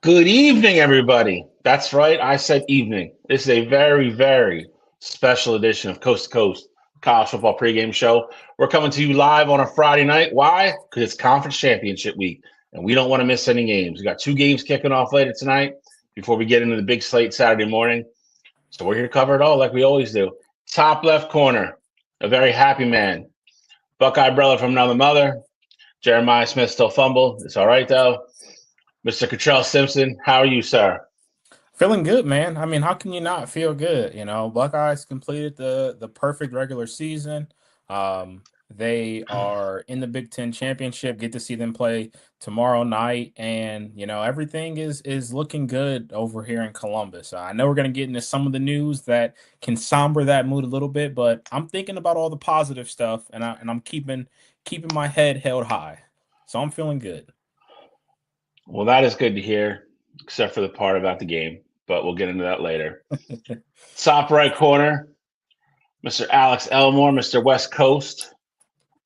Good evening, everybody. That's right, I said evening. This is a very, very special edition of Coast to Coast College Football Pregame Show. We're coming to you live on a Friday night. Why? Because it's Conference Championship Week, and we don't want to miss any games. We got two games kicking off later tonight before we get into the big slate Saturday morning. So we're here to cover it all like we always do. Top left corner, a very happy man. Buckeye brother from another mother. Jeremiah Smith still fumble. It's all right, though. Mr. Cottrell Simpson, how are you, sir? Feeling good, man. I mean, how can you not feel good? Buckeyes completed the perfect regular season. They are in the Big Ten championship. Get to see them play tomorrow night, and everything is looking good over here in Columbus. I know we're gonna get into some of the news that can somber that mood a little bit, but I'm thinking about all the positive stuff, and I'm keeping my head held high, so I'm feeling good. Well, that is good to hear, except for the part about the game, but we'll get into that later. Top right corner, Mr. Alex Elmore, Mr. West Coast,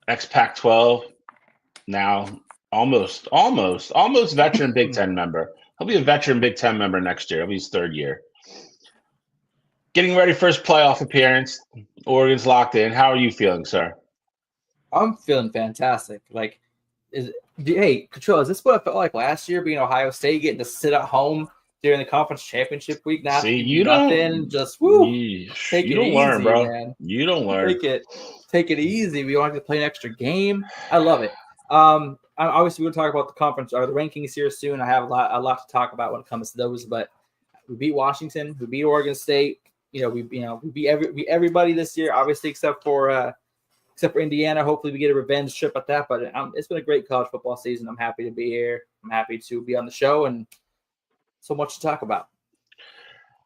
ex Pac 12, now almost veteran Big Ten member. He'll be a veteran Big Ten member next year. It'll be his third year. Getting ready for his playoff appearance. Oregon's locked in. How are you feeling, sir? I'm feeling fantastic. Hey, Control, is this what it felt like last year being Ohio State, getting to sit at home during the conference championship week? Not See, you nothing, just woo. Take you it don't easy, learn, bro. man. You don't learn. Take it easy. We don't have to play an extra game. I love it. Obviously, we'll talk about the conference or the rankings here soon. I have a lot to talk about when it comes to those. But we beat Washington, we beat Oregon State. We beat everybody this year, obviously, except for Indiana. Hopefully we get a revenge trip at that. But it's been a great college football season. I'm happy to be here. I'm happy to be on the show and so much to talk about.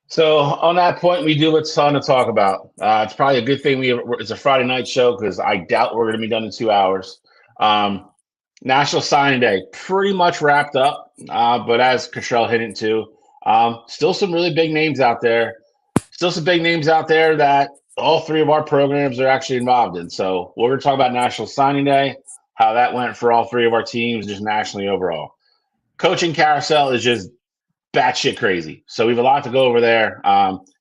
So on that point, we do what's fun to talk about. It's probably a good thing it's a Friday night show because I doubt we're going to be done in 2 hours. National Signing Day pretty much wrapped up, but as Cottrell hit into, still some really big names out there. Still some big names out there that all three of our programs are actually involved in. So we're going to talk about National Signing Day, how that went for all three of our teams, just nationally overall. Coaching carousel is just batshit crazy. So we have a lot to go over there.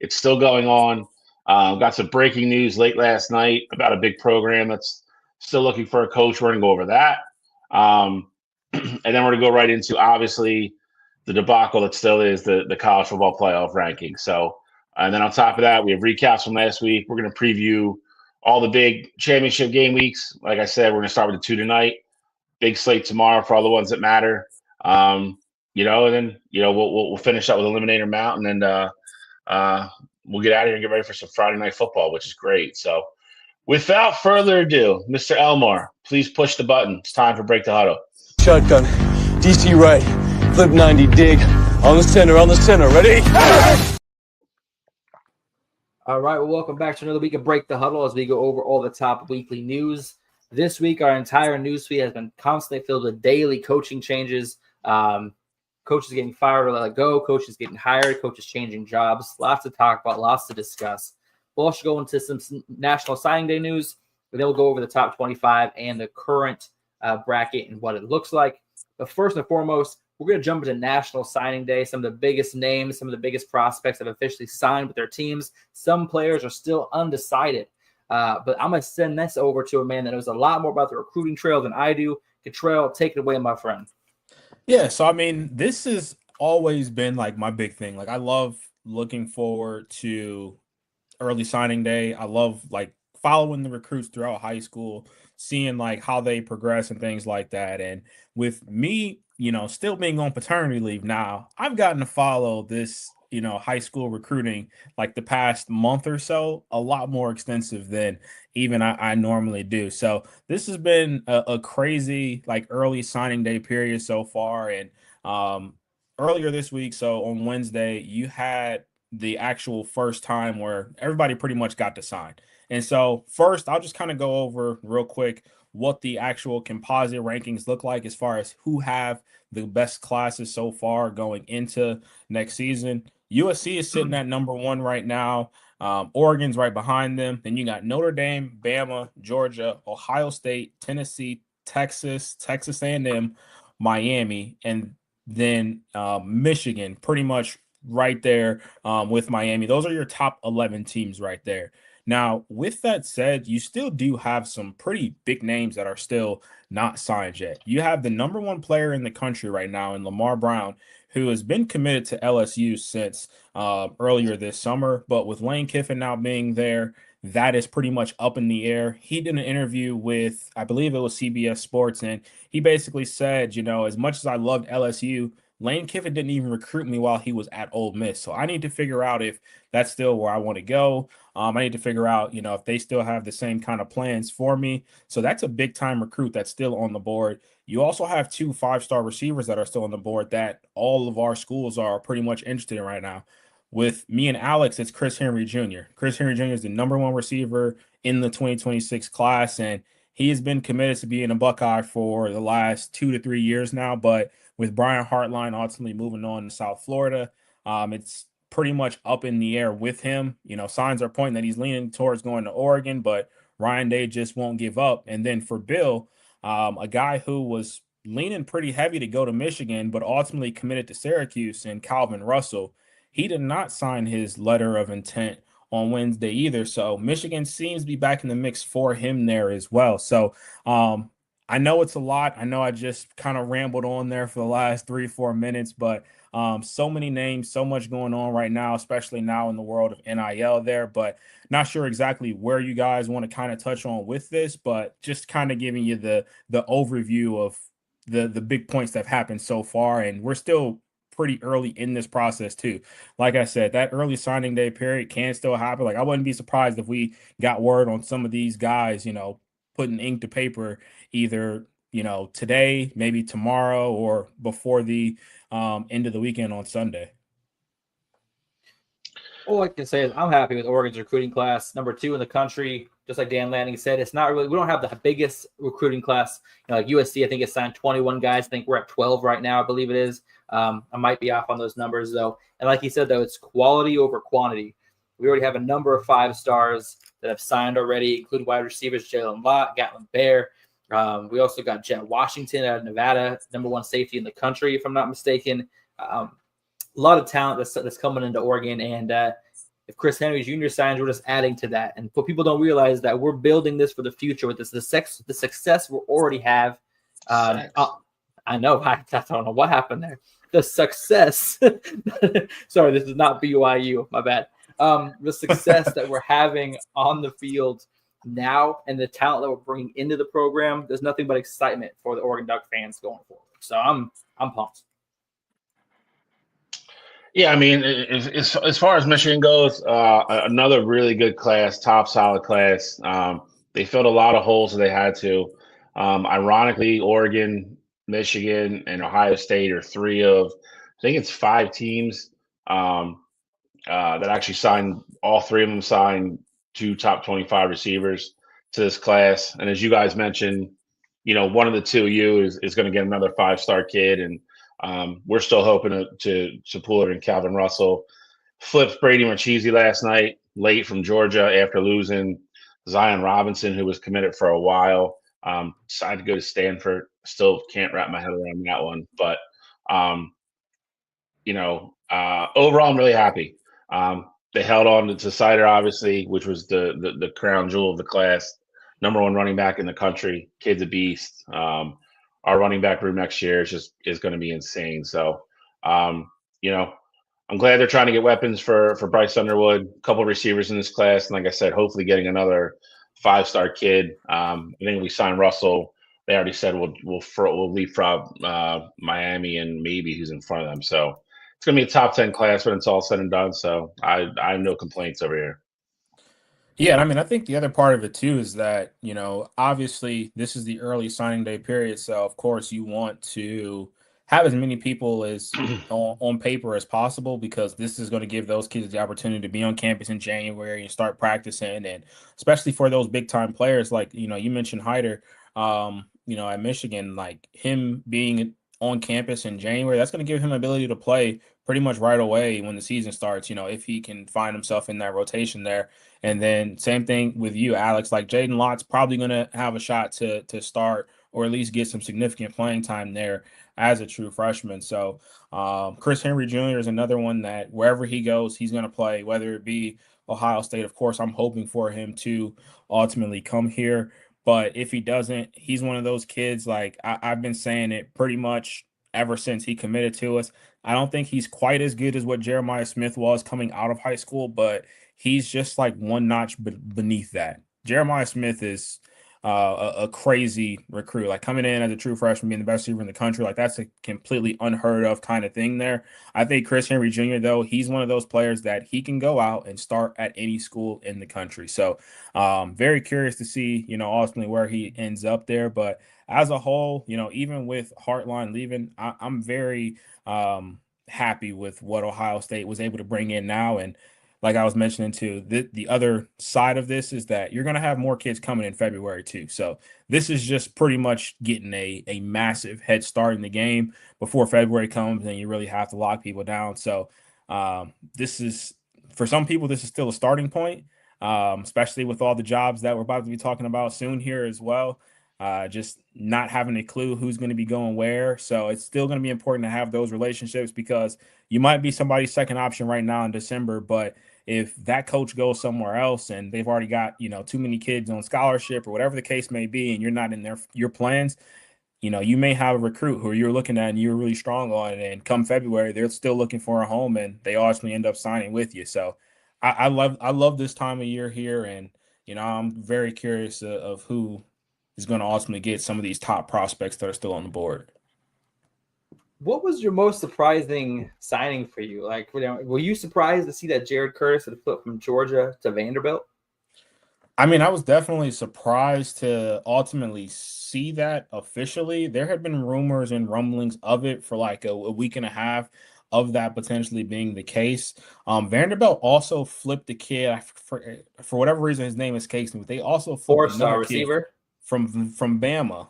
It's still going on. Got some breaking news late last night about a big program that's still looking for a coach. We're going to go over that. And then we're going to go right into, obviously, the debacle that still is the college football playoff ranking. So, and then on top of that, we have recaps from last week. We're going to preview all the big championship game weeks. Like I said, we're going to start with the two tonight. Big slate tomorrow for all the ones that matter. And then we'll finish up with Eliminator Mountain, and we'll get out of here and get ready for some Friday night football, which is great. So, without further ado, Mr. Elmore, please push the button. It's time for Break the Huddle. Shotgun, DC right, flip 90, dig on the center. Ready? All right, well, welcome back to another week of Break the Huddle as we go over all the top weekly news. This week, our entire news feed has been constantly filled with daily coaching changes. Coaches getting fired or let go, coaches getting hired, coaches changing jobs. Lots to talk about, lots to discuss. We'll also go into some National Signing Day news, and then we'll go over the top 25 and the current bracket and what it looks like. But first and foremost, we're going to jump into National Signing Day. Some of the biggest names, some of the biggest prospects have officially signed with their teams. Some players are still undecided. But I'm going to send this over to a man that knows a lot more about the recruiting trail than I do. Cottrell, take it away, my friend. Yeah, so I mean, this has always been like my big thing. Like, I love looking forward to early signing day. I love like following the recruits throughout high school, seeing like how they progress and things like that. And with me, still being on paternity leave now, I've gotten to follow this, high school recruiting like the past month or so, a lot more extensive than even I normally do. So this has been a crazy like early signing day period so far. And earlier this week, so on Wednesday, you had the actual first time where everybody pretty much got to sign. And so first, I'll just kind of go over real quick what the actual composite rankings look like as far as who have the best classes so far going into next season. USC is sitting at number one right now. Oregon's right behind them. Then you got Notre Dame, Bama, Georgia, Ohio State, Tennessee, Texas A&M, Miami, and then Michigan, pretty much right there with Miami. Those are your top 11 teams right there. Now, with that said, you still do have some pretty big names that are still not signed yet. You have the number one player in the country right now in Lamar Brown, who has been committed to LSU since earlier this summer. But with Lane Kiffin now being there, that is pretty much up in the air. He did an interview with, I believe it was CBS Sports, and he basically said, as much as I loved LSU, Lane Kiffin didn't even recruit me while he was at Ole Miss. So I need to figure out if that's still where I want to go. I need to figure out, if they still have the same kind of plans for me. So that's a big time recruit that's still on the board. You also have 2 5-star receivers that are still on the board that all of our schools are pretty much interested in right now. With me and Alex, it's Chris Henry Jr. Chris Henry Jr. is the number one receiver in the 2026 class, and he has been committed to being a Buckeye for the last 2 to 3 years now. But with Brian Hartline ultimately moving on to South Florida, it's pretty much up in the air with him. Signs are pointing that he's leaning towards going to Oregon, but Ryan Day just won't give up. And then for Bill, a guy who was leaning pretty heavy to go to Michigan, but ultimately committed to Syracuse, and Calvin Russell, he did not sign his letter of intent on Wednesday either. So Michigan seems to be back in the mix for him there as well. So I know it's a lot. I know I just kind of rambled on there for the last 3-4 minutes, but so many names, so much going on right now, especially now in the world of NIL there. But not sure exactly where you guys want to kind of touch on with this, but just kind of giving you the overview of the big points that have happened so far. And we're still pretty early in this process too. Like I said, that early signing day period can still happen. Like I wouldn't be surprised if we got word on some of these guys, putting ink to paper either, today, maybe tomorrow, or before the end of the weekend on Sunday. All I can say is I'm happy with Oregon's recruiting class, number 2 in the country. Just like Dan Lanning said, it's not really, we don't have the biggest recruiting class. Like USC, I think it signed 21 guys. I think we're at 12 right now, I believe it is. I might be off on those numbers though. And like he said, though, it's quality over quantity. We already have a number of 5-stars that have signed already, including wide receivers Jalen Lott, Gatlin Bear. We also got Jet Washington out of Nevada, number 1 safety in the country, if I'm not mistaken. A lot of talent that's coming into Oregon, and if Chris Henry Jr. signs, we're just adding to that. And what people don't realize that we're building this for the future with this the success we already have. I know, I don't know what happened there. The success. Sorry, this is not BYU. My bad. The success that we're having on the field now and the talent that we're bringing into the program, there's nothing but excitement for the Oregon Duck fans going forward. So I'm pumped. Yeah, I mean, as far as Michigan goes, another really good class, top solid class. They filled a lot of holes that they had to. Ironically, Oregon, Michigan, and Ohio State are 3 of, I think it's 5 teams that actually signed. All 3 of them signed 2 top 25 receivers to this class. And as you guys mentioned, one of the 2 of you is going to get another 5-star kid, and we're still hoping to pull it in Calvin Russell. Flipped Brady Marchese last night, late from Georgia after losing Zion Robinson, who was committed for a while. Decided to go to Stanford. Still can't wrap my head around that one. But, overall, I'm really happy. They held on to Sider, obviously, which was the crown jewel of the class. Number 1 running back in the country. Kid's a beast. Our running back room next year is going to be insane. So, I'm glad they're trying to get weapons for Bryce Underwood. A couple of receivers in this class, and like I said, hopefully getting another 5-star kid. I think we signed Russell. They already said we'll leapfrog Miami and maybe who's in front of them. So it's going to be a top 10 class when it's all said and done. So I have no complaints over here. Yeah, I mean, I think the other part of it too is that, obviously this is the early signing day period. So of course you want to have as many people as on paper as possible, because this is going to give those kids the opportunity to be on campus in January and start practicing. And especially for those big time players, like, you mentioned Hyder, at Michigan, like him being on campus in January, that's going to give him ability to play pretty much right away when the season starts, if he can find himself in that rotation there. And then same thing with you, Alex, like Jaden Lott's probably going to have a shot to start or at least get some significant playing time there as a true freshman. So Chris Henry Jr. is another one that wherever he goes, he's going to play, whether it be Ohio State. Of course, I'm hoping for him to ultimately come here. But if he doesn't, he's one of those kids, like I've been saying it pretty much ever since he committed to us. I don't think he's quite as good as what Jeremiah Smith was coming out of high school, but he's just like one notch beneath that. Jeremiah Smith is a crazy recruit, like coming in as a true freshman, being the best receiver in the country. Like that's a completely unheard of kind of thing there. I think Chris Henry Jr., though, he's one of those players that he can go out and start at any school in the country. So very curious to see, ultimately where he ends up there. But as a whole, even with Hartline leaving, I'm very happy with what Ohio State was able to bring in now. And like I was mentioning too, the other side of this is that you're going to have more kids coming in February too. So this is just pretty much getting a massive head start in the game before February comes, and you really have to lock people down. So this is, for some people, this is still a starting point, especially with all the jobs that we're about to be talking about soon here as well. Just not having a clue who's going to be going where. So it's still going to be important to have those relationships, because you might be somebody's second option right now in December, but if that coach goes somewhere else and they've already got, too many kids on scholarship or whatever the case may be, and you're not in your plans, you may have a recruit who you're looking at and you're really strong on, and come February, they're still looking for a home and they ultimately end up signing with you. So I love this time of year here. And, I'm very curious of who is going to ultimately get some of these top prospects that are still on the board. What was your most surprising signing for you? Like, were you surprised to see that Jared Curtis had flipped from Georgia to Vanderbilt? I mean, I was definitely surprised to ultimately see that officially. There had been rumors and rumblings of it for like a week and a half of that potentially being the case. Vanderbilt also flipped a kid, for whatever reason his name escapes me, but they also flipped Four-star receiver from Bama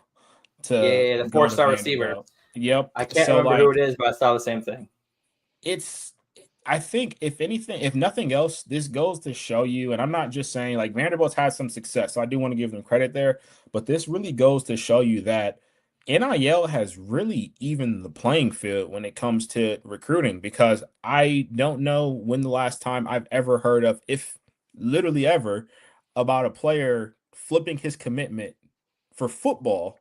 to the 4-star receiver. Yep. I can't remember who it is, but I saw the same thing. I think if nothing else, this goes to show you, and I'm not just saying, like, Vanderbilt's had some success, so I do want to give them credit there, but this really goes to show you that NIL has really evened the playing field when it comes to recruiting, because I don't know when the last time I've ever heard of, if literally ever, about a player flipping his commitment for football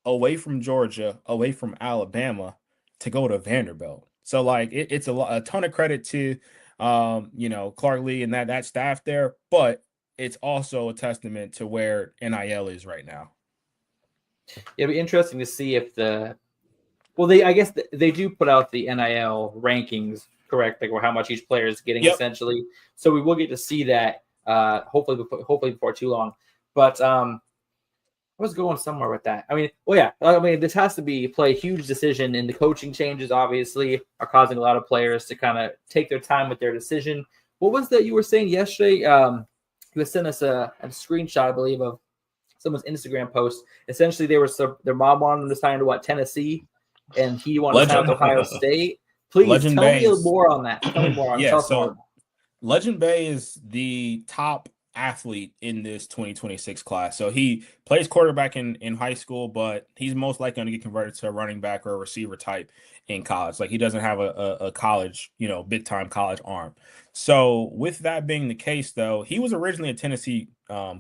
away from Georgia, away from Alabama, to go to Vanderbilt. So like it's a ton of credit to Clark Lee and that staff there, but it's also a testament to where NIL is right now. It'll be interesting to see if I guess they do put out the NIL rankings, correct? Like how much each player is getting essentially. So we will get to see that hopefully before too long. But I was going somewhere with that. I mean, this has to play a huge decision, in the coaching changes obviously are causing a lot of players to kind of take their time with their decision. What was that you were saying yesterday? You sent us a screenshot, I believe, of someone's Instagram post. Essentially, their mom wanted them to sign to Tennessee, and he wanted to sign to Ohio State. Please tell me more on that. Tell me more on that. Legend Bay is the top athlete in this 2026 class. So he plays quarterback in high school, but he's most likely going to get converted to a running back or a receiver type in college. Like he doesn't have a college, big time college arm. So with that being the case, though, he was originally a Tennessee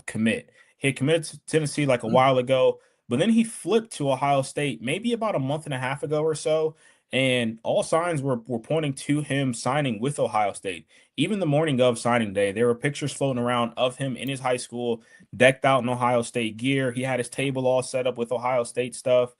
commit. He had committed to Tennessee like a while ago, but then he flipped to Ohio State maybe about a month and a half ago or so. And all signs were pointing to him signing with Ohio State. Even the morning of signing day, there were pictures floating around of him in his high school, decked out in Ohio State gear. He had his table all set up with Ohio State stuff.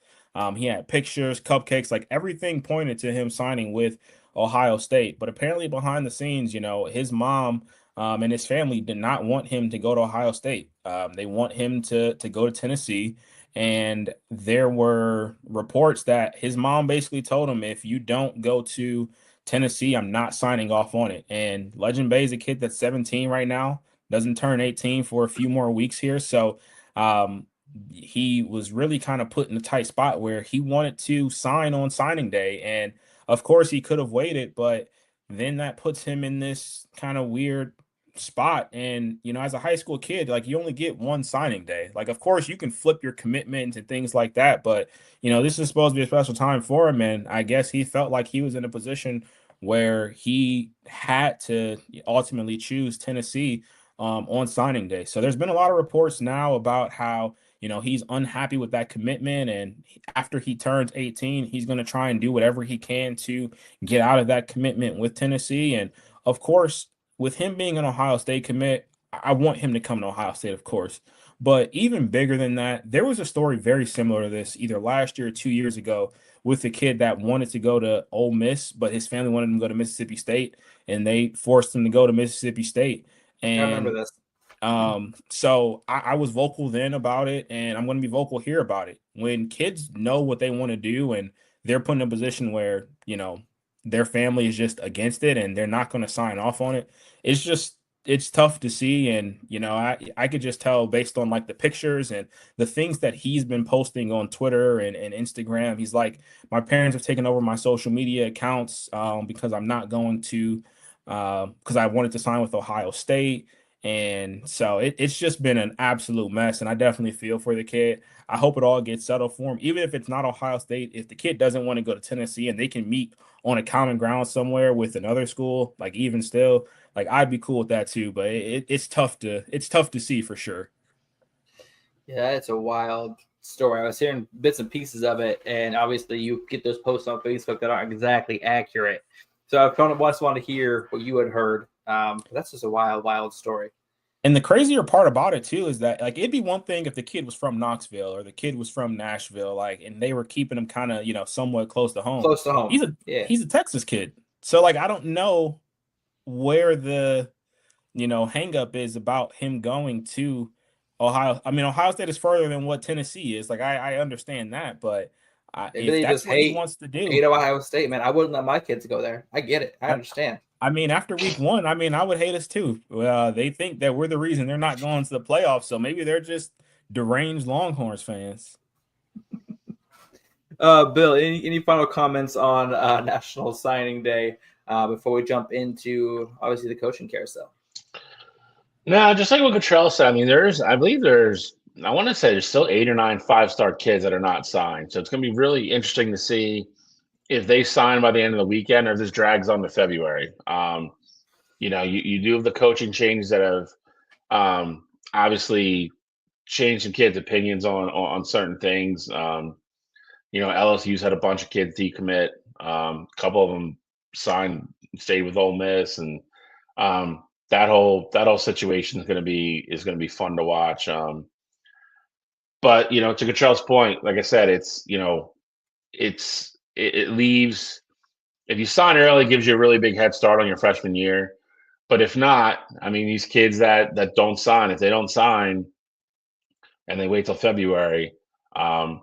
He had pictures, cupcakes, like everything pointed to him signing with Ohio State. But apparently behind the scenes, his mom and his family did not want him to go to Ohio State. They want him to go to Tennessee. And there were reports that his mom basically told him, if you don't go to Tennessee, I'm not signing off on it. And Legend Bay is a kid that's 17 right now, doesn't turn 18 for a few more weeks here. So he was really kind of put in a tight spot where he wanted to sign on signing day. And of course he could have waited, but then that puts him in this kind of weird spot. And, as a high school kid, like, you only get one signing day. Like, of course, you can flip your commitment and things like that. But, this is supposed to be a special time for him. And I guess he felt like he was in a position where he had to ultimately choose Tennessee on signing day. So there's been a lot of reports now about how, he's unhappy with that commitment. And after he turns 18, he's going to try and do whatever he can to get out of that commitment with Tennessee. And of course, with him being an Ohio State commit, I want him to come to Ohio State, of course. But even bigger than that, there was a story very similar to this either last year or 2 years ago with a kid that wanted to go to Ole Miss, but his family wanted him to go to Mississippi State, and they forced him to go to Mississippi State. I remember And this. so I was vocal then about it, and I'm going to be vocal here about it. When kids know what they want to do and they're put in a position where, their family is just against it and they're not going to sign off on it, it's tough to see. And, I could just tell based on like the pictures and the things that he's been posting on Twitter and Instagram. He's like, my parents have taken over my social media accounts because I'm not going to, because I wanted to sign with Ohio State. And so it's just been an absolute mess. And I definitely feel for the kid. I hope it all gets settled for him, even if it's not Ohio State. If the kid doesn't want to go to Tennessee and they can meet on a common ground somewhere with another school, like even still, like I'd be cool with that too. But it's tough to see for sure. Yeah, it's a wild story. I was hearing bits and pieces of it, and obviously you get those posts on Facebook that aren't exactly accurate. So I kind of just want to hear what you had heard. That's just a wild story. And the crazier part about it too is that, like, it'd be one thing if the kid was from Knoxville or the kid was from Nashville, like, and they were keeping him kind of, somewhat close to home. Close to home. He's a Texas kid. So like, I don't know where the, hang up is about him going to Ohio. I mean, Ohio State is further than what Tennessee is. Like, I understand that, but if that's what he wants to do, hate Ohio State, man, I wouldn't let my kids go there. I get it. I understand. I mean, after week one, I would hate us too. They think that we're the reason they're not going to the playoffs, so maybe they're just deranged Longhorns fans. Bill, any final comments on National Signing Day before we jump into obviously the coaching carousel? No, just like what Cottrell said. I mean, I want to say there's still 8 or 9 5-star kids that are not signed. So it's going to be really interesting to see if they sign by the end of the weekend or if this drags on to February. You do have the coaching changes that have obviously changed some kids' opinions on certain things. LSU's had a bunch of kids decommit. A couple of them stayed with Ole Miss, and that whole situation is going to be fun to watch. But to Cottrell's point, like I said, it leaves, if you sign early, it gives you a really big head start on your freshman year. But if not, I mean, these kids that don't sign, if they don't sign and they wait till February, the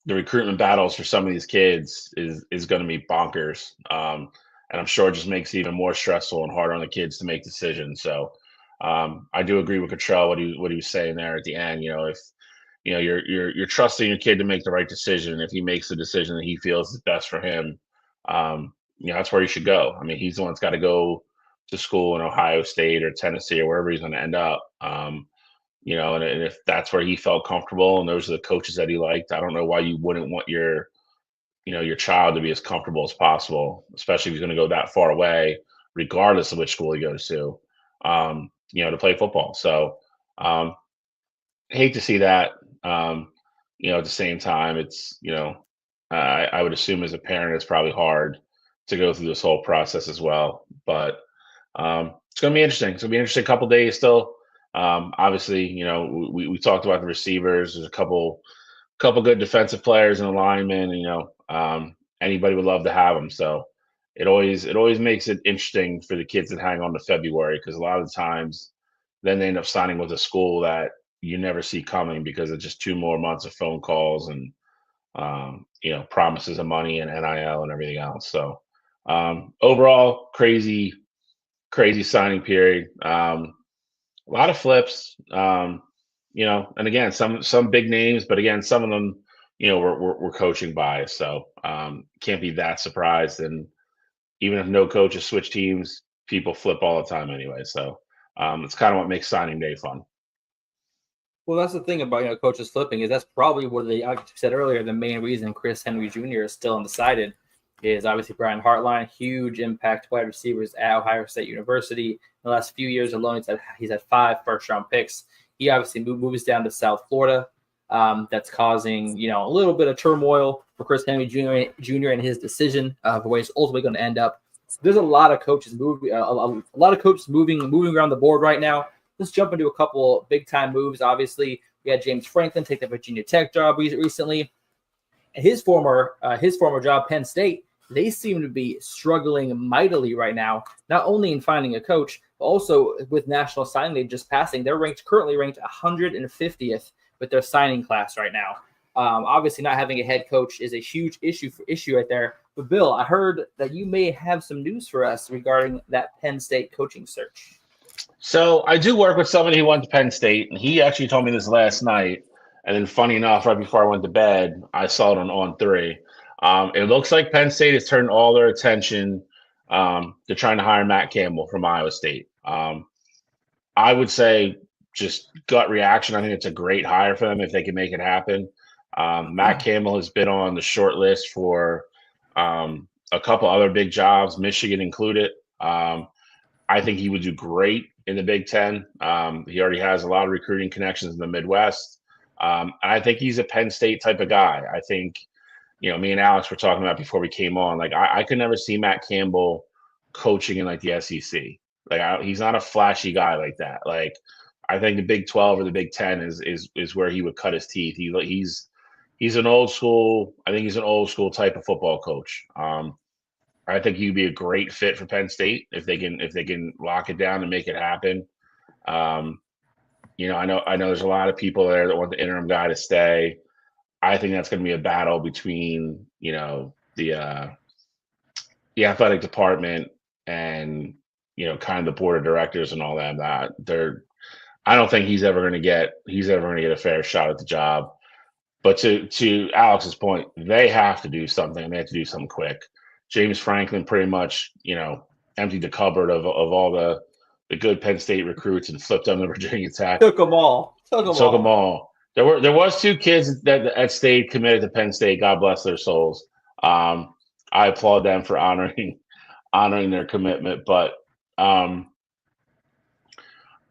recruitment battles for some of these kids is going to be bonkers. And I'm sure it just makes it even more stressful and harder on the kids to make decisions. So I do agree with Cottrell, what he was saying there at the end. If you're trusting your kid to make the right decision. If he makes the decision that he feels is best for him, that's where he should go. I mean, he's the one that's got to go to school in Ohio State or Tennessee or wherever he's going to end up. And if that's where he felt comfortable and those are the coaches that he liked, I don't know why you wouldn't want your child to be as comfortable as possible, especially if he's going to go that far away, regardless of which school he goes to play football. So hate to see that. At the same time, it's, I would assume as a parent, it's probably hard to go through this whole process as well. But it's going to be interesting. It's going to be an interesting couple days still. Obviously, we talked about the receivers. There's a couple good defensive players and linemen. Anybody would love to have them. So it always makes it interesting for the kids that hang on to February, because a lot of the times then they end up signing with a school that you never see coming because it's just 2 more months of phone calls and promises of money and NIL and everything else. So overall, crazy signing period. A lot of flips. And again, some big names, but again, some of them, we're coaching bias. So can't be that surprised. And even if no coaches switch teams, people flip all the time anyway. So It's kind of what makes signing day fun. Well, that's the thing about coaches flipping is that's probably what like I said earlier. The main reason Chris Henry Jr. is still undecided is obviously Brian Hartline, huge impact wide receivers at Ohio State University. In the last few years alone, he's had 5 first-round picks. He obviously moves down to South Florida. That's causing a little bit of turmoil for Chris Henry Jr. and his decision of where he's ultimately going to end up. There's a lot of coaches moving, a lot of coaches moving around the board right now. Let's jump into a couple big-time moves. Obviously, we had James Franklin take the Virginia Tech job recently. His former job, Penn State, they seem to be struggling mightily right now, not only in finding a coach, but also with National Signing Day just passing. They're currently ranked 150th with their signing class right now. Obviously, not having a head coach is a huge issue right there. But, Bill, I heard that you may have some news for us regarding that Penn State coaching search. So I do work with somebody who went to Penn State, and he actually told me this last night. And then, funny enough, right before I went to bed, I saw it on 3. It looks like Penn State has turned all their attention to trying to hire Matt Campbell from Iowa State. I would say just gut reaction. I think it's a great hire for them if they can make it happen. Matt Campbell has been on the short list for a couple other big jobs, Michigan included. I think he would do great in the Big Ten. He already has a lot of recruiting connections in the Midwest. And I think he's a Penn State type of guy. I think, me and Alex were talking about before we came on, like I could never see Matt Campbell coaching in like the SEC. He's not a flashy guy like that. Like I think the Big 12 or the Big 10 is where he would cut his teeth. He's an old school. I think he's an old school type of football coach. I think he'd be a great fit for Penn State if they can lock it down and make it happen. I know there's a lot of people there that want the interim guy to stay. I think that's going to be a battle between the athletic department and kind of the board of directors and all that. I don't think he's ever going to get a fair shot at the job. But to Alex's point, they have to do something, and they have to do something quick. James Franklin pretty much, emptied the cupboard of all the good Penn State recruits and flipped them to Virginia Tech. Took them all. There was 2 kids that stayed committed to Penn State. God bless their souls. I applaud them for honoring their commitment. But I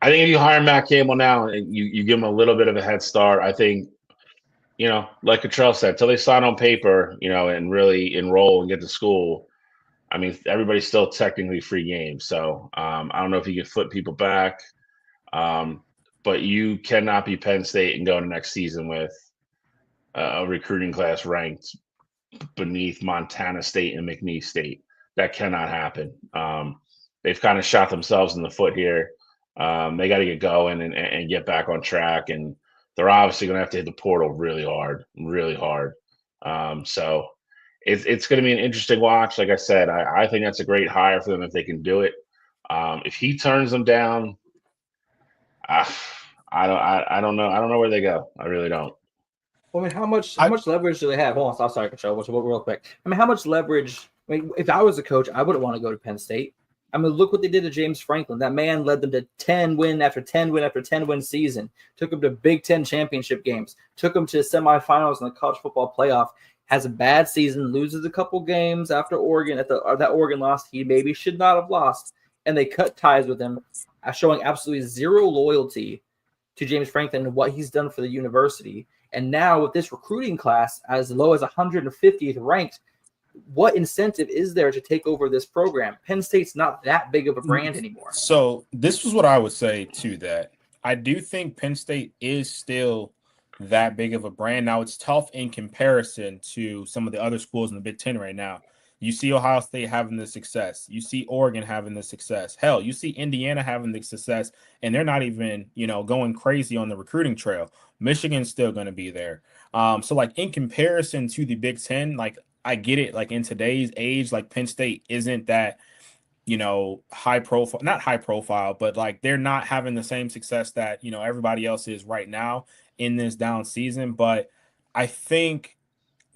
think if you hire Matt Campbell now and you give him a little bit of a head start, I think, like Cottrell said, till they sign on paper, and really enroll and get to school, I mean, everybody's still technically free game. So I don't know if you can flip people back, but you cannot be Penn State and go into next season with a recruiting class ranked beneath Montana State and McNeese State. That cannot happen. They've kind of shot themselves in the foot here. They got to get going and get back on track. And they're obviously going to have to hit the portal really hard. So it's going to be an interesting watch. Like I said, I think that's a great hire for them if they can do it. If he turns them down, I don't know. I don't know where they go. I really don't. Well, I mean, how much leverage do they have? Hold on, sorry, Control. Real quick. I mean, how much leverage? I mean, if I was a coach, I wouldn't want to go to Penn State. I mean, look what they did to James Franklin. That man led them to 10 win after 10 win after 10 win season. Took them to Big Ten championship games. Took them to semifinals in the college football playoff. Has a bad season. Loses a couple games after Oregon. That Oregon loss he maybe should not have lost. And they cut ties with him, showing absolutely zero loyalty to James Franklin and what he's done for the university. And now with this recruiting class as low as 150th ranked, what incentive is there to take over this program? Penn State's not that big of a brand anymore. So this was what I would say to that. I do think Penn State is still that big of a brand. Now, it's tough in comparison to some of the other schools in the Big Ten right now. You see Ohio State having the success. You see Oregon having the success. Hell, you see Indiana having the success, and they're not even, going crazy on the recruiting trail. Michigan's still going to be there. So, like, in comparison to the Big Ten, like, I get it. Like, in today's age, like, Penn State isn't that, high profile, not high profile, but, like, they're not having the same success that, everybody else is right now in this down season. But I think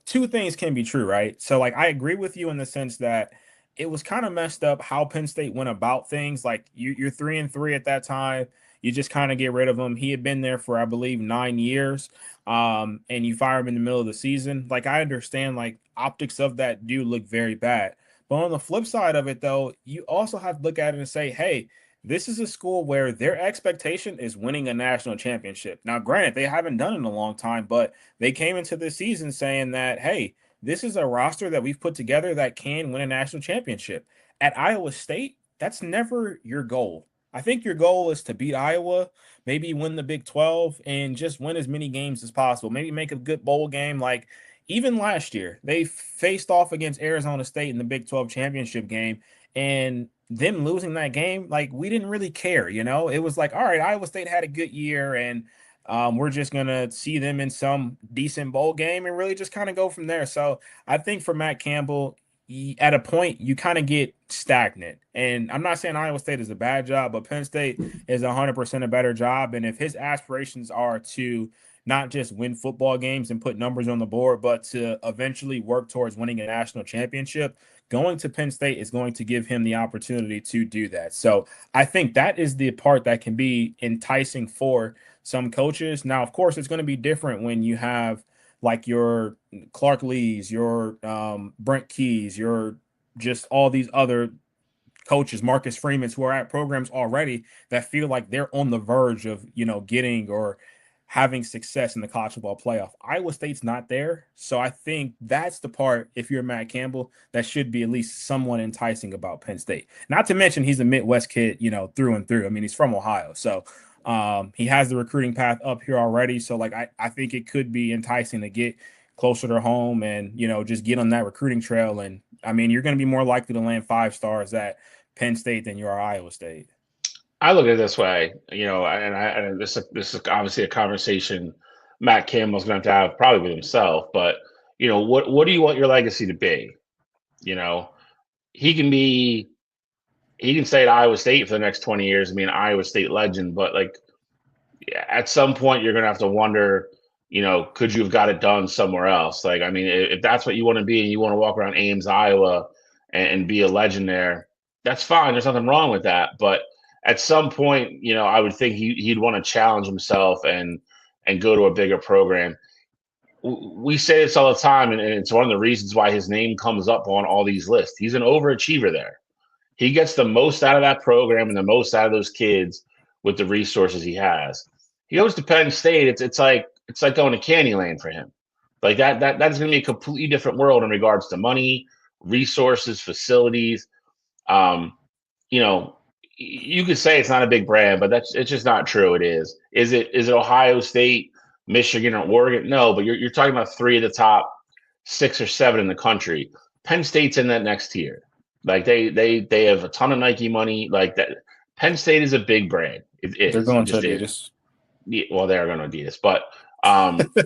two things can be true, right? So, like, I agree with you in the sense that it was kind of messed up how Penn State went about things. Like you're 3-3 at that time. You just kind of get rid of him. He had been there for, I believe, 9 years. And you fire him in the middle of the season. Like, I understand, like, optics of that do look very bad. But on the flip side of it, though, you also have to look at it and say, hey, this is a school where their expectation is winning a national championship. Now, granted, they haven't done it in a long time, but they came into the season saying that, hey, this is a roster that we've put together that can win a national championship. At Iowa State, that's never your goal. I think your goal is to beat Iowa, maybe win the Big 12, and just win as many games as possible. Maybe make a good bowl game. Like, even last year, they faced off against Arizona State in the Big 12 championship game, and them losing that game, like, we didn't really care, you know? It was like, all right, Iowa State had a good year, and we're just going to see them in some decent bowl game and really just kind of go from there. So I think for Matt Campbell, at a point, you kind of get stagnant. And I'm not saying Iowa State is a bad job, but Penn State is 100% a better job. And if his aspirations are to not just win football games and put numbers on the board, but to eventually work towards winning a national championship, going to Penn State is going to give him the opportunity to do that. So I think that is the part that can be enticing for some coaches. Now, of course, it's going to be different when you have like your Clark Lees, your Brent Keys, your just all these other coaches, Marcus Freeman's, who are at programs already that feel like they're on the verge of, you know, getting or having success in the college football playoff. Iowa State's not there. So I think that's the part, if you're Matt Campbell, that should be at least somewhat enticing about Penn State. Not to mention he's a Midwest kid, you know, through and through. I mean, he's from Ohio. So he has the recruiting path up here already. So, like, I think it could be enticing to get closer to home and, you know, just get on that recruiting trail. And, I mean, you're going to be more likely to land 5 stars at Penn State than you are Iowa State. I look at it this way, you know, and this is obviously a conversation Matt Campbell's going to have probably with himself. But, you know, what do you want your legacy to be? You know, he can stay at Iowa State for the next 20 years and be an Iowa State legend. But, like, at some point, you're going to have to wonder, you know, could you have got it done somewhere else? Like, I mean, if that's what you want to be and you want to walk around Ames, Iowa and be a legend there, that's fine. There's nothing wrong with that. But at some point, you know, I would think he'd want to challenge himself and go to a bigger program. We say this all the time, and it's one of the reasons why his name comes up on all these lists. He's an overachiever there. He gets the most out of that program and the most out of those kids with the resources he has. He goes to Penn State. It's like going to Candyland for him. Like that is going to be a completely different world in regards to money, resources, facilities. You know, you could say it's not a big brand, but it's just not true. It is. Is it Ohio State, Michigan, or Oregon? No, but you're talking about 3 of the top 6 or 7 in the country. Penn State's in that next tier. Like they have a ton of Nike money. Like that. Penn State is a big brand. It is. They're going to Adidas. Yeah, well, they're going to Adidas, but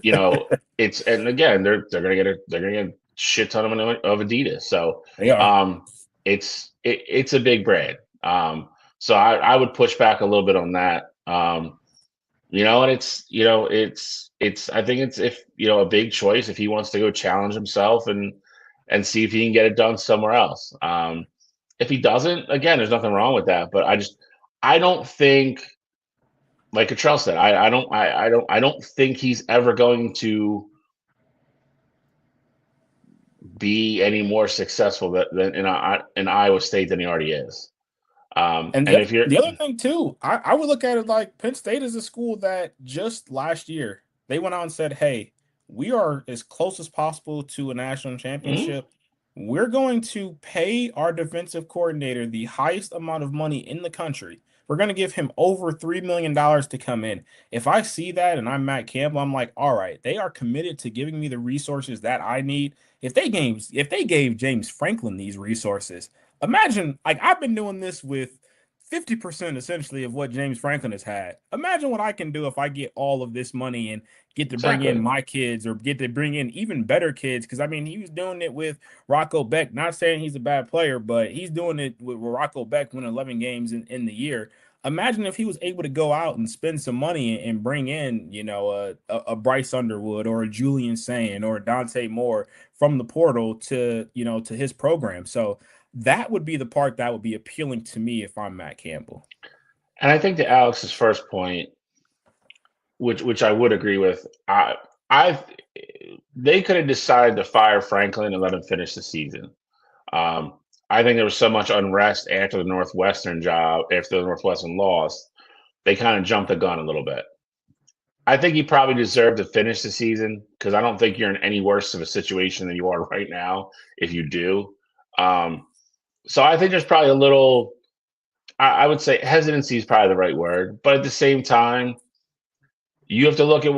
you know, and again, they're going to get a shit ton of Adidas. So they are. It's a big brand. So I would push back a little bit on that. You know, and it's I think it's a big choice if he wants to go challenge himself and see if he can get it done somewhere else. If he doesn't, again, there's nothing wrong with that. But I don't think, like Cottrell said, I don't think he's ever going to be any more successful than in Iowa State than he already is. And the other thing too, I would look at it like Penn State is a school that just last year they went out and said, hey, we are as close as possible to a national championship. Mm-hmm. We're going to pay our defensive coordinator the highest amount of money in the country. We're going to give him over $3 million to come in. If I see that and I'm Matt Campbell, I'm like, all right, they are committed to giving me the resources that I need. If they gave James Franklin these resources, imagine, like, I've been doing this with 50% essentially of what James Franklin has had. Imagine what I can do if I get all of this money and get to bring in my kids or get to bring in even better kids. Because, I mean, he was doing it with Rocco Beck. Not saying he's a bad player, but he's doing it with Rocco Beck winning 11 games in the year. Imagine if he was able to go out and spend some money and bring in, you know, a Bryce Underwood or a Julian Sand or a Dante Moore from the portal to his program. So that would be the part that would be appealing to me if I'm Matt Campbell. And I think to Alex's first point, which I would agree with, they could have decided to fire Franklin and let him finish the season. I think there was so much unrest after the Northwestern loss, they kind of jumped the gun a little bit. I think he probably deserved to finish the season because I don't think you're in any worse of a situation than you are right now if you do. So I think there's probably a little, I would say hesitancy is probably the right word. But at the same time, you have to look at,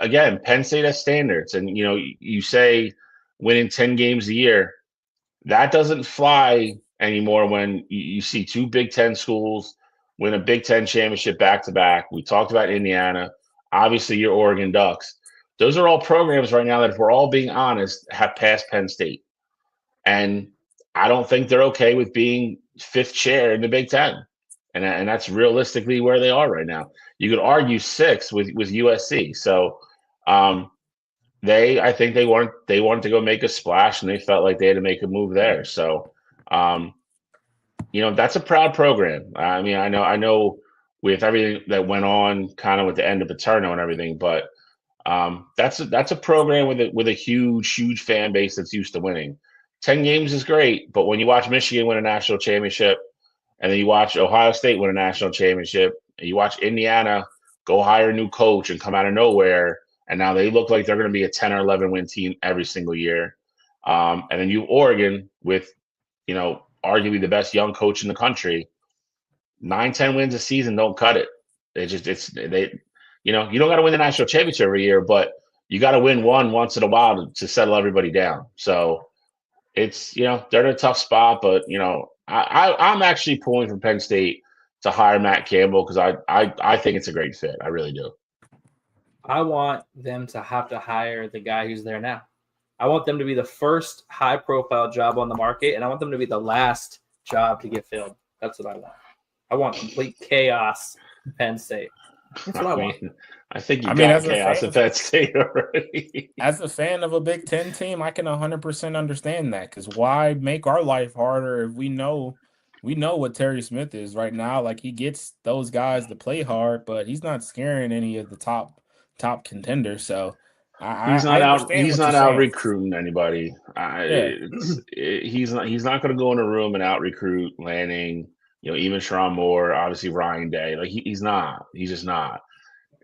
again, Penn State has standards. And, you say winning 10 games a year, that doesn't fly anymore when you see two Big Ten schools win a Big Ten championship back-to-back. We talked about Indiana. Obviously, your Oregon Ducks. Those are all programs right now that, if we're all being honest, have passed Penn State. And I don't think they're okay with being fifth chair in the Big Ten. And that's realistically where they are right now. You could argue sixth with USC. So I think they wanted to go make a splash, and they felt like they had to make a move there. So, that's a proud program. I mean, I know with everything that went on kind of with the end of Paterno and everything, but that's a program with a huge fan base that's used to winning. 10 games is great, but when you watch Michigan win a national championship, and then you watch Ohio State win a national championship, and you watch Indiana go hire a new coach and come out of nowhere, and now they look like they're going to be a 10 or 11 win team every single year. And then you Oregon with, arguably the best young coach in the country. 9-10 wins a season don't cut it. You don't got to win the national championship every year, but you got to win one once in a while to settle everybody down. So it's, they're in a tough spot, but I'm actually pulling for Penn State to hire Matt Campbell because I think it's a great fit. I really do. I want them to have to hire the guy who's there now. I want them to be the first high-profile job on the market, and I want them to be the last job to get filled. That's what I want. I want complete chaos in Penn State. That's what I want. I think you got chaos at Penn State already. As a fan of a Big Ten team, I can 100% understand that, because why make our life harder if we know what Terry Smith is right now? Like, he gets those guys to play hard, but he's not scaring any of the top contenders. So he's not out recruiting anybody. He's not going to go in a room and out recruit Lanning. Even Sharon Moore, obviously Ryan Day. Like he's not. He's just not.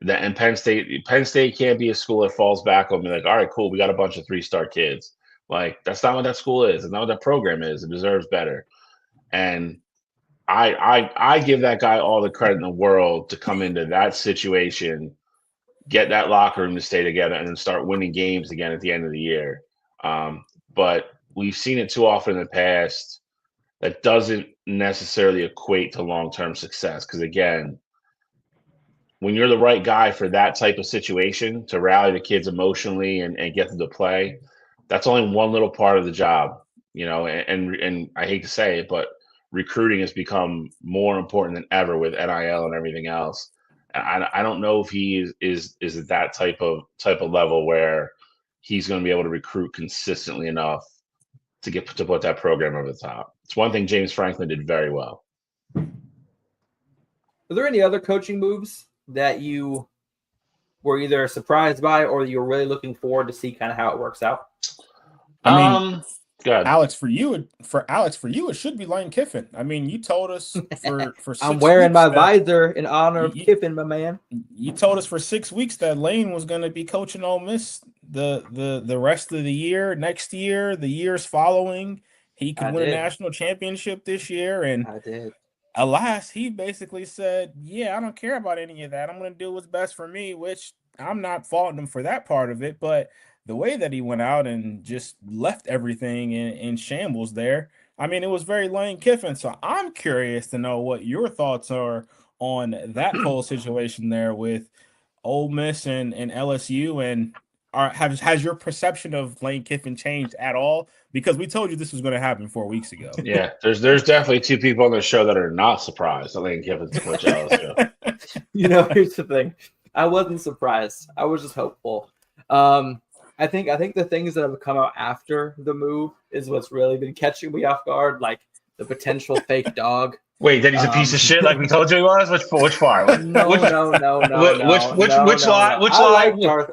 And Penn State can't be a school that falls back on me like, all right, cool, we got a bunch of 3-star kids. Like, that's not what that school is. It's not what that program is. It deserves better. And I give that guy all the credit in the world to come into that situation, get that locker room to stay together, and then start winning games again at the end of the year. But we've seen it too often in the past. That doesn't necessarily equate to long-term success. Because again, when you're the right guy for that type of situation to rally the kids emotionally and get them to play, that's only one little part of the job, and I hate to say it, but recruiting has become more important than ever with NIL and everything else. I don't know if he is at that type of level where he's going to be able to recruit consistently enough to put that program over the top. It's one thing James Franklin did very well. Are there any other coaching moves that you were either surprised by or you're really looking forward to see kind of how it works out? I mean, Alex, for you, it should be Lane Kiffin. I mean, you told us for 6 I'm wearing my visor in honor of Kiffin, my man. You told us for 6 weeks that Lane was going to be coaching Ole Miss the rest of the year, next year, the years following. He could win a national championship this year, and I did. Alas, he basically said, "Yeah, I don't care about any of that. I'm going to do what's best for me," which I'm not faulting him for that part of it, but the way that he went out and just left everything in shambles there, I mean, it was very Lane Kiffin. So I'm curious to know what your thoughts are on that whole situation there with Ole Miss and LSU, and has your perception of Lane Kiffin changed at all? Because we told you this was going to happen 4 weeks ago. Yeah, there's definitely two people on the show that are not surprised that Lane Kiffin's coach LSU. Here's the thing. I wasn't surprised. I was just hopeful. I think the things that have come out after the move is what's really been catching me off guard. Like, the potential fake dog. Wait, that he's a piece of shit like we told you he was? Which part? No. Which line? Which I line? like Darth.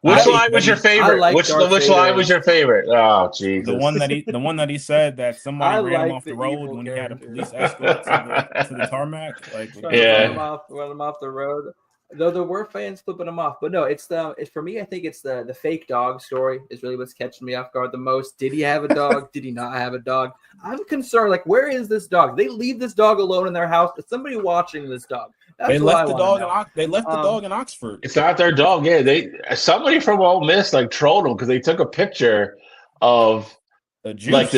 Which I- line was your favorite? like Which Darth line was Vader. your favorite? Oh, Jesus. The one that he said that somebody I ran him like off the the road evil when he had a character. police escort to the tarmac. Like, Trying to Yeah. run him off the road. Though there were fans flipping him off, but no, it's for me. I think it's the fake dog story is really what's catching me off guard the most. Did he have a dog? Did he not have a dog? I'm concerned. Like, where is this dog? They leave this dog alone in their house. Is somebody watching this dog? That's they what left I the wanna dog. know. They left the dog in Oxford. It's not their dog. Yeah, somebody from Ole Miss like trolled them because they took a picture of The juice. like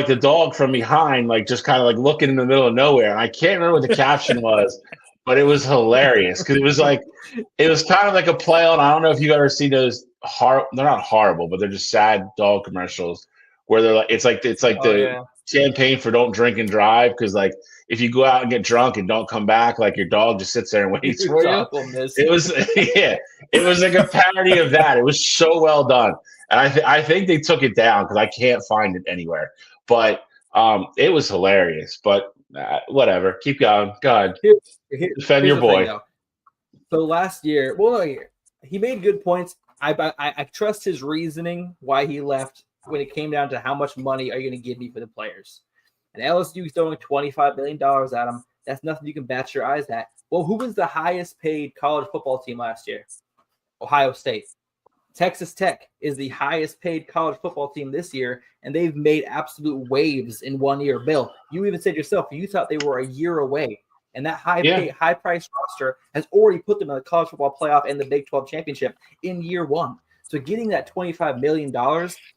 the dog from behind, like just kind of like looking in the middle of nowhere. And I can't remember what the caption was, but it was hilarious because it was kind of like a play on. I don't know if you've ever seen those. They're not horrible, but they're just sad dog commercials where they're like it's like the champagne for don't drink and drive because like if you go out and get drunk and don't come back, like your dog just sits there and waits for you. It was it was like a parody of that. It was so well done, and I think they took it down because I can't find it anywhere. But it was hilarious. But whatever, keep going. Go ahead, defend your boy. Thing, so last year, he made good points. I trust his reasoning why he left when it came down to how much money are you going to give me for the players. And LSU is throwing $25 million at him. That's nothing you can bat your eyes at. Well, who was the highest paid college football team last year? Ohio State. Texas Tech is the highest paid college football team this year, and they've made absolute waves in 1 year. Bill, you even said yourself, you thought they were a year away. And that high price roster has already put them in the college football playoff and the Big 12 championship in year one. So getting that $25 million,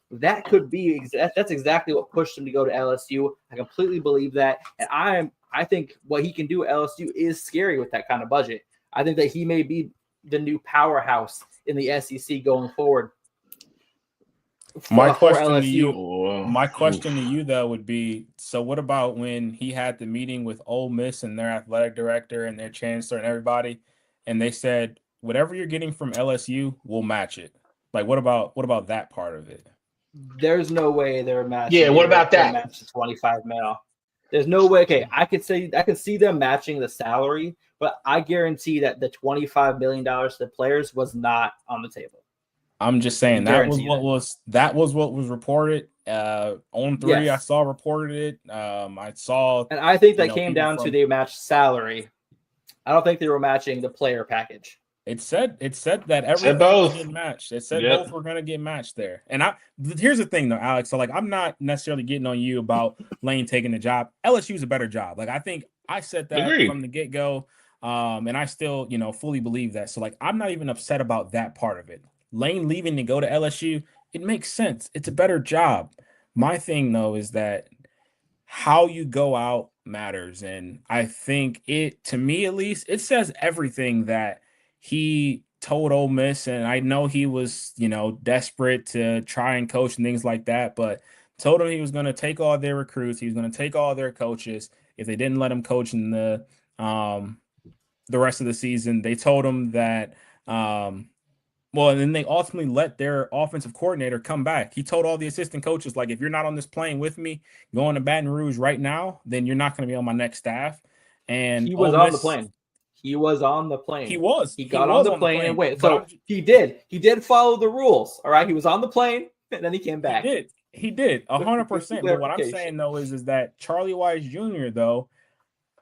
that could be that's exactly what pushed him to go to LSU. I completely believe that. And I think what he can do at LSU is scary with that kind of budget. I think that he may be the new powerhouse in the SEC going forward. My question to you though would be, so what about when he had the meeting with Ole Miss and their athletic director and their chancellor and everybody, and they said, whatever you're getting from LSU, we'll match it. Like, what about that part of it? There's no way they're matching. Yeah, what about that? Match the 25 mil. There's no way. Okay, I could see them matching the salary, but I guarantee that the $25 million to the players was not on the table. I'm just saying that was what was reported. On 3, yes. I saw reported it. I saw, and I think that came down to they matched salary. I don't think they were matching the player package. It said that everything was getting matched. It said both were going to get matched there. And here's the thing though, Alex. So like, I'm not necessarily getting on you about Lane taking the job. LSU's a better job. Like I think I said that from the get go, and I still fully believe that. So like, I'm not even upset about that part of it. Lane leaving to go to LSU, it makes sense. It's a better job. My thing though is that how you go out matters, and I think to me at least, it says everything that he told Ole Miss, and I know he was, desperate to try and coach and things like that, but told him he was going to take all their recruits, he was going to take all their coaches if they didn't let him coach in the rest of the season. They told him that, and then they ultimately let their offensive coordinator come back. He told all the assistant coaches, like, if you're not on this plane with me, going to Baton Rouge right now, then you're not going to be on my next staff. And he was on the plane. He was on the plane. He was. He got on the plane and went. So he did. He did follow the rules. All right. He was on the plane and then he came back. He did 100%. But what I'm saying though is that Charlie Wise Jr. though,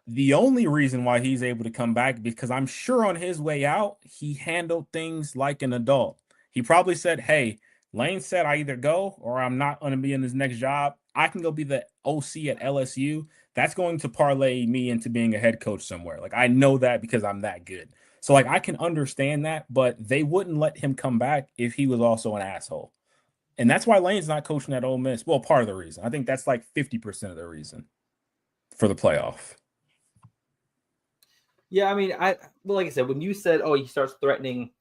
the only reason why he's able to come back, because I'm sure on his way out, he handled things like an adult. He probably said, hey, Lane said I either go or I'm not going to be in this next job. I can go be the OC at LSU. That's going to parlay me into being a head coach somewhere. Like, I know that because I'm that good. So, like, I can understand that, but they wouldn't let him come back if he was also an asshole. And that's why Lane's not coaching at Ole Miss. Well, part of the reason. I think that's like 50% of the reason for the playoff. Yeah, I mean, like I said, when you said, he starts threatening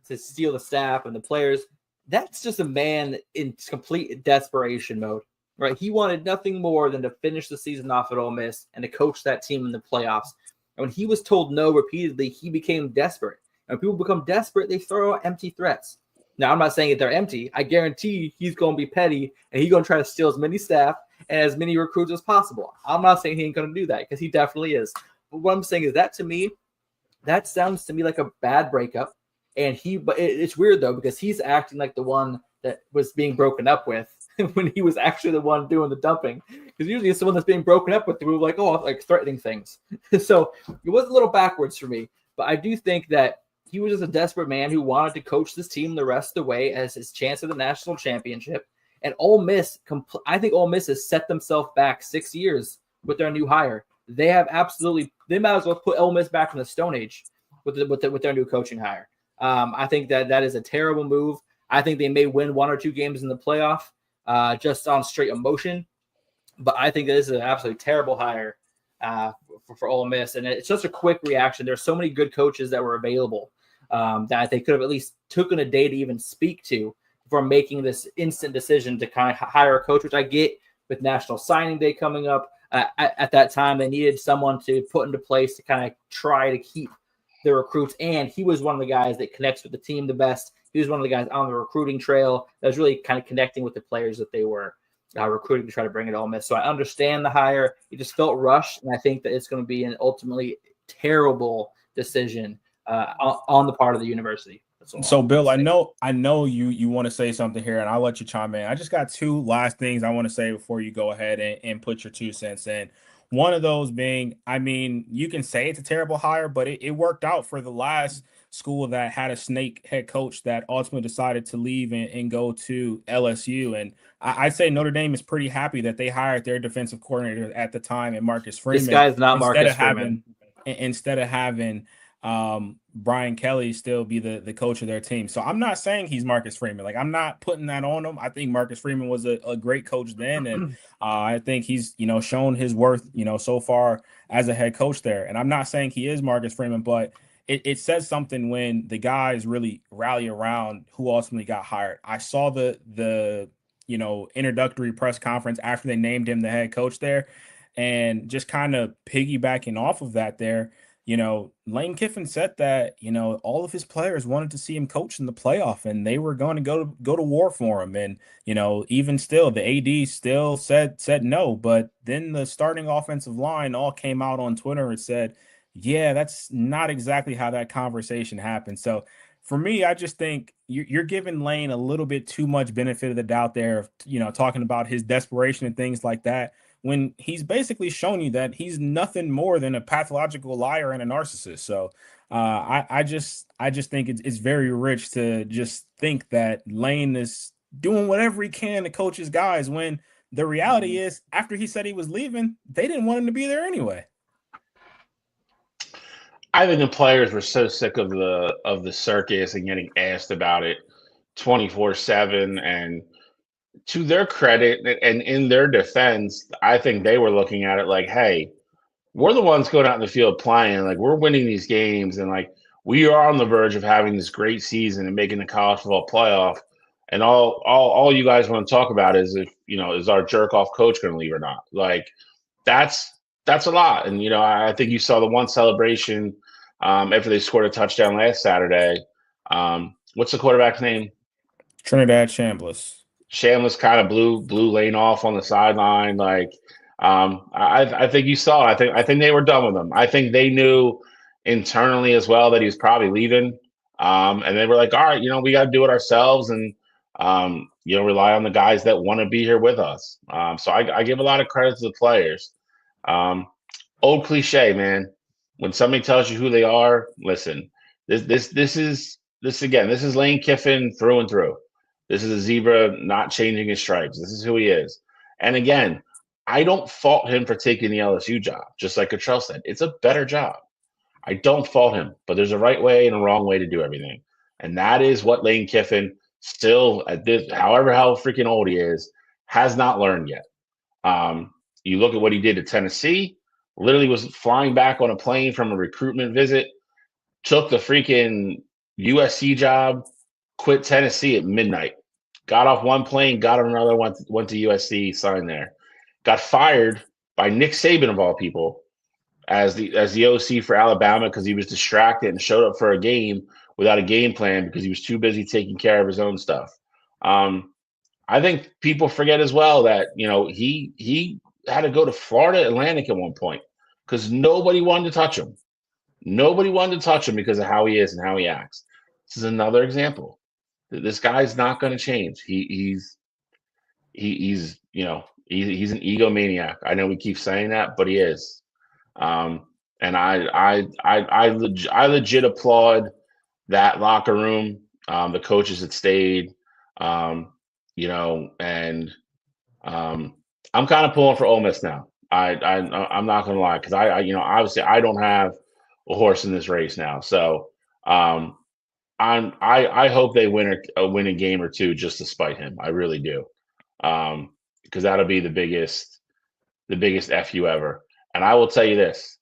to steal the staff and the players, that's just a man in complete desperation mode. Right, he wanted nothing more than to finish the season off at Ole Miss and to coach that team in the playoffs. And when he was told no repeatedly, he became desperate. And when people become desperate, they throw out empty threats. Now, I'm not saying that they're empty. I guarantee he's going to be petty, and he's going to try to steal as many staff and as many recruits as possible. I'm not saying he ain't going to do that because he definitely is. But what I'm saying is that to me, that sounds to me like a bad breakup. And but it's weird though, because he's acting like the one that was being broken up with when he was actually the one doing the dumping. Because usually it's someone that's being broken up with through like, threatening things. So it was a little backwards for me. But I do think that he was just a desperate man who wanted to coach this team the rest of the way as his chance at the national championship. And Ole Miss, I think Ole Miss has set themselves back 6 years with their new hire. They have they might as well put Ole Miss back in the Stone Age with their new coaching hire. I think that is a terrible move. I think they may win 1 or 2 games in the playoff just on straight emotion. But I think this is an absolutely terrible hire for Ole Miss. And it's just a quick reaction. There's so many good coaches that were available that they could have at least taken a day to even speak to before making this instant decision to kind of hire a coach, which I get with National Signing Day coming up. At that time, they needed someone to put into place to kind of try to keep the recruits. And he was one of the guys that connects with the team the best. He was one of the guys on the recruiting trail that was really kind of connecting with the players that they were recruiting to try to bring it to Ole Miss. So I understand the hire. It just felt rushed, and I think that it's going to be an ultimately terrible decision on the part of the university. So, Bill, I know you want to say something here, and I'll let you chime in. I just got 2 last things I want to say before you go ahead and put your 2 cents in. One of those being, I mean, you can say it's a terrible hire, but it worked out for the last school that had a snake head coach that ultimately decided to leave and go to LSU. And I'd say Notre Dame is pretty happy that they hired their defensive coordinator at the time, and Marcus Freeman. This guy's not Marcus Freeman. Instead of having Brian Kelly still be the coach of their team. So I'm not saying he's Marcus Freeman. Like, I'm not putting that on him. I think Marcus Freeman was a great coach then. And I think he's, shown his worth, so far as a head coach there. And I'm not saying he is Marcus Freeman, but it says something when the guys really rally around who ultimately got hired. I saw the introductory press conference after they named him the head coach there, and just kind of piggybacking off of that there, Lane Kiffin said that, all of his players wanted to see him coach in the playoff, and they were going to go to war for him. And, even still, the AD still said no. But then the starting offensive line all came out on Twitter and said, yeah, that's not exactly how that conversation happened. So for me, I just think you're giving Lane a little bit too much benefit of the doubt there, talking about his desperation and things like that, when he's basically shown you that he's nothing more than a pathological liar and a narcissist. So I just think it's very rich to just think that Lane is doing whatever he can to coach his guys, when the reality is, after he said he was leaving, they didn't want him to be there anyway. I think the players were so sick of the circus and getting asked about it 24/7. And to their credit and in their defense, I think they were looking at it like, hey, we're the ones going out in the field playing. Like, we're winning these games, and like, we are on the verge of having this great season and making the college football playoff. And all you guys want to talk about is is our jerk off coach going to leave or not? Like, that's a lot. And I think you saw the one celebration after they scored a touchdown last Saturday. What's the quarterback's name? Trinidad Chambliss. Chambliss kind of blew Lane off on the sideline. Like, I think you saw it. I think they were done with him. I think they knew internally as well that he was probably leaving. And they were like, all right, we got to do it ourselves, and rely on the guys that want to be here with us. So I give a lot of credit to the players. Old cliche, man. When somebody tells you who they are, listen. This is Lane Kiffin through and through. This is a zebra not changing his stripes. This is who he is. And again, I don't fault him for taking the LSU job. Just like Cottrell said, it's a better job. I don't fault him, but there's a right way and a wrong way to do everything. And that is what Lane Kiffin still, at this, how freaking old he is, has not learned yet. You look at what he did at Tennessee, literally was flying back on a plane from a recruitment visit, took the freaking USC job, quit Tennessee at midnight, got off one plane, got on another, went to USC, signed there, got fired by Nick Saban of all people as the OC for Alabama because he was distracted and showed up for a game without a game plan because he was too busy taking care of his own stuff. I think people forget as well that he had to go to Florida Atlantic at one point because nobody wanted to touch him. Nobody wanted to touch him because of how he is and how he acts. This is another example. This guy's not going to change. He's an egomaniac. I know we keep saying that, but he is. And I legit applaud that locker room, the coaches that stayed, and I'm kind of pulling for Ole Miss now. I'm not gonna lie because obviously I don't have a horse in this race now, so I hope they win a game or two just to spite him. I really do, because that'll be the biggest FU ever. And I will tell you this.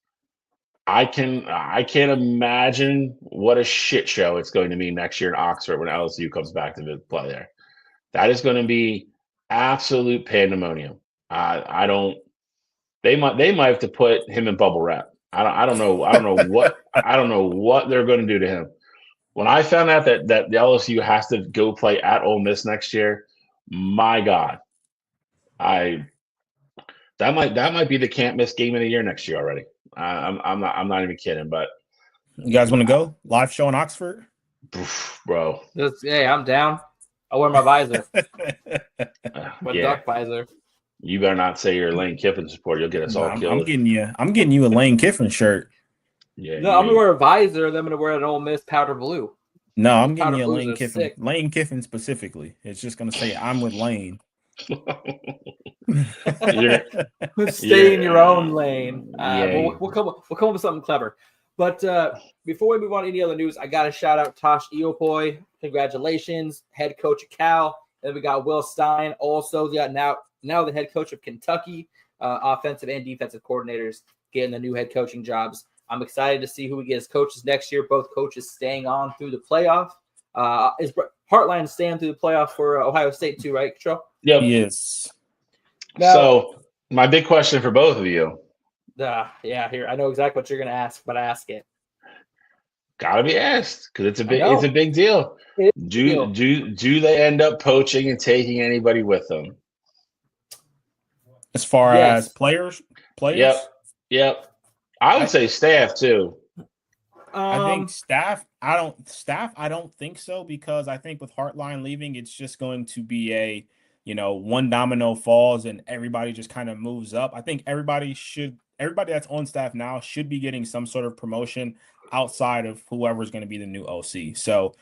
I can't imagine what a shit show it's going to be next year in Oxford when LSU comes back to play there. That is going to be absolute pandemonium. I don't. They might have to put him in bubble wrap. I don't know what they're going to do to him. When I found out that the LSU has to go play at Ole Miss next year, my God, that might be the can't miss game of the year next year already. I'm not even kidding. But you guys want to go live show in Oxford, bro? Hey, I'm down. I wear my visor, my Yeah. duck visor. You better not say you're a Lane Kiffin supporter. You'll get us all killed. I'm getting you a Lane Kiffin shirt. Yeah. No, I'm gonna wear a visor. Then I'm gonna wear an Ole Miss powder blue. No, I'm getting you a Blues Lane are Kiffin. sick. Lane Kiffin specifically. It's just gonna say I'm with Lane. Stay in your own lane. Yeah. We'll come up with something clever. But before we move on to any other news, I got to shout out Tosh Iopoi. Congratulations, head coach of Cal. Then we got Will Stein, also now the head coach of Kentucky. Offensive and defensive coordinators getting the new head coaching jobs. I'm excited to see who we get as coaches next year. Both coaches staying on through the playoff. Is Hartline staying through the playoff for Ohio State too, right, Control? Yep. Yes. Now, so my big question for both of you. Here I know exactly what you're going to ask, but ask it. Gotta be asked because it's a big deal. Do they end up poaching and taking anybody with them? As far as players? Yep. I would say staff too. I think staff. I don't think so because I think with Hartline leaving, it's just going to be one domino falls and everybody just kind of moves up. I think everybody that's on staff now should be getting some sort of promotion outside of whoever's going to be the new OC. So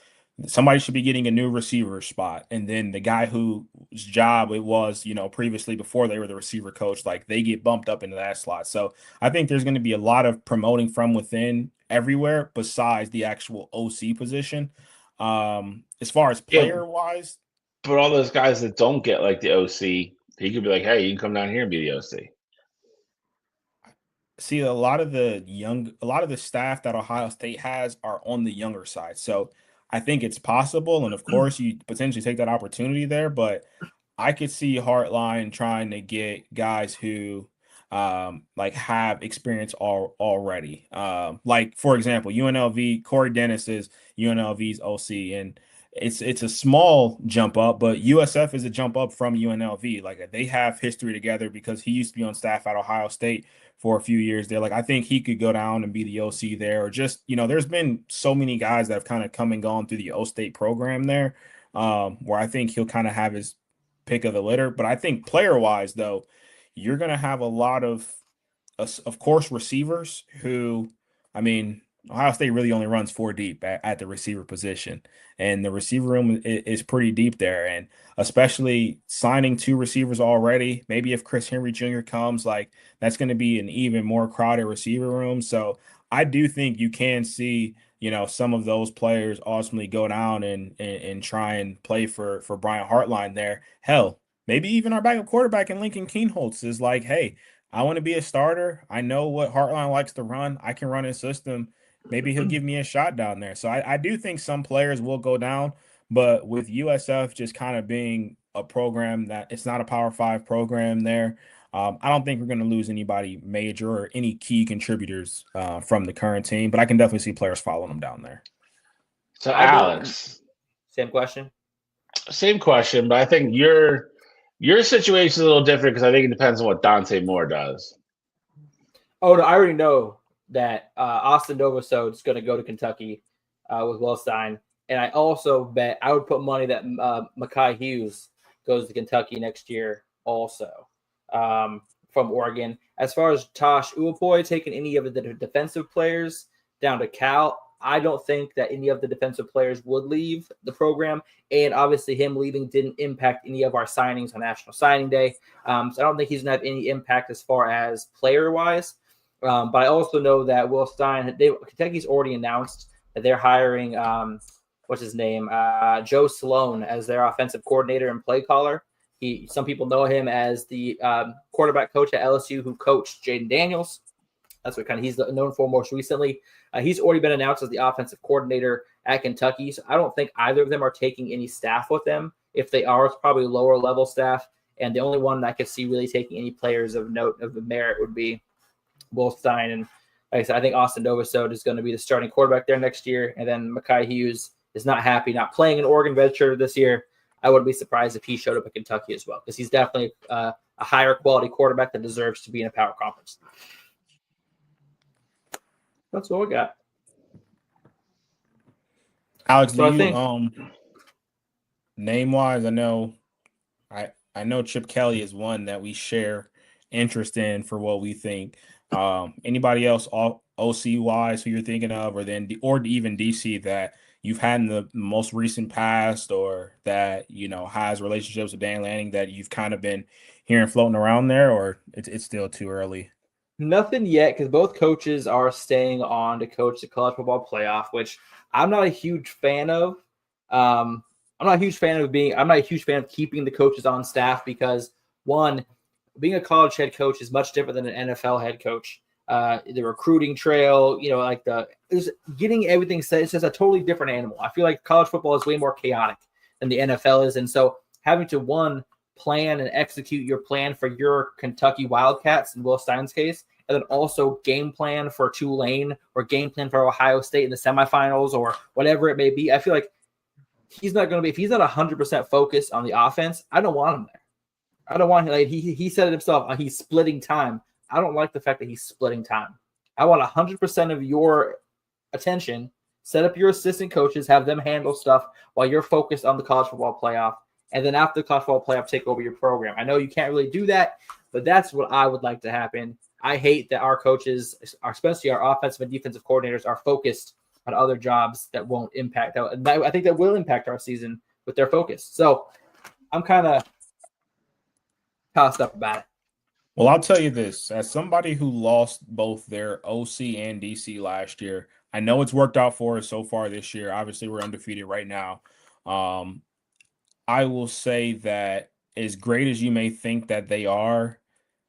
somebody should be getting a new receiver spot. And then the guy whose job it was, previously before they were the receiver coach, like they get bumped up into that slot. So I think there's going to be a lot of promoting from within everywhere besides the actual OC position. As far as player wise. But all those guys that don't get like the OC, he could be like, hey, you can come down here and be the OC. See, a lot of the staff that Ohio State has are on the younger side. So I think it's possible. And of course, you potentially take that opportunity there. But I could see Hartline trying to get guys who have experience already. Like, for example, UNLV, Corey Dennis is UNLV's OC. And it's a small jump up, but USF is a jump up from UNLV. Like they have history together because he used to be on staff at Ohio State for a few years there. Like I think he could go down and be the OC there, or just there's been so many guys that have kind of come and gone through the O State program there, where I think he'll kind of have his pick of the litter. But I think player wise though, you're gonna have a lot of course receivers who, Ohio State really only runs 4 deep at the receiver position, and the receiver room is pretty deep there. And especially signing 2 receivers already, maybe if Chris Henry Jr. comes, like that's going to be an even more crowded receiver room. So I do think you can see, some of those players ultimately go down and try and play for Brian Hartline there. Hell, maybe even our backup quarterback in Lincoln Keenholz is like, hey, I want to be a starter. I know what Hartline likes to run. I can run his system. Maybe he'll give me a shot down there. So I do think some players will go down, but with USF just kind of being a program that it's not a Power 5 program there, I don't think we're going to lose anybody major or any key contributors from the current team, but I can definitely see players following them down there. So Alex, same question. Same question, but I think your situation is a little different because I think it depends on what Dante Moore does. Oh, no, I already know that Austin Novosad is going to go to Kentucky with Will Stein. And I also bet I would put money that Mekhi Hughes goes to Kentucky next year also from Oregon. As far as Tosh Uapoy taking any of the defensive players down to Cal, I don't think that any of the defensive players would leave the program. And obviously him leaving didn't impact any of our signings on National Signing Day. So I don't think he's going to have any impact as far as player-wise. But I also know that Will Stein, Kentucky's already announced that they're hiring, what's his name, Joe Sloan as their offensive coordinator and play caller. Some people know him as the quarterback coach at LSU who coached Jaden Daniels. That's what kind of he's known for most recently. He's already been announced as the offensive coordinator at Kentucky. So I don't think either of them are taking any staff with them. If they are, it's probably lower level staff. And the only one that I could see really taking any players of note of the merit would be Will Stein. And like I said, I think Austin Novosad is going to be the starting quarterback there next year. And then Mekhi Hughes is not happy, not playing an Oregon redshirt this year. I wouldn't be surprised if he showed up at Kentucky as well, because he's definitely a higher quality quarterback that deserves to be in a power conference. That's all I got. Alex, So do you name wise? I know Chip Kelly is one that we share interest in for what we think. Anybody else OC wise who you're thinking of, or even DC that you've had in the most recent past, or that has relationships with Dan Lanning that you've kind of been hearing floating around there, or it's still too early? Nothing yet, because both coaches are staying on to coach the college football playoff, which I'm not a huge fan of. I'm not a huge fan of keeping the coaches on staff because, one, being a college head coach is much different than an NFL head coach. The recruiting trail, getting everything set, it's just a totally different animal. I feel like college football is way more chaotic than the NFL is. And so having to, one, plan and execute your plan for your Kentucky Wildcats in Will Stein's case, and then also game plan for Tulane or game plan for Ohio State in the semifinals or whatever it may be. I feel like he's not going to be, if he's not 100% focused on the offense, I don't want him there. I don't want him. Like he said it himself. He's splitting time. I don't like the fact that he's splitting time. I want 100% of your attention. Set up your assistant coaches, have them handle stuff while you're focused on the college football playoff. And then after the college football playoff, take over your program. I know you can't really do that, but that's what I would like to happen. I hate that our coaches, especially our offensive and defensive coordinators, are focused on other jobs that won't impact. I think that will impact our season with their focus. So I'm kind of tossed up about it. Well, I'll tell you this. As somebody who lost both their OC and DC last year, I know it's worked out for us so far this year. Obviously, we're undefeated right now. I will say that as great as you may think that they are,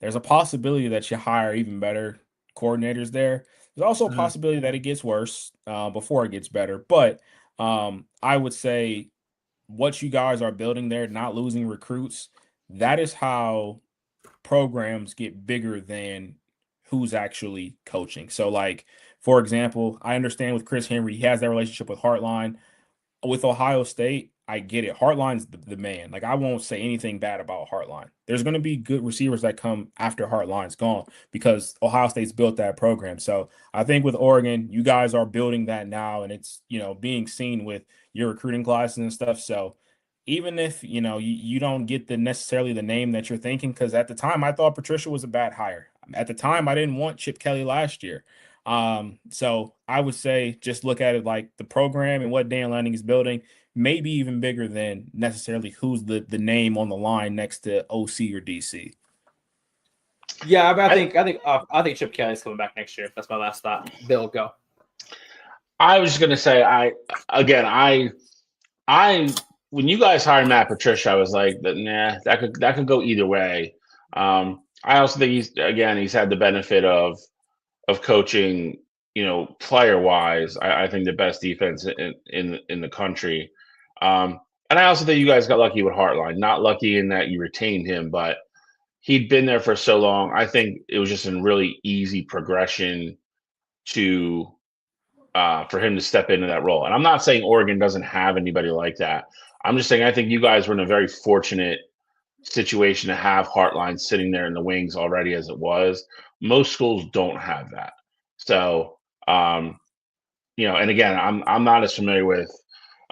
there's a possibility that you hire even better coordinators there. There's also a possibility that it gets worse before it gets better. But I would say what you guys are building there, not losing recruits, that is how programs get bigger than who's actually coaching. So, like, for example, I understand with Chris Henry, he has that relationship with Hartline. With Ohio State, I get it. Hartline's the man. Like, I won't say anything bad about Hartline. There's going to be good receivers that come after Hartline's gone because Ohio State's built that program. So I think with Oregon, you guys are building that now, and it's, being seen with your recruiting classes and stuff. So even if, you don't get necessarily the name that you're thinking, because at the time I thought Patricia was a bad hire. At the time, I didn't want Chip Kelly last year. So I would say just look at it like the program and what Dan Lanning is building, maybe even bigger than necessarily who's the name on the line next to OC or DC. Yeah, I think Chip Kelly's coming back next year. That's my last thought. Bill, go. I was just gonna say, when you guys hired Matt Patricia, I was like, nah, that could go either way. I also think he's had the benefit of coaching, player wise. I think the best defense in the country. And I also think you guys got lucky with Hartline. Not lucky in that you retained him, but he'd been there for so long. I think it was just a really easy progression for him to step into that role. And I'm not saying Oregon doesn't have anybody like that. I'm just saying I think you guys were in a very fortunate situation to have Heartline sitting there in the wings already as it was. Most schools don't have that. So, and again, I'm not as familiar with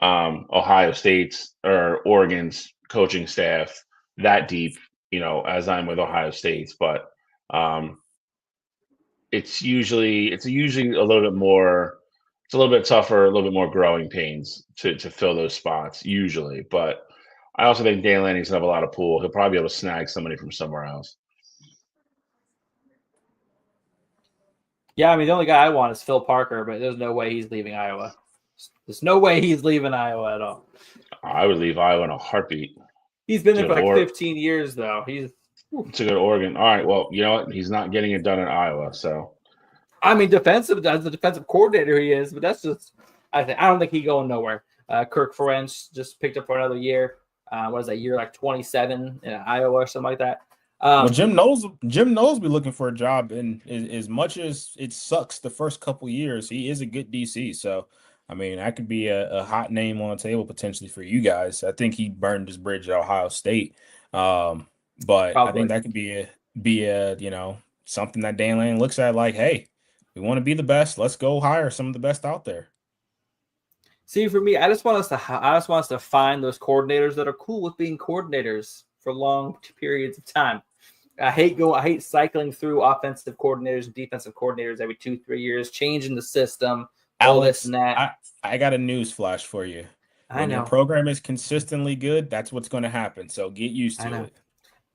Ohio State's or Oregon's coaching staff that deep, as I'm with Ohio State's, but um, it's usually a little bit more. It's a little bit tougher, a little bit more growing pains to fill those spots usually. But I also think Dan Lanning's gonna have a lot of pull. He'll probably be able to snag somebody from somewhere else. Yeah, I mean, the only guy I want is Phil Parker, but there's no way he's leaving Iowa. There's no way he's leaving Iowa at all. I would leave Iowa in a heartbeat. He's been there for Good like 15 years, though. It's a good Oregon. All right, well, you know what? He's not getting it done in Iowa, so. I mean, defensive as the defensive coordinator he is, but that's just I don't think he's going nowhere. Kirk Ferentz just picked up for another year. What is that year, like 27 in Iowa or something like that? Well, Jim Knowles be looking for a job, and as much as it sucks the first couple years, he is a good DC. So, I mean, that could be a hot name on the table potentially for you guys. I think he burned his bridge at Ohio State, but Probably. I think that could be a something that Dan Lanning looks at like, hey, we want to be the best. Let's go hire some of the best out there. See, for me, I just want us to find those coordinators that are cool with being coordinators for long periods of time. I hate cycling through offensive coordinators and defensive coordinators every 2-3 years, changing the system, all this and that. I got a news flash for you. When I know. Your program is consistently good, that's what's going to happen. So get used to it.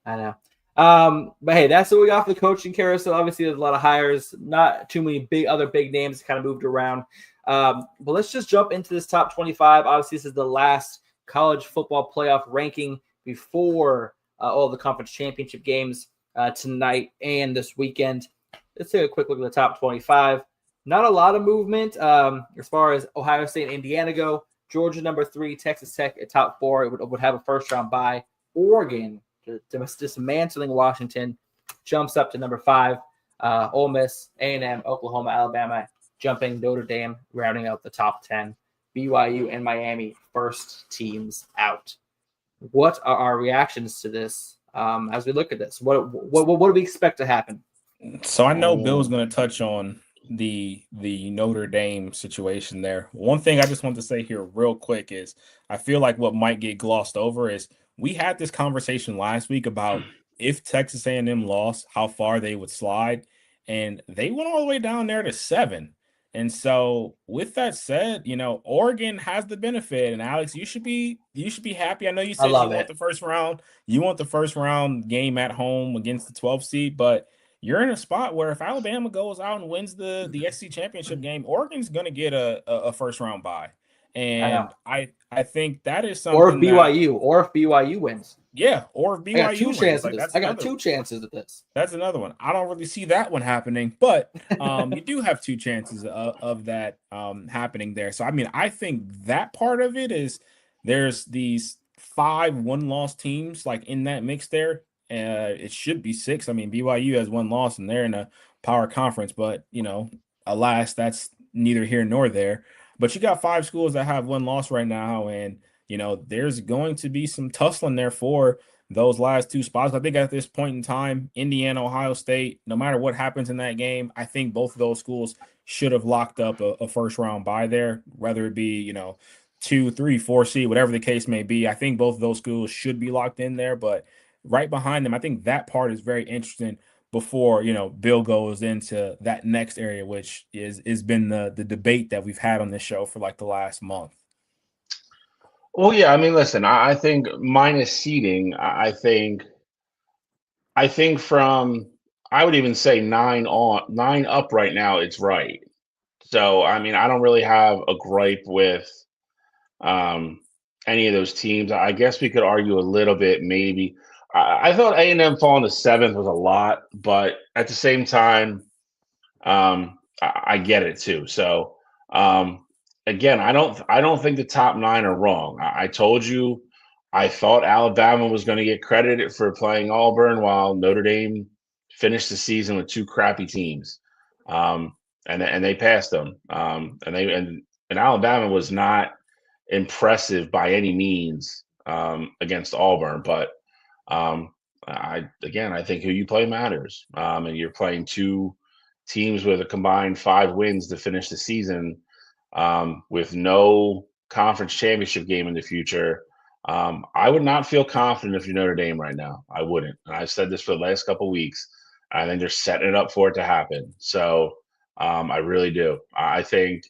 I know. But hey, that's what we got for the coaching carousel. Obviously, there's a lot of hires, not too many other big names kind of moved around. But let's just jump into this top 25. Obviously, this is the last college football playoff ranking before all the conference championship games tonight and this weekend. Let's take a quick look at the top 25. Not a lot of movement as far as Ohio State and Indiana go. Georgia number 3, Texas Tech at top 4. It would have a first round bye. Oregon dismantling Washington jumps up to number 5. Ole Miss, A&M, Oklahoma, Alabama jumping, Notre Dame rounding out the top 10. BYU and Miami first teams out. What are our reactions to this as we look at this? What do we expect to happen? So I know Bill's going to touch on the Notre Dame situation there. One thing I just want to say here real quick is I feel like what might get glossed over is we had this conversation last week about if Texas A&M lost, how far they would slide, and they went all the way down there to 7. And so with that said, Oregon has the benefit, and Alex, you should be happy. I know you said you want the first round. You want the first round game at home against the 12th seed, but you're in a spot where if Alabama goes out and wins the SEC championship game, Oregon's going to get a first round bye. And I think that is something. Or if BYU wins. Yeah, or if BYU I got two wins. chances. I got 2 chances at this. That's another one. I don't really see that one happening, but you do have 2 chances of that happening there. So, I mean, I think that part of it is there's these 5 one-loss teams like in that mix there. It should be 6. I mean, BYU has 1 loss and they're in a power conference, but, alas, that's neither here nor there. But you got 5 schools that have 1 loss right now, and there's going to be some tussling there for those last 2 spots. I think at this point in time, Indiana, Ohio State, no matter what happens in that game, I think both of those schools should have locked up a first round bye there, whether it be, 2, 3, 4 seed, whatever the case may be. I think both of those schools should be locked in there, but right behind them, I think that part is very interesting before, Bill goes into that next area, which is been the debate that we've had on this show for like the last month. Well, yeah, I mean, listen, I think minus seeding, I think from, I would even say 9 up right now, it's right. So, I mean, I don't really have a gripe with any of those teams. I guess we could argue a little bit, maybe. I thought A&M falling to 7th was a lot, but at the same time, I get it too. So, again, I don't think the top 9 are wrong. I told you I thought Alabama was going to get credited for playing Auburn while Notre Dame finished the season with 2 crappy teams, and they passed them. And Alabama was not impressive by any means against Auburn, but I think who you play matters. And you're playing two teams with a combined 5 wins to finish the season, with no conference championship game in the future. I would not feel confident if you're Notre Dame right now. I wouldn't. And I've said this for the last couple of weeks. I think they're setting it up for it to happen. So I really do. I think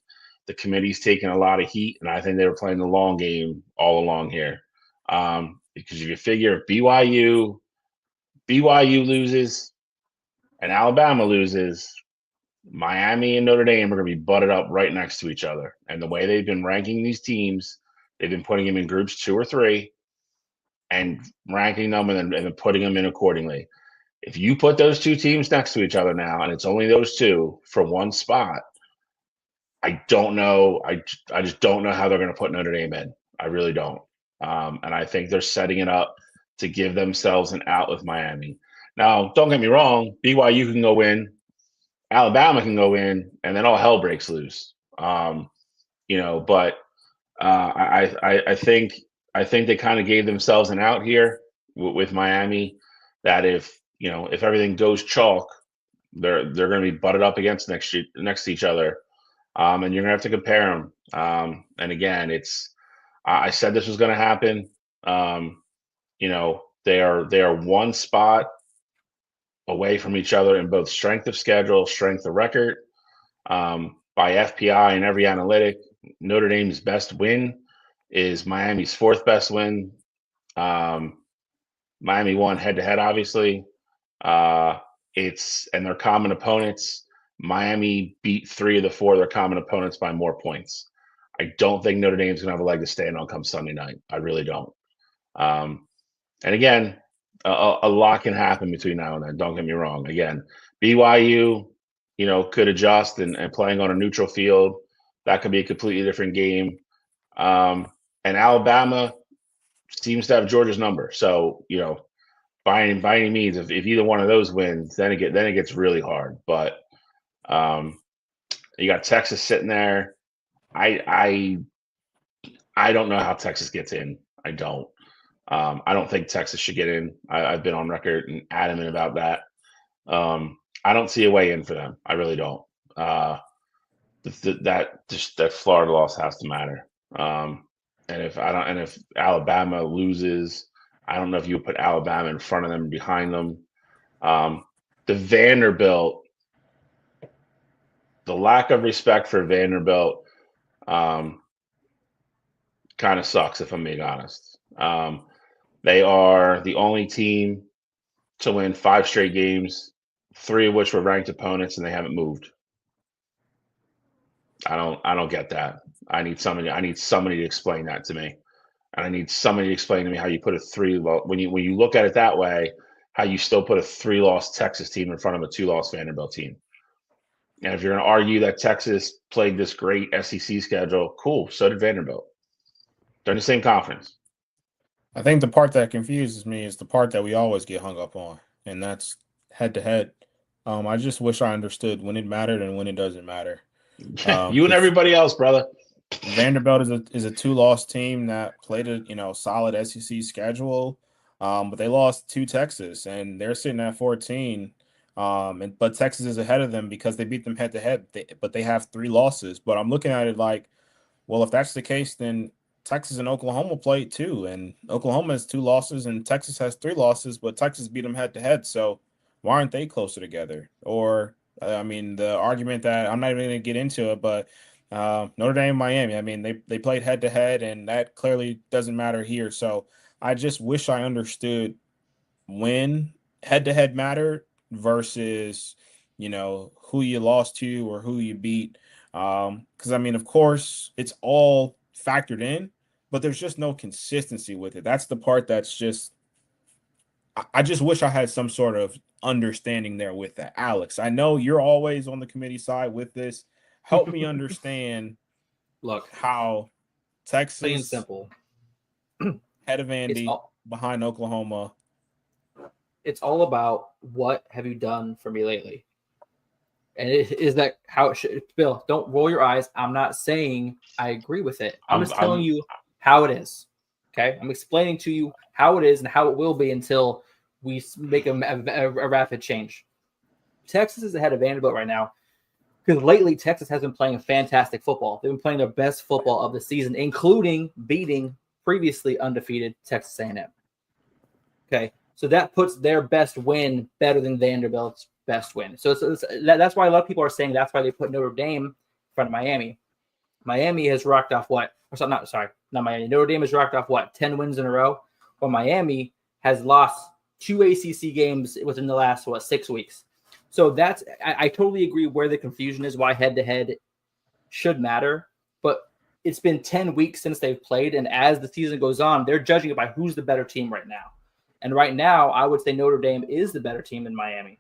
the committee's taking a lot of heat, and I think they were playing the long game all along here. Because if you figure BYU loses and Alabama loses, Miami and Notre Dame are going to be butted up right next to each other. And the way they've been ranking these teams, they've been putting them in groups 2 or 3 and ranking them and then putting them in accordingly. If you put those two teams next to each other now, and it's only those two for one spot, I don't know. I just don't know how they're going to put Notre Dame in. I really don't. And I think they're setting it up to give themselves an out with Miami. Now, don't get me wrong. BYU can go in, Alabama can go in, and then all hell breaks loose. But I think they kind of gave themselves an out here with Miami. That if everything goes chalk, they're going to be butted up against next to each other, and you're going to have to compare them. And again, I said this was going to happen. They are one spot away from each other in both strength of schedule, strength of record. By FPI and every analytic, Notre Dame's best win is Miami's 4th best win. Miami won head-to-head, obviously. And their common opponents. Miami beat 3 of the 4 of their common opponents by more points. I don't think Notre Dame's going to have a leg to stand on come Sunday night. I really don't. And again, a lot can happen between now and then. Don't get me wrong. Again, BYU, could adjust and playing on a neutral field. That could be a completely different game. And Alabama seems to have Georgia's number. So, by any means, if either one of those wins, then it gets really hard. But you got Texas sitting there. I don't know how Texas gets in. I don't. I don't think Texas should get in. I've been on record and adamant about that. I don't see a way in for them. I really don't. That Florida loss has to matter. And if Alabama loses, I don't know if you would put Alabama in front of them and behind them. The Vanderbilt, the lack of respect for Vanderbilt, kind of sucks if I'm being honest. They are the only team to win 5 straight games, 3 of which were ranked opponents, and they haven't moved. I don't get that. I need somebody to explain that to me. And I need somebody to explain to me how you put when you look at it that way, how you still put a 3-loss Texas team in front of a 2-loss Vanderbilt team. And if you're going to argue that Texas played this great SEC schedule, cool. So did Vanderbilt. They're in the same conference. I think the part that confuses me is the part that we always get hung up on, and that's head-to-head. I just wish I understood when it mattered and when it doesn't matter. You and everybody else, brother. Vanderbilt is a 2-loss team that played a solid SEC schedule, but they lost to Texas, and they're sitting at 14. But Texas is ahead of them because they beat them head-to-head, but they have 3 losses. But I'm looking at it like, well, if that's the case, then Texas and Oklahoma played too, and Oklahoma has 2 losses and Texas has 3 losses, but Texas beat them head-to-head. So why aren't they closer together? Or, the argument that I'm not even going to get into it, but Notre Dame, Miami, they played head-to-head, and that clearly doesn't matter here. So I just wish I understood when head-to-head mattered versus, who you lost to or who you beat. Because, of course, it's all factored in, but there's just no consistency with it. That's the part that's just – I just wish I had some sort of understanding there with that. Alex, I know you're always on the committee side with this. Help me understand how Texas – plain and simple. Head of Andy, behind Oklahoma. It's all about what have you done for me lately. And is that how it should? Bill, don't roll your eyes. I'm not saying I agree with it. I'm just telling you how it is. Okay, I'm explaining to you how it is and how it will be until we make a rapid change. Texas is ahead of Vanderbilt right now because lately Texas has been playing fantastic football. They've been playing their best football of the season, including beating previously undefeated Texas A&M. Okay, so that puts their best win better than Vanderbilt's best win. So that's why a lot of people are saying that's why they put Notre Dame in front of Miami. Miami has rocked off what? Not Miami. Notre Dame has rocked off what? 10 wins in a row. Well, Miami has lost 2 ACC games within the last 6 weeks. So I totally agree where the confusion is, why head-to-head should matter. But it's been 10 weeks since they've played, and as the season goes on, they're judging it by who's the better team right now. And right now, I would say Notre Dame is the better team than Miami.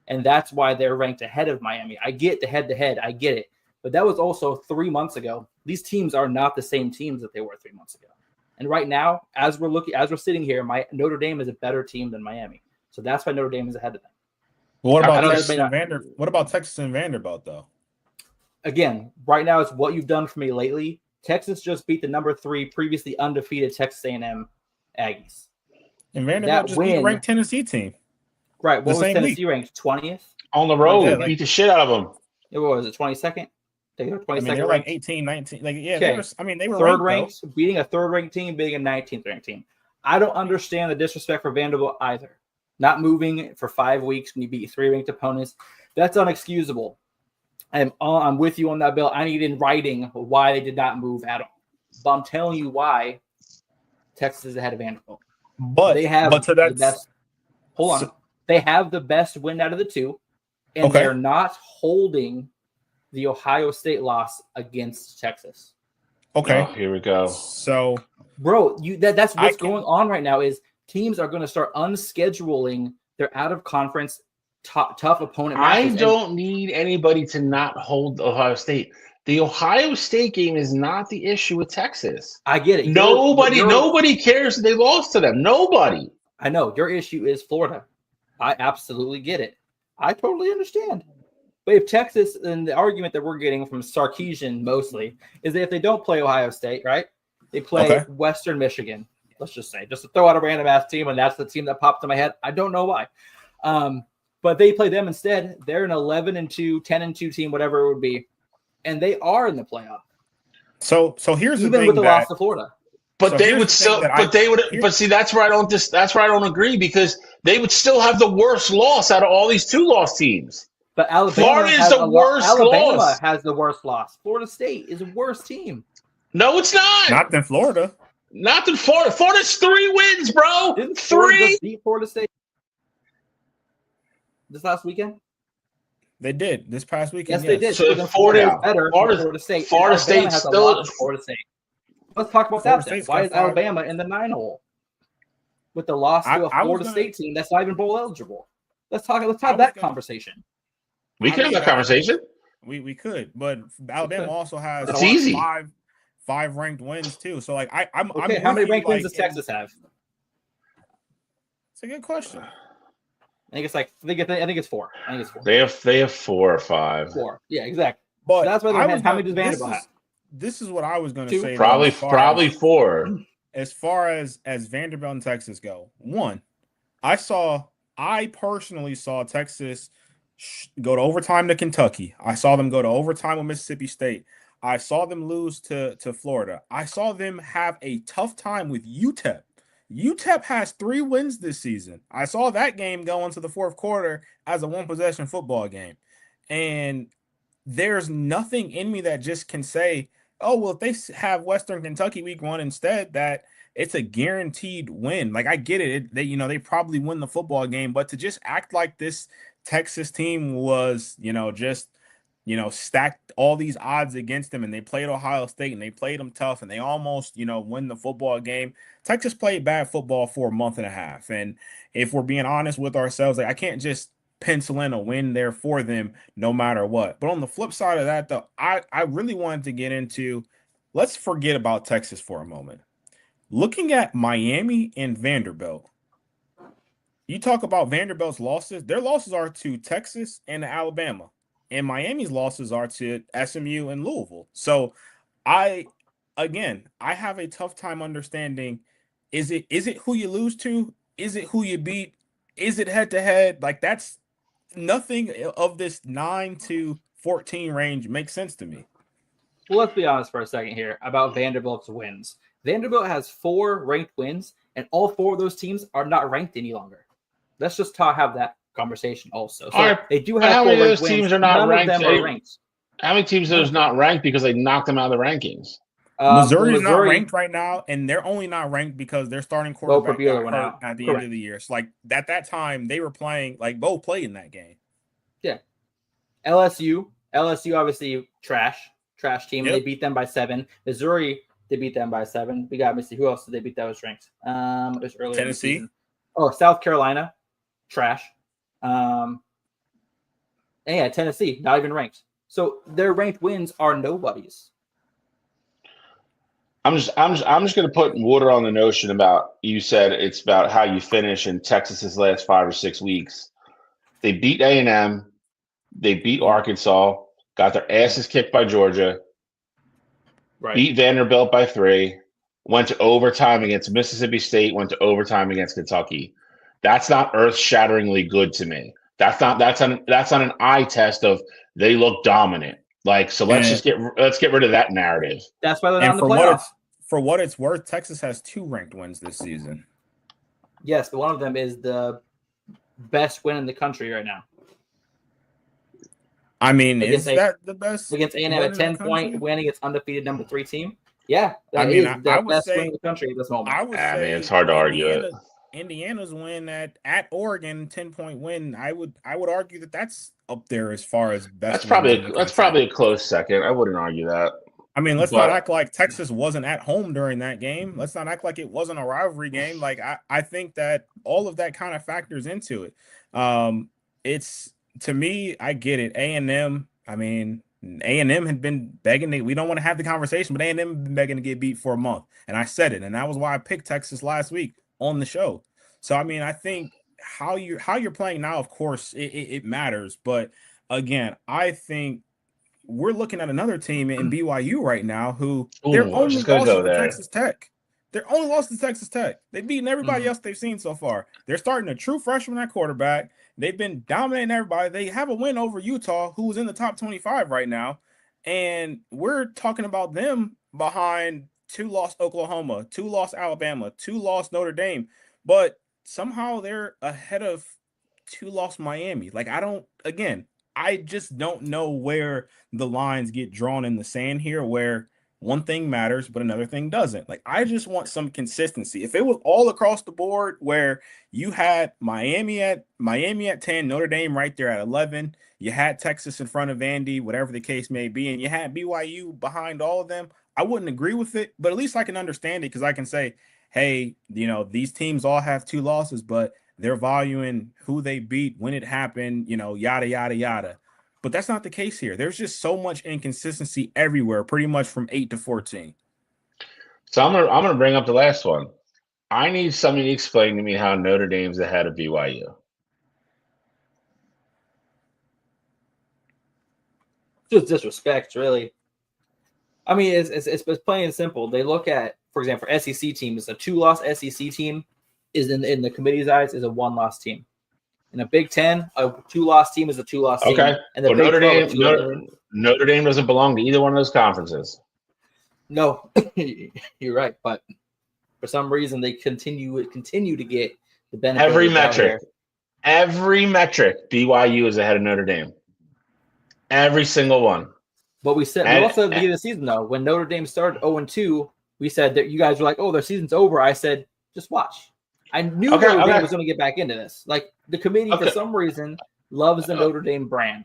And that's why they're ranked ahead of Miami. I get the head-to-head. I get it. But that was also 3 months ago. These teams are not the same teams that they were 3 months ago. And right now, as we're sitting here, Notre Dame is a better team than Miami. So that's why Notre Dame is ahead of them. Well, what about Texas and Vanderbilt, though? Again, right now it's what you've done for me lately. Texas just beat the number 3 previously undefeated Texas A&M Aggies. And Vanderbilt just beat a ranked Tennessee team. Right. What was Tennessee ranked? 20th? On the road. Beat the shit out of them. What was it, 22nd? They were 22nd. They're like 18, 19. Like, yeah, okay. they were third ranked, beating a third-ranked team, beating a 19th-ranked team. I don't understand the disrespect for Vanderbilt either. Not moving for 5 weeks when you beat 3 ranked opponents. That's unexcusable. I'm with you on that, Bill. I need in writing why they did not move at all. But I'm telling you why Texas is ahead of Vanderbilt. But they have the best. Hold on. They have the best win out of the two, and they're not holding the Ohio State loss against Texas. Okay, here we go. So, bro, that's what's going on right now is teams are going to start unscheduling their out-of-conference tough opponent matches. I don't need anybody to not hold Ohio State. The Ohio State game is not the issue with Texas. I get it. Nobody cares that they lost to them. Nobody. I know. Your issue is Florida. I absolutely get it. I totally understand. But if Texas, and the argument that we're getting from Sarkisian mostly, is that if they don't play Ohio State, right, they play Western Michigan, let's just say, just to throw out a random-ass team, and that's the team that popped in my head. I don't know why. But they play them instead. They're an 11-2, 10-2 team, whatever it would be. And they are in the playoff. So here's the thing. Even with the loss to Florida. But they would still, but see, that's where I don't agree because they would still have the worst loss out of all these 2-loss teams. But Alabama has the worst loss. Florida State is a worse team. No, it's not. Not than Florida. Not than Florida. Florida's 3 wins, bro. Didn't 3. Florida just beat Florida State this last weekend? They did this past weekend. Yes, they did. So Florida is better than Florida State. Florida State still. Florida State. Let's talk about that then. Why is Alabama in the 9 hole with the loss to a Florida State team that's not even bowl eligible? Let's have that conversation. We could have that conversation. We could, but Alabama also has five ranked wins too. So like I'm okay. How many ranked wins does Texas have? It's a good question. I think it's 4. They have 4 or 5. 4. Yeah, exactly. But so that's why how many does Vanderbilt have? This is what I was going to say. Probably 4. As far as Vanderbilt and Texas go, one, I personally saw Texas go to overtime to Kentucky. I saw them go to overtime with Mississippi State. I saw them lose to Florida. I saw them have a tough time with UTEP. UTEP has 3 wins this season. I saw that game go into the 4th quarter as a 1-possession football game. And there's nothing in me that just can say, oh, well, if they have Western Kentucky week 1 instead, that it's a guaranteed win. Like, I get it. They probably win the football game, but to just act like this Texas team was, stacked all these odds against them, and they played Ohio State and they played them tough and they almost, win the football game. Texas played bad football for a month and a half. And if we're being honest with ourselves, like, I can't just pencil in a win there for them no matter what. But on the flip side of that, though, I really wanted to get into, let's forget about Texas for a moment. Looking at Miami and Vanderbilt, you talk about Vanderbilt's losses. Their losses are to Texas and to Alabama. and Miami's losses are to SMU and Louisville. So I have a tough time understanding, is it who you lose to? Is it who you beat? Is it head to head? Like, that's nothing of this 9 to 14 range makes sense to me. Well, let's be honest for a second here about Vanderbilt's wins. Vanderbilt has 4 ranked wins, and all 4 of those teams are not ranked any longer. Let's just have that conversation also. So they do have 4 ranked wins. Teams are not None ranked? of them are ranked. How many teams are not ranked because they knocked them out of the rankings? Missouri's not ranked right now, and they're only not ranked because their starting quarterback got hurt at the end of the year. So, like, at that time, they were playing, like, Bo played in that game. Yeah. LSU obviously trash team. Yep. They beat them by 7. Missouri, they beat them by 7. We got, let me see, who else did they beat that was ranked? It was earlier. Tennessee. Oh, South Carolina, trash. And yeah, Tennessee, not even ranked. So their ranked wins are nobodies. I'm just going to put water on the notion about, you said it's about how you finish in Texas's last 5 or 6 weeks. They beat A&M, they beat Arkansas, got their asses kicked by Georgia, right. Beat Vanderbilt by 3, went to overtime against Mississippi State, went to overtime against Kentucky. That's not earth-shatteringly good to me. That's not an eye test of they look dominant. Like, so let's get rid of that narrative. That's why they're not in the playoffs. For what it's worth, Texas has 2 ranked wins this season. Yes, but one of them is the best win in the country right now. I mean, is that the best? Against A&M, a 10-point win against undefeated number 3 team. Yeah, I would best say win in the country at this moment. I would say it's hard to argue it. Indiana's win at Oregon, 10-point win. I would argue that's up there as far as best. That's probably a close second. I wouldn't argue that. I mean, let's not act like Texas wasn't at home during that game. Let's not act like it wasn't a rivalry game. Like, I think that all of that kind of factors into it. It's, to me, I get it. A&M, I mean, A&M had been begging. We don't want to have the conversation, but A&M had been begging to get beat for a month. And I said it, and that was why I picked Texas last week on the show. So, I mean, I think how you're playing now, of course, it matters. But, again, I think we're looking at another team in BYU right now who they're only lost to Texas Tech. They're only lost to Texas Tech. They've beaten everybody else they've seen so far. They're starting a true freshman at quarterback. They've been dominating everybody. They have a win over Utah, who's in the top 25 right now. And we're talking about them behind 2 lost Oklahoma, 2 lost Alabama, 2 lost Notre Dame. But somehow they're ahead of 2 lost Miami. Like, I just don't know where the lines get drawn in the sand here, where one thing matters, but another thing doesn't. Like, I just want some consistency. If it was all across the board where you had Miami at 10, Notre Dame right there at 11, you had Texas in front of Vandy, whatever the case may be, and you had BYU behind all of them, I wouldn't agree with it, but at least I can understand it because I can say, hey, these teams all have 2 losses, but they're valuing who they beat, when it happened, yada, yada, yada. But that's not the case here. There's just so much inconsistency everywhere, pretty much from 8 to 14. So I'm gonna bring up the last one. I need somebody to explain to me how Notre Dame's ahead of BYU. Just disrespect, really. I mean, it's plain and simple. They look at, for example, SEC team is a 2-loss SEC team. Is in the committee's eyes is a 1-loss team. In a Big Ten, a 2-loss team is a 2-loss team. Okay. And the Notre Dame doesn't belong to either one of those conferences. No, you're right. But for some reason, they continue to get the benefit. Every metric, BYU is ahead of Notre Dame. Every single one. But we said also at the beginning of the season, though, when Notre Dame started 0-2, we said that you guys were like, "Oh, their season's over." I said, "Just watch." I knew Notre Dame was going to get back into this. Like, the committee, for some reason, loves the Notre Dame brand.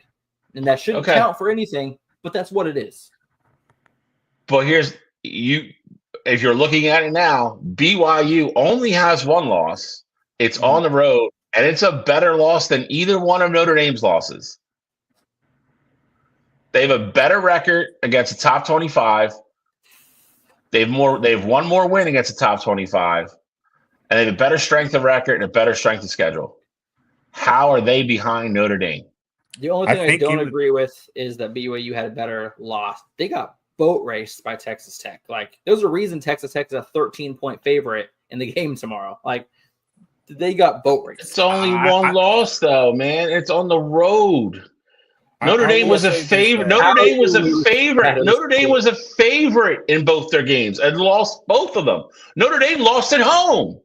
And that shouldn't count for anything, but that's what it is. But if you're looking at it now, BYU only has 1 loss. It's on the road, and it's a better loss than either one of Notre Dame's losses. They have a better record against the top 25. They have one more win against the top 25. And they have a better strength of record and a better strength of schedule. How are they behind Notre Dame? The only thing I don't agree with is that BYU had a better loss. They got boat raced by Texas Tech. Like, there's a reason Texas Tech is a 13-point favorite in the game tomorrow. Like, they got boat raced. It's only one loss, though, man. It's on the road. Notre Dame was a favorite. Notre Dame was a favorite. Notre Dame was a favorite in both their games and lost both of them. Notre Dame lost at home.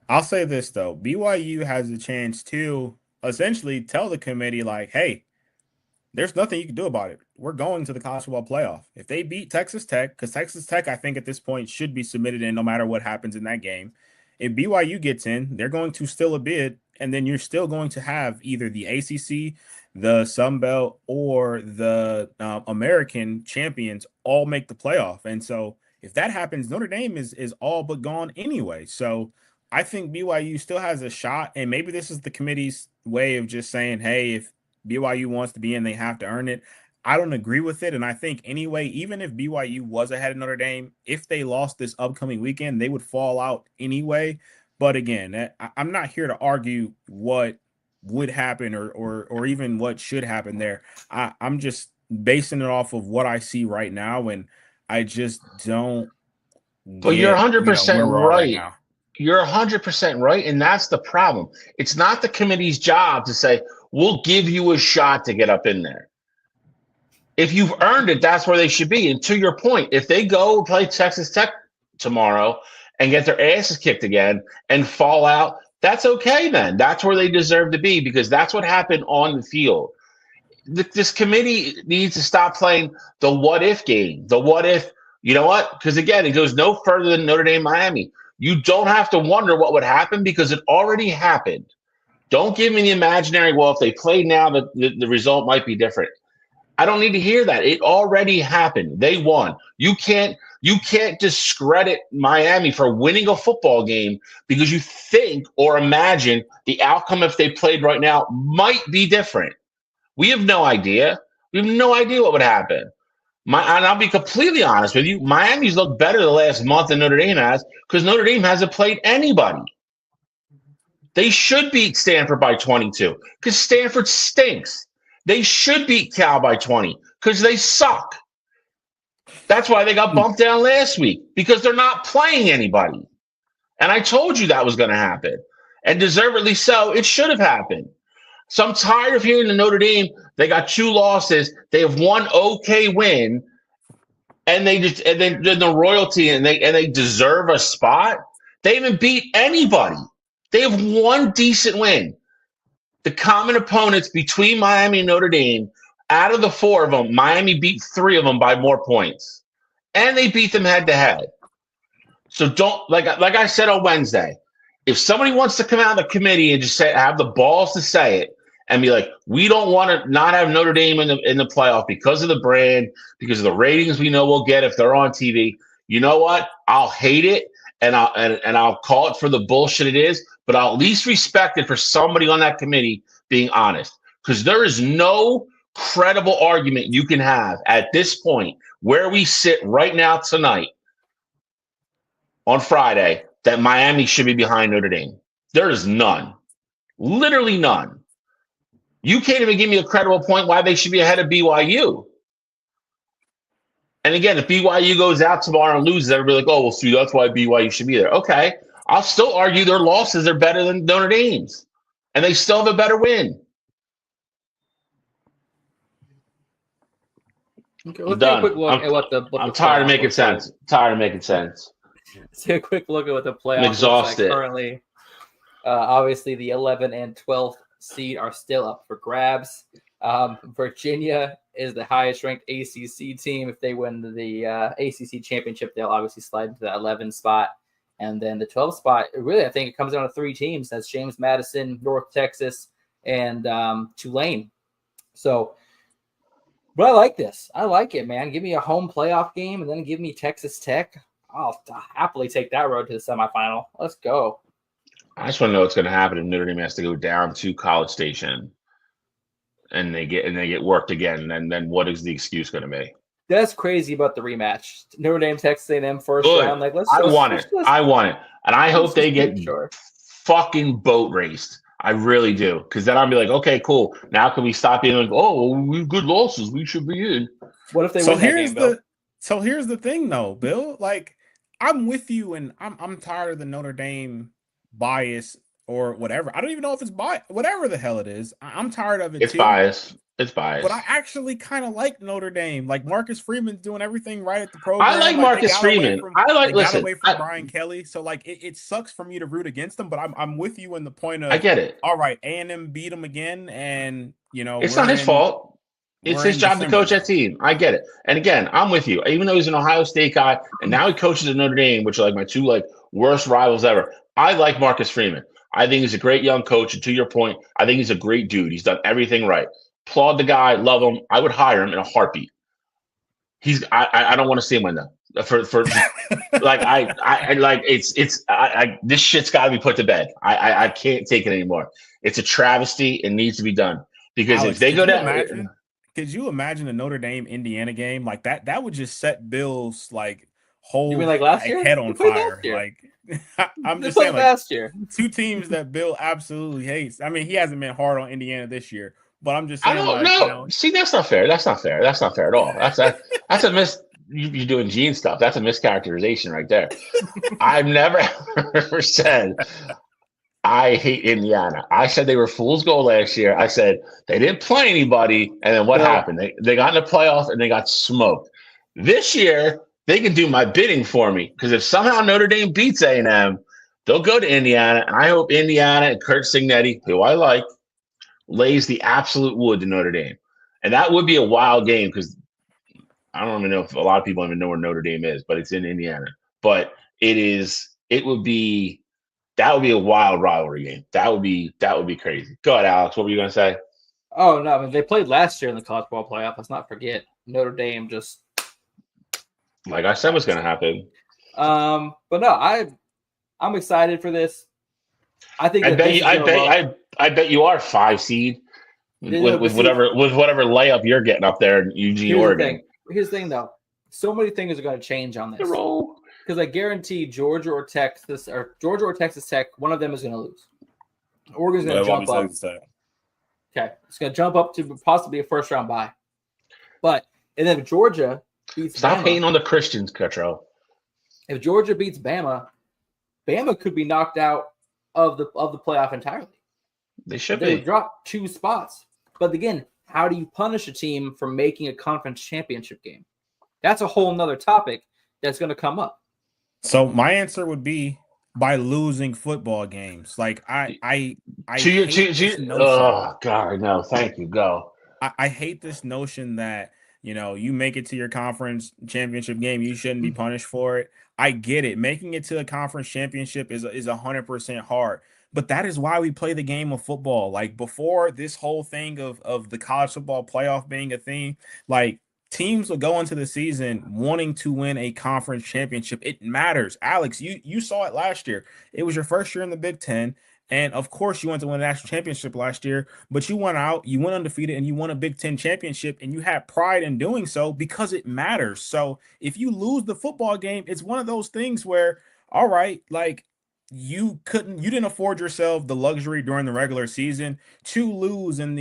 I'll say this, though. BYU has a chance to essentially tell the committee, like, hey, there's nothing you can do about it. We're going to the college football playoff. If they beat Texas Tech, because Texas Tech, I think at this point, should be submitted in no matter what happens in that game. If BYU gets in, they're going to still a bid, and then you're still going to have either the ACC, the Sun Belt, or the American champions all make the playoff. And so if that happens, Notre Dame is all but gone anyway. So I think BYU still has a shot, and maybe this is the committee's way of just saying, hey, if BYU wants to be in, they have to earn it. I don't agree with it, and I think anyway, even if BYU was ahead of Notre Dame, if they lost this upcoming weekend, they would fall out anyway. But again, I'm not here to argue what would happen or even what should happen there. I'm just basing it off of what I see right now, and I just don't. But you're 100% right. You're 100% right, and that's the problem. It's not the committee's job to say, we'll give you a shot to get up in there. If you've earned it, that's where they should be. And to your point, if they go play Texas Tech tomorrow and get their asses kicked again and fall out, that's okay then. That's where they deserve to be, because that's what happened on the field. This committee needs to stop playing the what-if game. The what-if, you know what? Because, again, it goes no further than Notre Dame, Miami. You don't have to wonder what would happen because it already happened. Don't give me the imaginary, well, if they play now, the result might be different. I don't need to hear that. It already happened. They won. You can't discredit Miami for winning a football game because you think or imagine the outcome if they played right now might be different. We have no idea. We have no idea what would happen. And I'll be completely honest with you, Miami's looked better the last month than Notre Dame has because Notre Dame hasn't played anybody. They should beat Stanford by 22 because Stanford stinks. They should beat Cal by 20 because they suck. That's why they got bumped down last week, because they're not playing anybody. And I told you that was going to happen. And deservedly so, it should have happened. So I'm tired of hearing the Notre Dame, they got 2 losses, they have one okay win, and then the royalty and they deserve a spot. They haven't beat anybody. They have one decent win. The common opponents between Miami and Notre Dame, out of the 4 of them, Miami beat 3 of them by more points. And they beat them head to head. So don't, like I said on Wednesday, if somebody wants to come out of the committee and just have the balls to say it and be like, we don't want to not have Notre Dame in the playoff because of the brand, because of the ratings we know we'll get if they're on TV, you know what? I'll hate it and I'll call it for the bullshit it is, but I'll at least respect it for somebody on that committee being honest. Because there is no credible argument you can have at this point where we sit right now tonight on Friday that Miami should be behind Notre Dame. There is none. Literally none. You can't even give me a credible point why they should be ahead of BYU. And again, if BYU goes out tomorrow and loses, everybody like, oh, well, see, that's why BYU should be there. Okay. I'll still argue their losses are better than Notre Dame's. And they still have a better win. Okay, let's take a quick look at what I'm tired of making sense. Let's take a quick look at what the playoffs I'm exhausted. Currently. Obviously, the 11 and 12th seed are still up for grabs. Virginia is the highest ranked ACC team. If they win the ACC championship, they'll obviously slide into the 11 spot. And then the 12th spot, really, I think it comes down to 3 teams. That's James Madison, North Texas, and Tulane. So, but I like this. I like it, man. Give me a home playoff game and then give me Texas Tech. I'll happily take that road to the semifinal. Let's go. I just want to know what's going to happen if Notre Dame has to go down to College Station and they get worked again. And then what is the excuse going to be? That's crazy about the rematch. Notre Dame, Texas A&M first round. I want it. And I hope they get fucking boat raced I really do. Because then I'll be like, okay, cool. Now can we stop being like, oh, we good losses. We should be in. What if they win that game, Bill? So here's the thing, though, Bill. Like, I'm with you, and I'm tired of the Notre Dame bias or whatever. I don't even know if it's bias, whatever the hell it is. I'm tired of it. It's bias. It's bias. But I actually kind of like Notre Dame. Like Marcus Freeman's doing everything right at the program. I like Marcus Freeman. Got away from Brian Kelly. So like it sucks for me to root against them, but I'm with you in the point of I get it. All right, A&M beat them again, and it's not his fault. It's his job to coach that team. I get it. And again, I'm with you. Even though he's an Ohio State guy, and now he coaches at Notre Dame, which are like my two worst rivals ever. I like Marcus Freeman. I think he's a great young coach. And to your point, I think he's a great dude. He's done everything right. Applaud the guy, love him. I would hire him in a heartbeat. I don't want to see him win though. This shit's got to be put to bed. I can't take it anymore. It's a travesty. It needs to be done because Alex, if they go down. Could you imagine a Notre Dame Indiana game like that? That would just set Bill's whole you mean like last year? Head on fire. Like I'm just saying, last year, two teams that Bill absolutely hates. I mean, he hasn't been hard on Indiana this year, but I'm just saying. I don't know. See, that's not fair. That's not fair. That's not fair at all. That's a miss. You're doing Gene stuff. That's a mischaracterization right there. I've never ever said I hate Indiana. I said they were fool's gold last year. I said they didn't play anybody, and then what happened? They got in the playoff and they got smoked. This year, they can do my bidding for me because if somehow Notre Dame beats A&M, they'll go to Indiana, and I hope Indiana and Kurt Signetti, who I like, lays the absolute wood to Notre Dame. And that would be a wild game because I don't even know if a lot of people even know where Notre Dame is, but it's in Indiana. But that would be a wild rivalry game. That would be crazy. Go ahead, Alex. What were you going to say? Oh, no. I mean, they played last year in the college ball playoff. Let's not forget. Notre Dame just. Like I said, what's going to happen. But no, I'm excited for this. I think I bet you are 5 seed with whatever layup you're getting up there in Eugene, Oregon. Here's the thing, though. So many things are going to change on this. Because I guarantee Georgia or Texas Tech, one of them is going to lose. Oregon's going to jump up. Okay, it's going to jump up to possibly a first-round bye. And then if Georgia beats Stop Bama, hating on the Christians, Cutro. If Georgia beats Bama, Bama could be knocked out of the playoff entirely. They should be. They would drop 2 spots. But again, how do you punish a team for making a conference championship game? That's a whole nother topic that's going to come up. So my answer would be by losing football games. Like I oh God, no, thank you. Go. I hate this notion that you make it to your conference championship game, you shouldn't be punished for it. I get it. Making it to a conference championship is 100% hard. But that is why we play the game of football. Like before this whole thing of the college football playoff being a thing, like teams will go into the season wanting to win a conference championship. It matters. Alex, you saw it last year. It was your first year in the Big Ten. And of course you went to win a national championship last year, but you went undefeated and you won a Big Ten championship and you had pride in doing so because it matters. So if you lose the football game, it's one of those things where, all right, like you didn't afford yourself the luxury during the regular season to lose in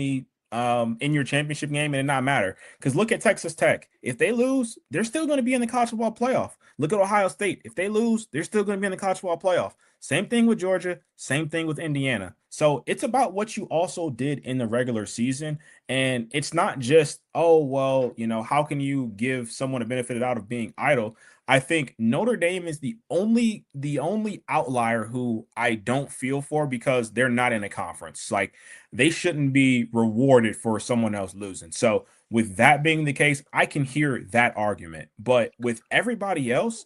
your championship game and it not matter. Because look at Texas Tech. If they lose, they're still going to be in the college football playoff. Look at Ohio State. If they lose, they're still going to be in the college football playoff. Same thing with Georgia. Same thing with Indiana. So it's about what you also did in the regular season. And it's not just, how can you give someone a benefit out of being idle? I think Notre Dame is the only outlier who I don't feel for because they're not in a conference. Like they shouldn't be rewarded for someone else losing. So with that being the case, I can hear that argument. But with everybody else,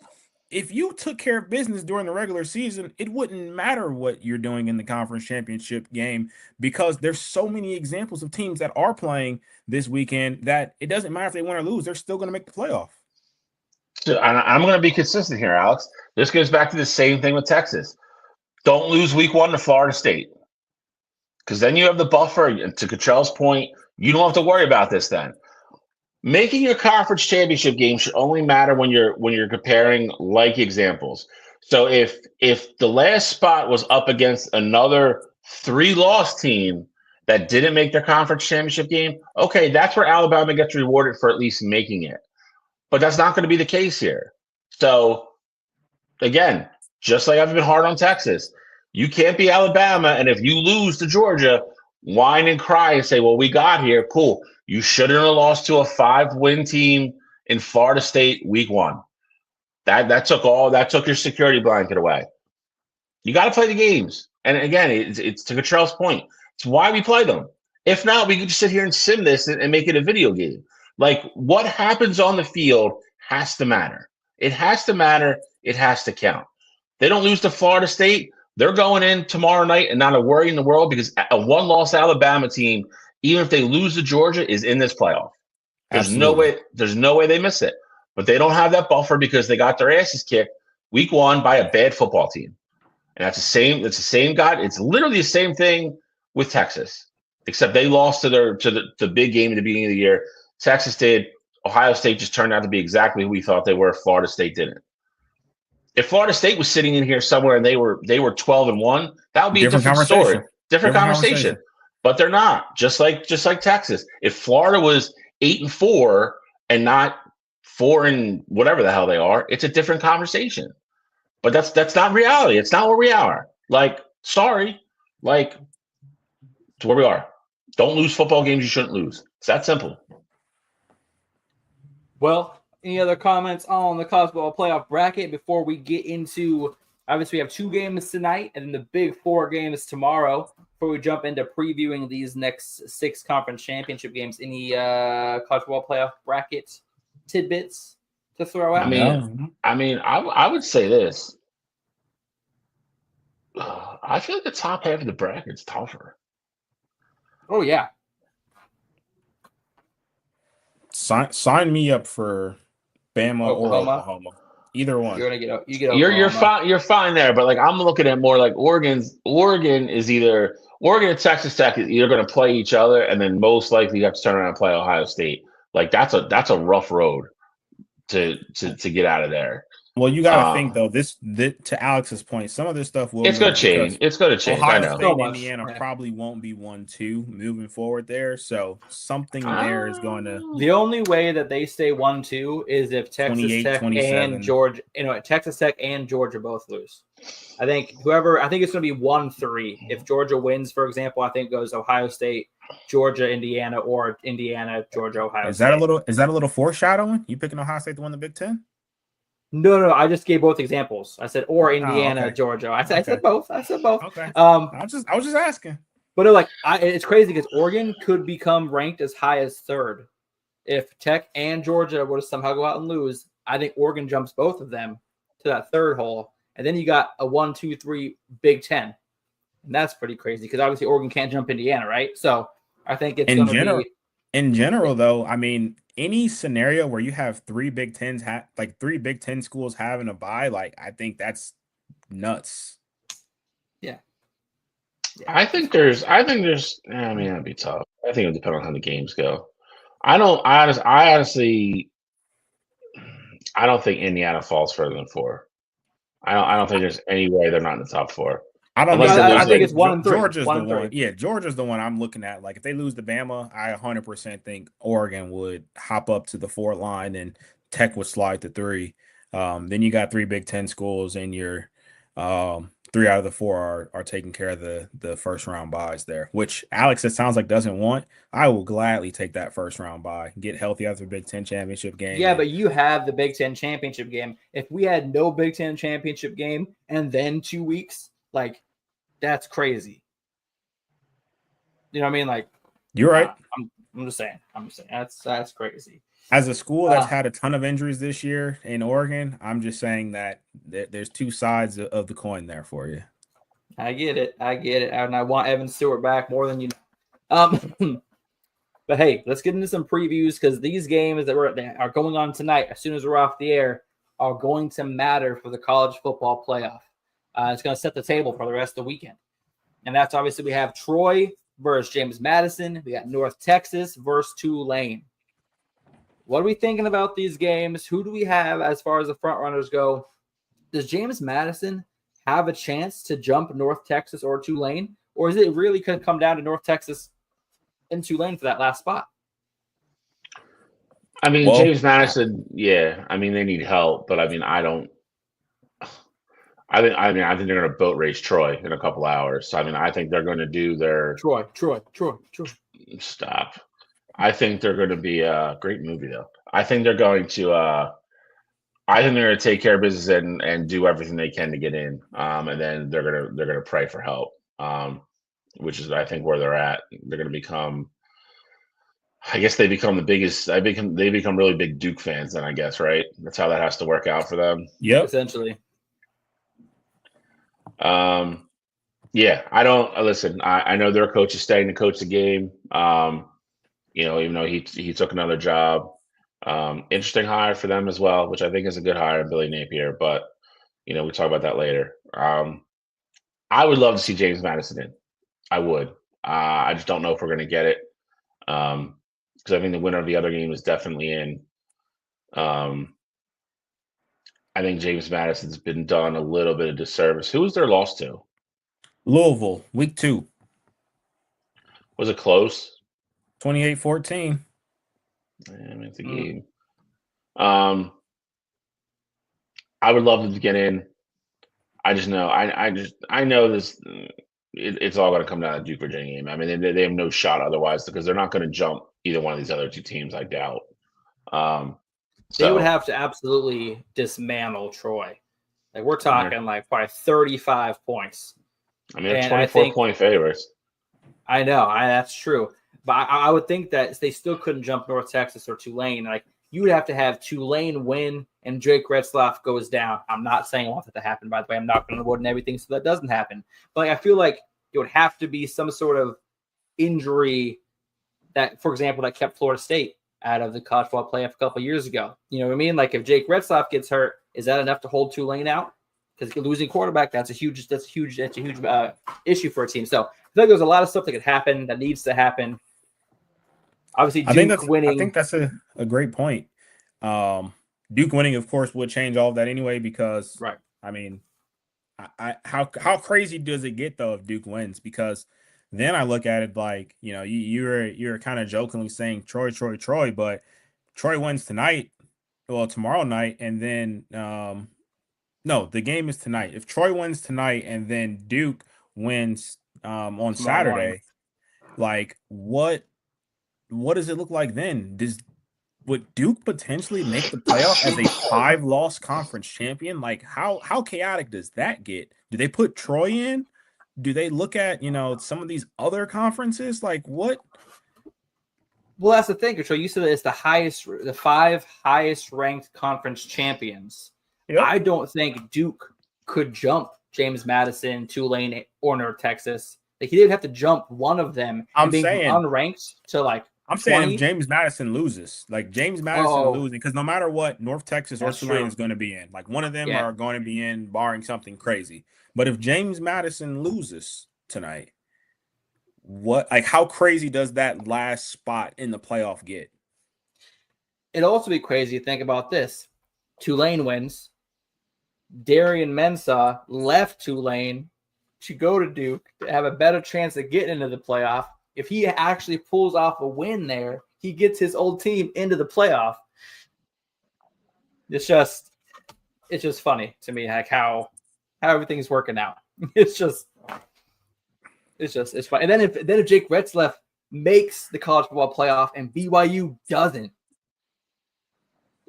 if you took care of business during the regular season, it wouldn't matter what you're doing in the conference championship game because there's so many examples of teams that are playing this weekend that it doesn't matter if they win or lose. They're still going to make the playoff. I'm going to be consistent here, Alex. This goes back to the same thing with Texas. Don't lose week 1 to Florida State because then you have the buffer. And to Cottrell's point, you don't have to worry about this then. Making your conference championship game should only matter when you're comparing like examples. So if the last spot was up against another 3-loss team that didn't make their conference championship game, okay, that's where Alabama gets rewarded for at least making it. But that's not going to be the case here. So, again, just like I've been hard on Texas, you can't be Alabama, and if you lose to Georgia, whine and cry and say, well, we got here. Cool. You shouldn't have lost to a 5-win team in Florida State week 1. That took your security blanket away. You got to play the games. And again, it's to Cottrell's point. It's why we play them. If not, we could just sit here and sim this and make it a video game. Like, what happens on the field has to matter. It has to matter. It has to count. They don't lose to Florida State. They're going in tomorrow night and not a worry in the world because a 1-loss Alabama team, even if they lose to Georgia, is in this playoff. There's no way they miss it. But they don't have that buffer because they got their asses kicked week 1 by a bad football team. And it's the same guy. It's literally the same thing with Texas, except they lost to the big game at the beginning of the year. Texas did. Ohio State just turned out to be exactly who we thought they were. Florida State didn't. If Florida State was sitting in here somewhere and they were 12-1, that would be a different story, different conversation. But they're not. Just like Texas. If Florida was 8-4 and not 4 and whatever the hell they are, it's a different conversation. But that's not reality. It's not where we are. Like, sorry, like, it's where we are. Don't lose football games you shouldn't lose. It's that simple. Well, any other comments on the college football playoff bracket before we get into? Obviously, we have 2 games tonight and then the big 4 games tomorrow. Before we jump into previewing these next 6 conference championship games, any college football playoff bracket tidbits to throw out? I would say this. I feel like the top half of the bracket's tougher. Oh yeah. Sign me up for Bama or Oklahoma. Either one. You're fine there, but like I'm looking at more like Oregon is either Oregon and Texas Tech is either going to play each other, and then most likely you have to turn around and play Ohio State. Like that's a rough road to get out of there. Well, you got to think though. To Alex's point, some of this stuff will. It's going to change. It's going to change. Ohio I know. State and Indiana probably won't be 1-2 moving forward there. So something there is going to. The only way that they stay 1-2 is if Texas Tech and Georgia, Texas Tech and Georgia both lose. I think it's going to be 1-3. If Georgia wins, for example, I think it goes Ohio State, Georgia, Indiana, or Indiana, Georgia, Ohio State. Is that a little foreshadowing? You picking Ohio State to win the Big Ten? No. I just gave both examples. I said or Indiana, Georgia. I said both. Okay. I was just asking. But no, it's crazy because Oregon could become ranked as high as 3rd if Tech and Georgia were to somehow go out and lose. I think Oregon jumps both of them to that 3rd hole, and then you got a 1, 2, 3 Big Ten, and that's pretty crazy because obviously Oregon can't jump Indiana, right? So I think it's going to be. In general, though, I mean, any scenario where you have 3 Big Tens, 3 Big Ten schools having a bye, I think that's nuts. Yeah. I think there's. That'd be tough. I think it would depend on how the games go. I honestly don't think Indiana falls further than 4. I don't think there's any way they're not in the top 4. I don't know. I think it's 1-3. Georgia's the one. Yeah, Georgia's the one I'm looking at. Like, if they lose to Bama, I 100% think Oregon would hop up to the 4 line and Tech would slide to 3. Then you got 3 Big Ten schools, and your 3 out of the 4 are taking care of the first round buys there, which Alex, it sounds like, doesn't want. I will gladly take that first round bye, get healthy after the Big Ten championship game. Yeah, but you have the Big Ten championship game. If we had no Big Ten championship game and then 2 weeks, that's crazy. You know what I mean? You're right. I'm just saying. That's crazy. As a school that's had a ton of injuries this year in Oregon, I'm just saying that there's 2 sides of the coin there for you. I get it. And I want Evan Stewart back more than you know. But hey, let's get into some previews because these games that are going on tonight, as soon as we're off the air, are going to matter for the college football playoff. It's going to set the table for the rest of the weekend. And that's obviously we have Troy versus James Madison. We got North Texas versus Tulane. What are we thinking about these games? Who do we have as far as the front runners go? Does James Madison have a chance to jump North Texas or Tulane? Or is it really going to come down to North Texas and Tulane for that last spot? I mean, James Madison, yeah. I mean, they need help, but I mean, I think they're going to boat race Troy in a couple hours. So, I mean, I think they're going to do their Troy. Stop. I think they're going to be a great movie, though. I think they're going to take care of business and do everything they can to get in. And then they're gonna pray for help. Which is I think where they're at. They're going to become. I guess they become the biggest. They become really big Duke fans. Then I guess right. That's how that has to work out for them. Yep. Essentially. Yeah. I don't listen. I know their coach is staying to coach the game. Even though he took another job. Interesting hire for them as well, which I think is a good hire, Billy Napier. But we talk about that later. I would love to see James Madison in. I would. I just don't know if we're going to get it. Because I think the winner of the other game is definitely in. I think James Madison's been done a little bit of disservice. Who was their loss to? Louisville, week 2. Was it close? 28-14. I mean, it's a game. I would love them to get in. I just know. I know this. It's all going to come down to Duke Virginia game. I mean, they have no shot otherwise because they're not going to jump either one of these other two teams. I doubt. They would have to absolutely dismantle Troy. Like we're talking like probably 35 points. I mean, 24-point favorites. I know, that's true. But I would think that they still couldn't jump North Texas or Tulane. Like you would have to have Tulane win and Drake Retzlaff goes down. I'm not saying I want that to happen, by the way. I'm not going to wood and everything so that doesn't happen. But like, I feel like it would have to be some sort of injury that, for example, that kept Florida State out of the college football playoff a couple of years ago. You know what I mean? Like if Jake Retzlaff gets hurt, is that enough to hold Tulane out? Because losing quarterback, that's a huge issue for a team. So I feel like there's a lot of stuff that could happen that needs to happen. Obviously, Duke winning. I think that's a great point. Duke winning, of course, would change all of that anyway because, right. I mean, how crazy does it get though if Duke wins? Because then I look at it like you're kind of jokingly saying Troy, but Troy wins tonight, tomorrow night, and then no, the game is tonight. If Troy wins tonight and then Duke wins on Saturday, like what does it look like then? Would Duke potentially make the playoff as a 5-loss conference champion? Like how chaotic does that get? Do they put Troy in? Do they look at, some of these other conferences? Like what? Well, that's the thing, Troy. You said that it's the 5 highest ranked conference champions. Yep. I don't think Duke could jump James Madison, Tulane, or North Texas. Like he would have to jump one of them. I'm saying unranked to like. I'm 20? Saying if James Madison loses, like James Madison losing, because no matter what, North Texas or Tulane is going to be in. Like one of them are going to be in, barring something crazy. But if James Madison loses tonight, how crazy does that last spot in the playoff get? It'll also be crazy to think about this. Tulane wins. Darian Mensah left Tulane to go to Duke to have a better chance of getting into the playoff. If he actually pulls off a win there, he gets his old team into the playoff. It's just funny to me, like how everything's working out. It's fun. And then if Jake Retzlaff makes the college football playoff and BYU doesn't,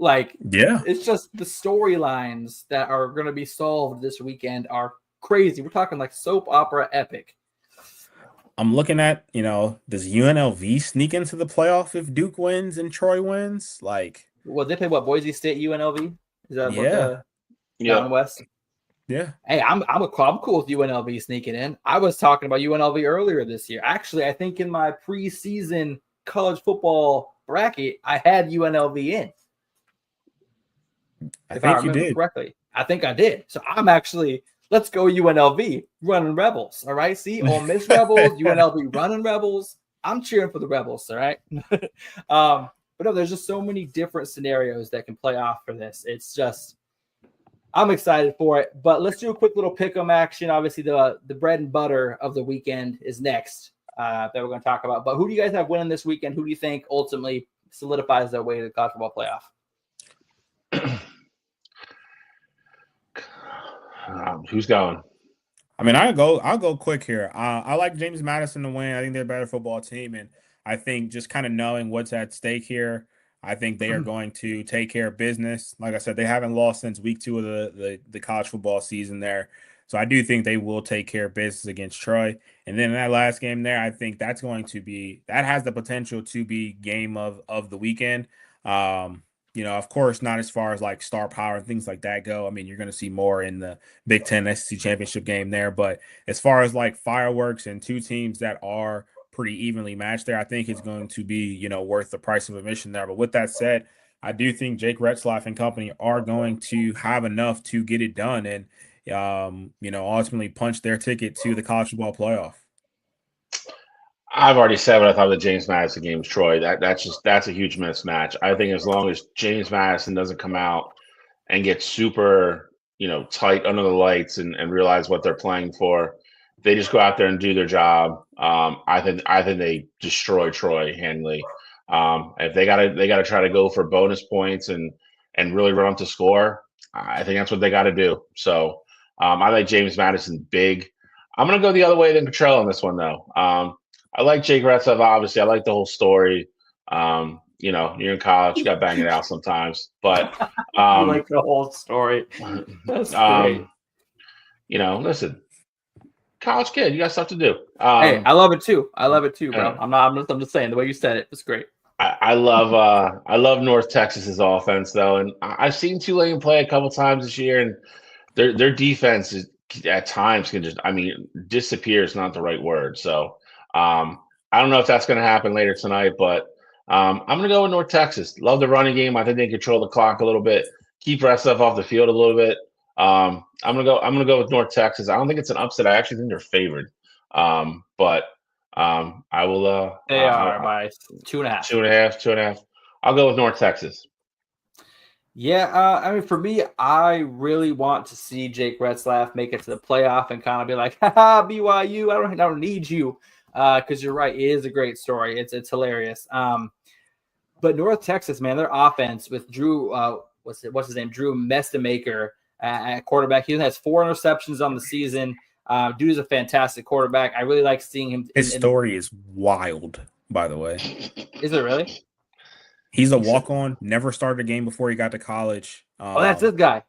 it's just the storylines that are going to be solved this weekend are crazy. We're talking like soap opera epic. I'm looking at, does UNLV sneak into the playoff if Duke wins and Troy wins? Like, well, they play Boise State, UNLV? Is that Mountain West? Yeah. Hey, I'm cool with UNLV sneaking in. I was talking about UNLV earlier this year. Actually, I think in my preseason college football bracket, I had UNLV in. If I remember correctly. I think I did. So I'm actually, let's go UNLV, running Rebels. All right. See, Ole Miss Rebels, UNLV running Rebels. I'm cheering for the Rebels. All right. But no, there's just so many different scenarios that can play off for this. It's just, I'm excited for it. But let's do a quick little pick'em action. Obviously, the bread and butter of the weekend is next that we're going to talk about. But who do you guys have winning this weekend? Who do you think ultimately solidifies their way to the college football playoff? Who's going? I mean, I'll go quick here. I like James Madison to win. I think they're a better football team, and I think just kind of knowing what's at stake here, I think they are going to take care of business. Like I said, they haven't lost since week 2 of the college football season there. So I do think they will take care of business against Troy. And then in that last game there, I think that has the potential to be game of the weekend. Of course, not as far as like star power and things like that go. I mean, you're going to see more in the Big Ten SEC championship game there. But as far as like fireworks and two teams that are pretty evenly matched there, I think it's going to be, worth the price of admission there. But with that said, I do think Jake Retzlaff and company are going to have enough to get it done and, ultimately punch their ticket to the college football playoff. I've already said what I thought of the James Madison game with Troy. That's a huge mismatch. I think as long as James Madison doesn't come out and get super, tight under the lights and realize what they're playing for, they just go out there and do their job. I think they destroy Troy handily. If they gotta try to go for bonus points and really run up to score, I think that's what they got to do. So I like James Madison big. I'm gonna go the other way than Cottrell on this one though. I like Jake Retzlaff, obviously. I like the whole story. You're in college, you got to bang it out sometimes. But I like the whole story. That's great. Listen, college kid, you got stuff to do. Hey, I love it too. Bro. I'm just saying the way you said it was great. I love North Texas's offense though, and I've seen Tulane play a couple times this year, and their defense is at times can disappear is not the right word. So. I don't know if that's going to happen later tonight, but I'm going to go with North Texas. Love the running game. I think they control the clock a little bit, keep Retzlaff off the field a little bit. I'm going to go with North Texas. I don't think it's an upset. I actually think they're favored. But I will. They are by 2.5. 2.5. I'll go with North Texas. Yeah, for me, I really want to see Jake Retzlaff make it to the playoff and kind of be like, haha, BYU, I don't need you. Because you're right, it is a great story. It's hilarious. But North Texas, man, their offense with Drew, what's his name? Drew Mestemaker at quarterback. He has 4 interceptions on the season. Dude is a fantastic quarterback. I really like seeing him. His story is wild, by the way. Is it really? He's a walk-on. Never started a game before he got to college. That's this guy.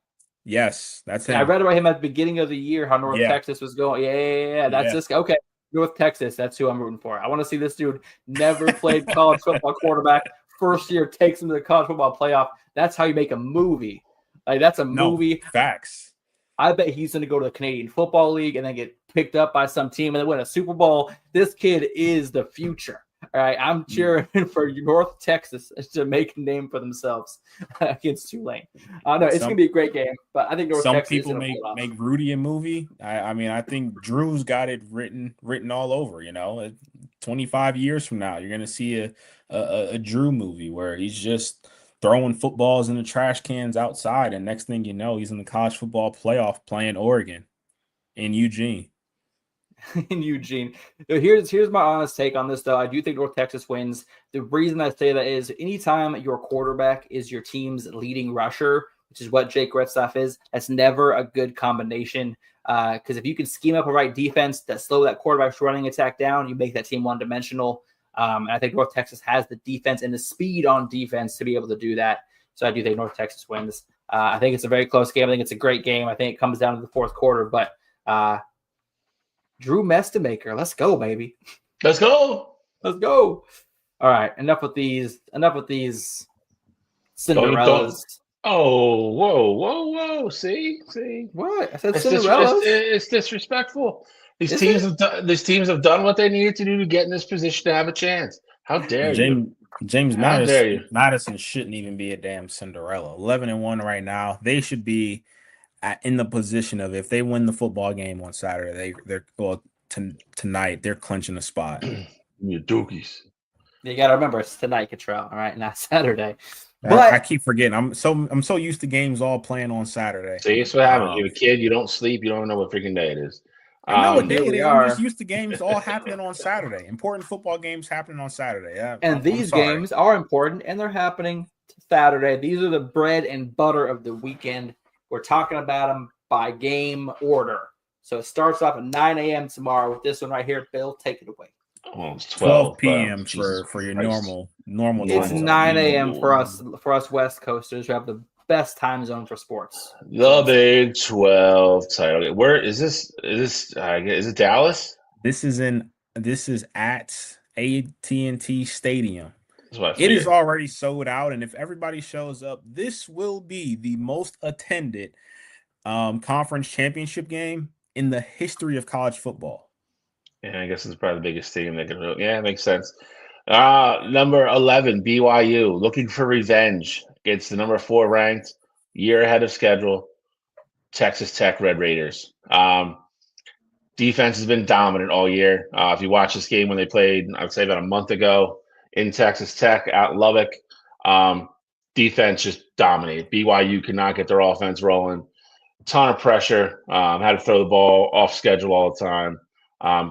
Yes, that's him. I read about him at the beginning of the year, how North Texas was going. Yeah. That's this guy. Okay. North Texas, that's who I'm rooting for. I want to see this dude never played college football quarterback. First year takes him to the college football playoff. That's how you make a movie. Like that's a movie. Facts. I bet he's going to go to the Canadian Football League and then get picked up by some team and then win a Super Bowl. This kid is the future. All right, I'm cheering for North Texas to make a name for themselves against Tulane. No, it's going to be a great game, but I think North Texas. Some people make Rudy a movie. I think Drew's got it written all over. 25 years from now, you're going to see a Drew movie where he's just throwing footballs in the trash cans outside, and next thing you know, he's in the college football playoff playing Oregon in Eugene. So here's my honest take on this, though. I do think North Texas wins. The reason I say that is anytime your quarterback is your team's leading rusher, which is what Jake Retzlaff is, that's never a good combination. Because if you can scheme up a right defense that slow that quarterback's running attack down, you make that team one-dimensional. And I think North Texas has the defense and the speed on defense to be able to do that. So I do think North Texas wins. I think it's a very close game. I think it's a great game. I think it comes down to the fourth quarter, but Drew Mestemaker, let's go, baby. Let's go. All right, enough with these Cinderellas. Oh, whoa. See? What? I said Cinderellas. It's disrespectful. These teams have done what they needed to do to get in this position to have a chance. How dare you? James Madison shouldn't even be a damn Cinderella. 11-1 right now. They should be in the position of if they win the football game on Saturday, tonight they're clinching a spot. You dookies. You got to remember it's tonight, Cottrell. All right, not Saturday. But I keep forgetting. I'm so used to games all playing on Saturday. See, that's what happens. You're a kid, you don't sleep, you don't know what freaking day it is. I know what day here it we is. I'm just are. used to games all happening on Saturday. Important football games happening on Saturday. And I'm these sorry. games are important, and they're happening Saturday. These are the bread and butter of the weekend. We're talking about them by game order. So it starts off at 9 a.m. tomorrow with this one right here. Bill, take it away. Oh, it's 12 12 p.m. Jesus for your Christ. normal It's time zone. 9 a.m. for us West Coasters who have the best time zone for sports. The Big 12 title. Where is this? Is it Dallas? This is at AT&T Stadium. That's what I It is figured. already sold out, and if everybody shows up, this will be the most attended conference championship game in the history of college football. Yeah, I guess it's probably the biggest stadium they can. Yeah, it makes sense. Number 11, BYU, looking for revenge against the number 4 ranked, year ahead of schedule, Texas Tech Red Raiders. Defense has been dominant all year. If you watch this game when they played, I would say about a month ago in Texas Tech at Lubbock, defense just dominated. BYU could not get their offense rolling. Ton of pressure. Had to throw the ball off schedule all the time.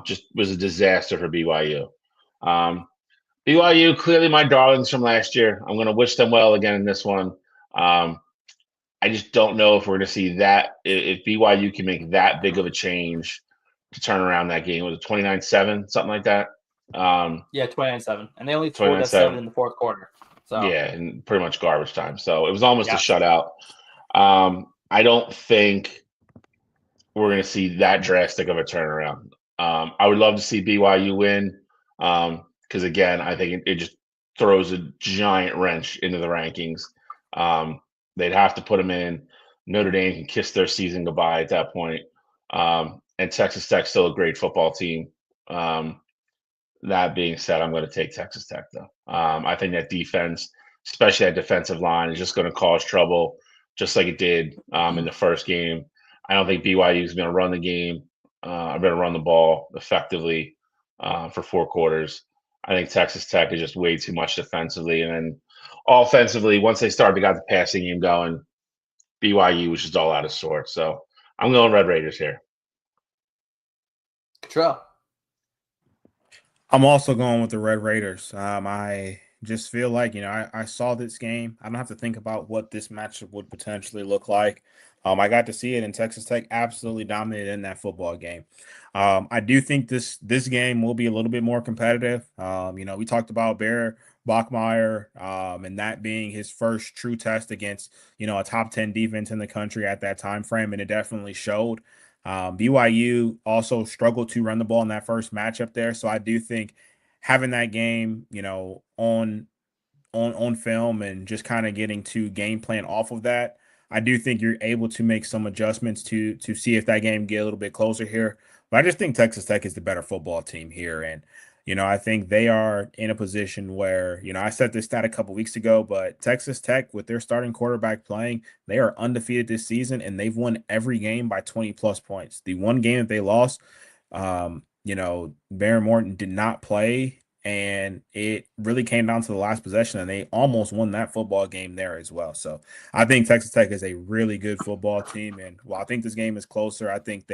Just was a disaster for BYU. BYU, clearly my darlings from last year. I'm going to wish them well again in this one. I just don't know if we're going to see that, if BYU can make that big of a change to turn around that game. Was it 29-7, something like that? Yeah, 29-7. And they only scored that 7 in the fourth quarter. So yeah, and pretty much garbage time. So it was almost a shutout. I don't think we're going to see that drastic of a turnaround. I would love to see BYU win because, again, I think it just throws a giant wrench into the rankings. They'd have to put them in. Notre Dame can kiss their season goodbye at that point. And Texas Tech's still a great football team. That being said, I'm going to take Texas Tech, though. I think that defense, especially that defensive line, is just going to cause trouble, just like it did in the first game. I don't think BYU is going to run the game. I'm going to run the ball effectively for 4 quarters. I think Texas Tech is just way too much defensively. And then offensively, once they got the passing game going, BYU was just all out of sorts. So I'm going Red Raiders here. Control. I'm also going with the Red Raiders. I just feel like, I saw this game. I don't have to think about what this matchup would potentially look like. I got to see it, and Texas Tech absolutely dominated in that football game. I do think this game will be a little bit more competitive. We talked about Bear Bachmeier and that being his first true test against, a top 10 defense in the country at that time frame, and it definitely showed. BYU also struggled to run the ball in that first matchup there. So I do think having that game, on film and just kind of getting to game plan off of that, I do think you're able to make some adjustments to see if that game get a little bit closer here. But I just think Texas Tech is the better football team here. And, I think they are in a position where, I said this stat a couple weeks ago, but Texas Tech, with their starting quarterback playing, they are undefeated this season, and they've won every game by 20-plus points. The one game that they lost, Baron Morton did not play, and it really came down to the last possession, and they almost won that football game there as well. So I think Texas Tech is a really good football team, and while I think this game is closer, I think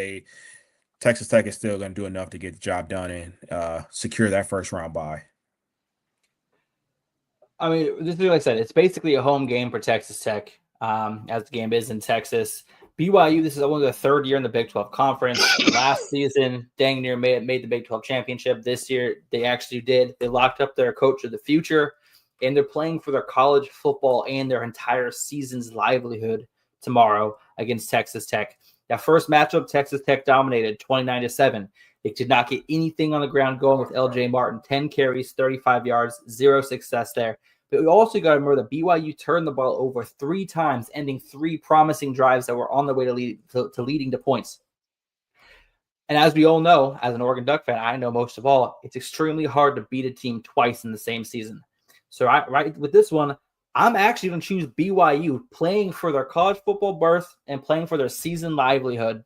Texas Tech is still going to do enough to get the job done and secure that first round bye. I mean, this is like I said, it's basically a home game for Texas Tech, as the game is in Texas. BYU, this is only their 3rd year in the Big 12 Conference. Last season, dang near made the Big 12 championship. This year, they actually did. They locked up their coach of the future, and they're playing for their college football and their entire season's livelihood tomorrow against Texas Tech. That first matchup, Texas Tech dominated 29-7. They did not get anything on the ground going with LJ Martin. 10 carries, 35 yards, 0 success there. But we also got to remember that BYU turned the ball over 3 times, ending 3 promising drives that were on their way to leading to points. And as we all know, as an Oregon Duck fan, I know most of all, it's extremely hard to beat a team twice in the same season. So right with this one, I'm actually going to choose BYU, playing for their college football berth and playing for their season livelihood.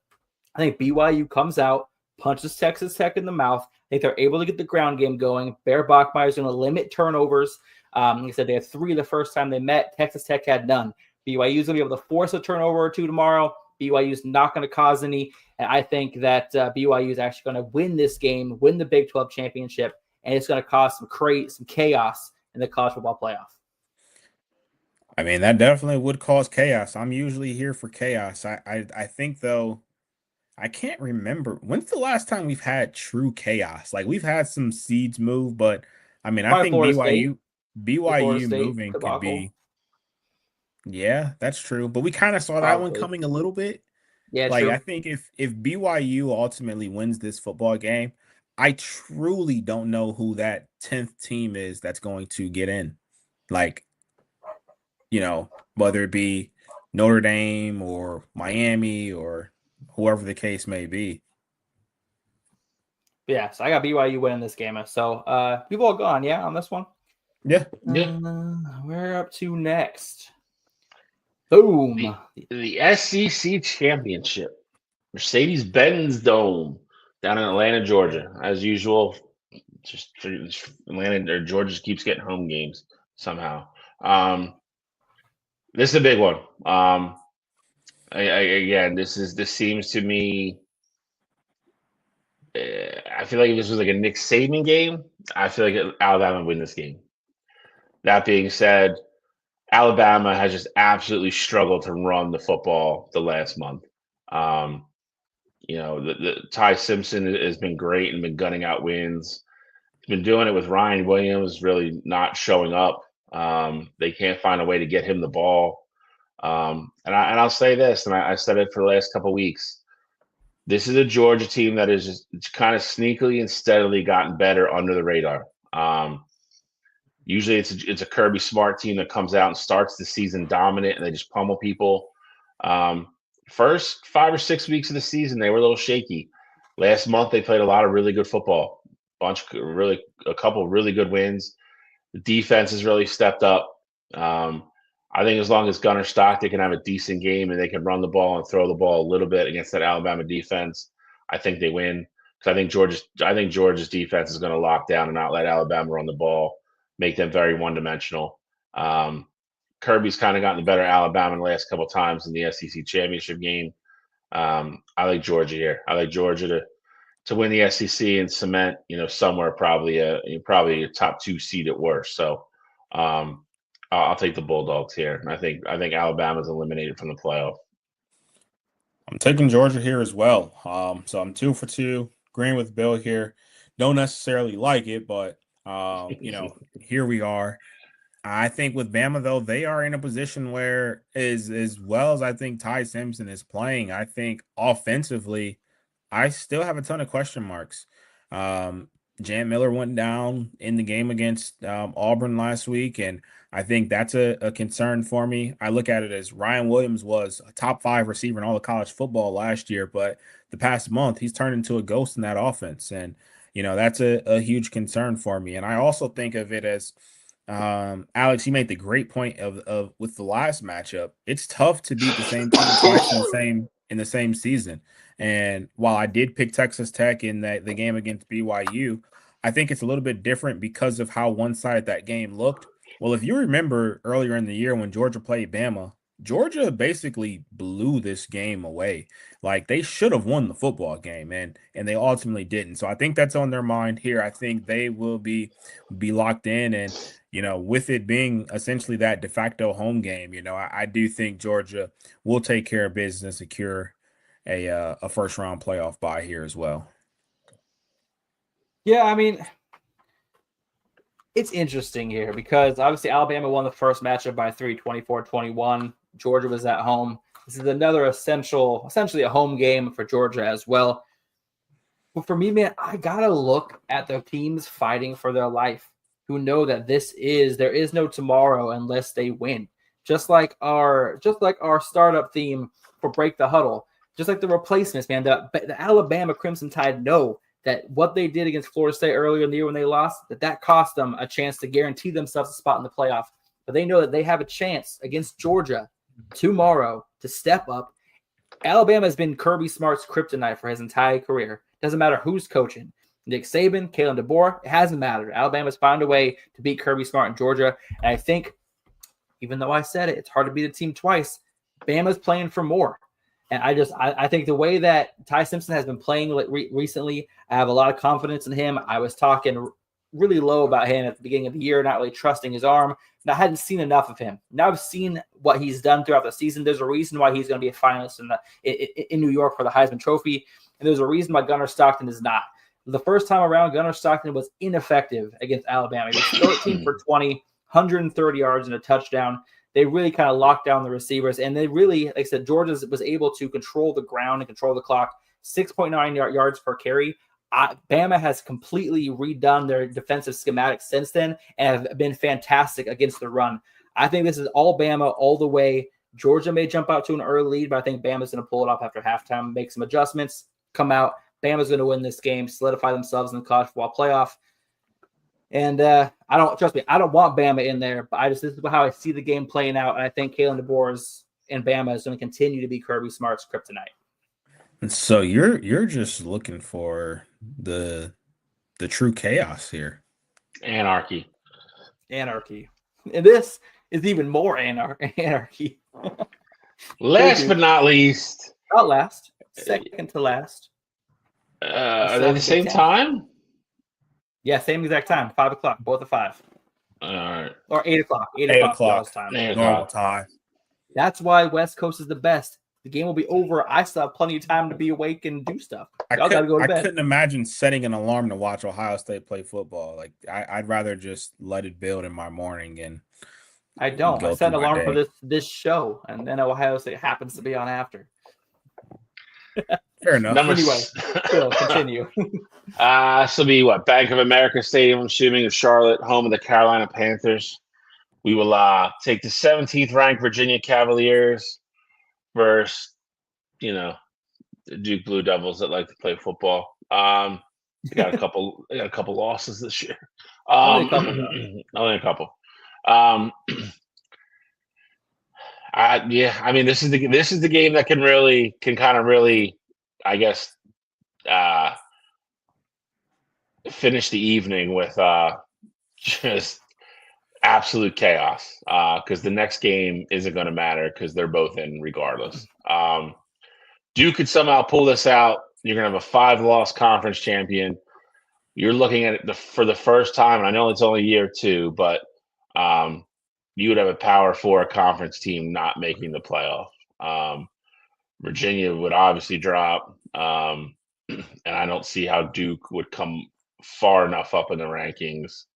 I think BYU comes out, punches Texas Tech in the mouth. I think they're able to get the ground game going. Bear Bachmeier is going to limit turnovers. Like I said, they had 3 the first time they met. Texas Tech had none. BYU is going to be able to force a turnover or 2 tomorrow. BYU is not going to cause any. And I think that BYU is actually going to win this game, win the Big 12 championship, and it's going to cause some chaos in the college football playoff. I mean, that definitely would cause chaos. I'm usually here for chaos. I think, though, I can't remember. When's the last time we've had true chaos? Like, we've had some seeds move, but, I mean, I think BYU moving could be. Yeah, that's true. But we kind of saw that one coming a little bit. Yeah, like, true. I think if BYU ultimately wins this football game, I truly don't know who that 10th team is that's going to get in. Like, whether it be Notre Dame or Miami or whoever the case may be. Yeah, so I got BYU winning this game. So you've all gone, yeah, on this one? Yeah. We're up to next. Boom. The SEC Championship. Mercedes-Benz Dome down in Atlanta, Georgia. As usual, just Atlanta or Georgia just keeps getting home games somehow. This is a big one. Again, this seems to me. I feel like if this was like a Nick Saban game, I feel like Alabama would win this game. That being said, Alabama has just absolutely struggled to run the football the last month. The Ty Simpson has been great and been gunning out wins. He's been doing it with Ryan Williams really not showing up. They can't find a way to get him the ball. And I'll say this, and I said it for the last couple of weeks. This is a Georgia team that is just kind of sneakily and steadily gotten better under the radar. Usually it's a Kirby Smart team that comes out and starts the season dominant and they just pummel people. First 5 or 6 weeks of the season, they were a little shaky. Last month, they played a lot of really good football. A couple really good wins. The defense has really stepped up. I think as long as Gunnar Stockton can have a decent game and they can run the ball and throw the ball a little bit against that Alabama defense, I think they win. Because I think Georgia's defense is going to lock down and not let Alabama run the ball, make them very one-dimensional. Kirby's kind of gotten the better Alabama in the last couple of times in the SEC championship game. I like Georgia here. I like Georgia to win the SEC and cement, somewhere probably a top 2 seed at worst. So I'll take the Bulldogs here. And I think Alabama's eliminated from the playoff. I'm taking Georgia here as well. So I'm 2 for 2, agreeing with Bill here. Don't necessarily like it, but here we are. I think with Bama, though, they are in a position where, as well as I think Ty Simpson is playing, I think offensively, I still have a ton of question marks. Jan Miller went down in the game against Auburn last week, and I think that's a concern for me. I look at it as Ryan Williams was a top 5 receiver in all of college football last year, but the past month, he's turned into a ghost in that offense, and that's a huge concern for me. And I also think of it as Alex, you made the great point of with the last matchup. It's tough to beat the same team twice in the same season. And while I did pick Texas Tech in the game against BYU, I think it's a little bit different because of how one-sided that game looked. Well, if you remember earlier in the year when Georgia played Bama, Georgia basically blew this game away. Like, they should have won the football game, and they ultimately didn't. So I think that's on their mind here. I think they will be locked in, and with it being essentially that de facto home game, I do think Georgia will take care of business and secure a first round playoff bye here as well. Yeah, I mean, it's interesting here because obviously Alabama won the first matchup by 3, 24-21. Georgia was at home. This is another essentially a home game for Georgia as well. But for me, man, I got to look at the teams fighting for their life who know that there is no tomorrow unless they win. Just like our startup theme for Break the Huddle, just like the replacements, man, the Alabama Crimson Tide know that what they did against Florida State earlier in the year when they lost, that cost them a chance to guarantee themselves a spot in the playoff. But they know that they have a chance against Georgia tomorrow to step up. Alabama has been Kirby Smart's kryptonite for his entire career. Doesn't matter who's coaching. Nick Saban, Kalen DeBoer, it hasn't mattered. Alabama's found a way to beat Kirby Smart in Georgia. And I think, even though I said it, it's hard to beat a team twice. Bama's playing for more. And I think the way that Ty Simpson has been playing recently, I have a lot of confidence in him. I was talking really low about him at the beginning of the year, not really trusting his arm. And I hadn't seen enough of him. Now I've seen what he's done throughout the season. There's a reason why he's going to be a finalist in New York for the Heisman Trophy. And there's a reason why Gunnar Stockton is not. The first time around, Gunnar Stockton was ineffective against Alabama. He was 13 for 20, 130 yards and a touchdown. They really kind of locked down the receivers. And they really, like I said, Georgia was able to control the ground and control the clock. 6.9 yards per carry. Bama has completely redone their defensive schematics since then and have been fantastic against the run. I think this is all Bama all the way. Georgia may jump out to an early lead, but I think Bama's going to pull it off after halftime, make some adjustments, come out. Bama's going to win this game, solidify themselves in the college football playoff. And I don't want Bama in there, but this is how I see the game playing out. And I think Kalen DeBoer and Bama is going to continue to be Kirby Smart's kryptonite. And so you're just looking for the true chaos here. Anarchy. And this is even more anarchy. Last but not least. Not last. Second to last. Are they the same time? Yeah, same exact time. 5 o'clock. Both at 5. All right. Or 8 o'clock. 8 o'clock. Time. Normal time. That's why West Coast is the best. The game will be over. I still have plenty of time to be awake and do stuff. Y'all gotta go to bed. I couldn't imagine setting an alarm to watch Ohio State play football. Like I'd rather just let it build in my morning. And I don't. I set an alarm for this show, and then Ohio State happens to be on after. Fair enough. Anyway, Phil, continue. This will be what? Bank of America Stadium, I'm assuming, in Charlotte, home of the Carolina Panthers. We will take the 17th ranked Virginia Cavaliers versus, the Duke Blue Devils that like to play football. They got a couple losses this year. Only a couple. I mean, this is the game that can kind of really, I guess, finish the evening with just absolute chaos, because the next game isn't going to matter because they're both in regardless. Duke could somehow pull this out. You're going to have a 5-loss conference champion. You're looking at it for the first time, and I know it's only year 2, but you would have a Power 4 conference team not making the playoff. Virginia would obviously drop, and I don't see how Duke would come far enough up in the rankings.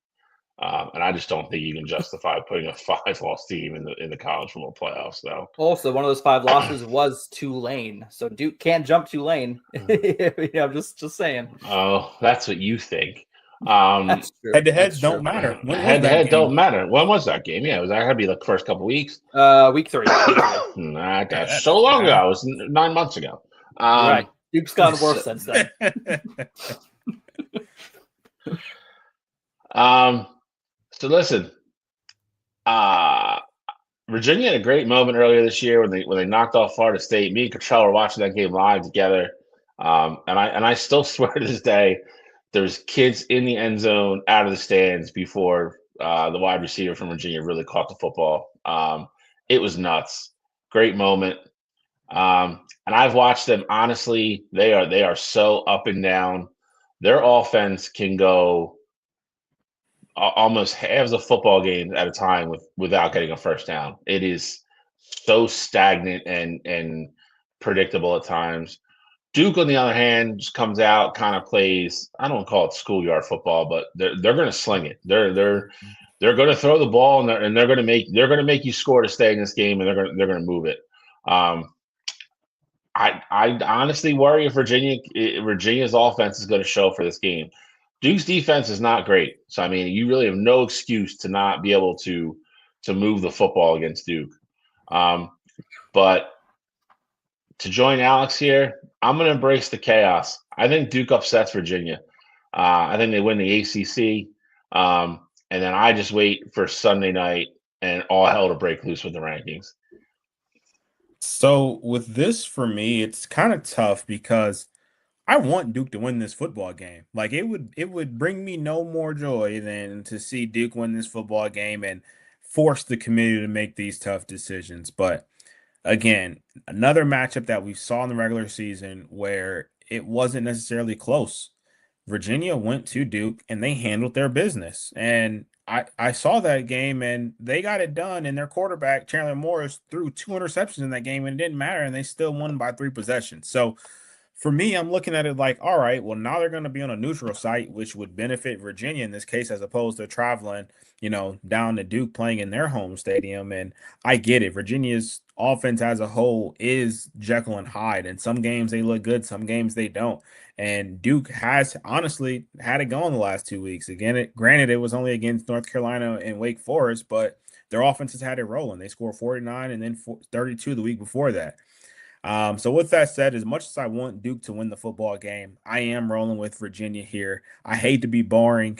And I just don't think you can justify putting a 5-loss team in the college football playoffs. So also one of those 5 losses was Tulane, so Duke can't jump Tulane. I'm just saying. Oh, that's what you think. Head-to-heads don't matter. Head-to-head don't matter. When was that game? Yeah, that had to be the first couple weeks. Week 3. That's so long ago. It was 9 months ago. Right. Duke's gotten worse since then. So listen, Virginia had a great moment earlier this year when they knocked off Florida State. Me and Cottrell were watching that game live together, and I still swear to this day, there's kids in the end zone out of the stands before the wide receiver from Virginia really caught the football. It was nuts. Great moment. And I've watched them. Honestly, they are so up and down. Their offense can go almost halves of football games at a time without getting a first down. It is so stagnant and predictable at times. Duke, on the other hand, just comes out, kind of plays. I don't call it schoolyard football, but they're going to sling it. They're going to throw the ball and they're going to make you score to stay in this game, and they're going to move it. I honestly worry if Virginia's offense is going to show for this game. Duke's defense is not great, so I mean, you really have no excuse to not be able to move the football against Duke. But to join Alex here, I'm going to embrace the chaos. I think Duke upsets Virginia. I think they win the ACC, and then I just wait for Sunday night and all hell to break loose with the rankings. So with this, for me, it's kind of tough because I want Duke to win this football game. Like it would bring me no more joy than to see Duke win this football game and force the committee to make these tough decisions. But again, another matchup that we saw in the regular season where it wasn't necessarily close. Virginia went to Duke and they handled their business. And I saw that game and they got it done. And their quarterback, Chandler Morris, threw 2 interceptions in that game and it didn't matter. And they still won by 3 possessions. So for me, I'm looking at it like, all right, well, now they're going to be on a neutral site, which would benefit Virginia in this case, as opposed to traveling, down to Duke playing in their home stadium. And I get it. Virginia's offense as a whole is Jekyll and Hyde. And some games they look good, some games they don't. And Duke has honestly had it going the last 2 weeks. Again, granted, it was only against North Carolina and Wake Forest, but their offense has had it rolling. They scored 49 and then 32 the week before that. So with that said, as much as I want Duke to win the football game, I am rolling with Virginia here. I hate to be boring,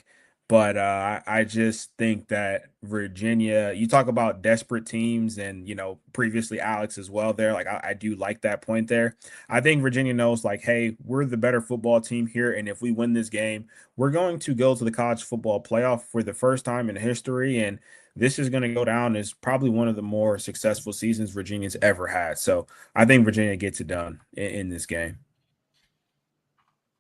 but I just think that Virginia, you talk about desperate teams and, previously Alex as well there. Like I do like that point there. I think Virginia knows like, hey, we're the better football team here. And if we win this game, we're going to go to the college football playoff for the first time in history. And this is going to go down as probably one of the more successful seasons Virginia's ever had. So I think Virginia gets it done in this game.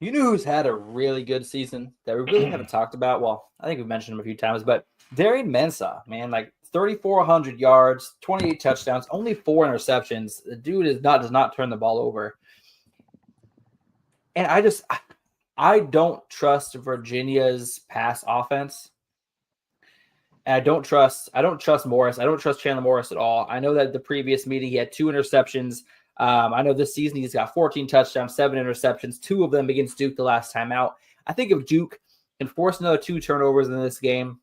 You know who's had a really good season that we really haven't talked about? Well, I think we've mentioned him a few times, but Darian Mensah, man, like 3,400 yards, 28 touchdowns, only 4 interceptions. The dude does not turn the ball over. And I don't trust Virginia's pass offense. And I don't trust Morris. I don't trust Chandler Morris at all. I know that the previous meeting he had 2 interceptions. I know this season he's got 14 touchdowns, 7 interceptions, 2 of them against Duke the last time out. I think if Duke can force another 2 turnovers in this game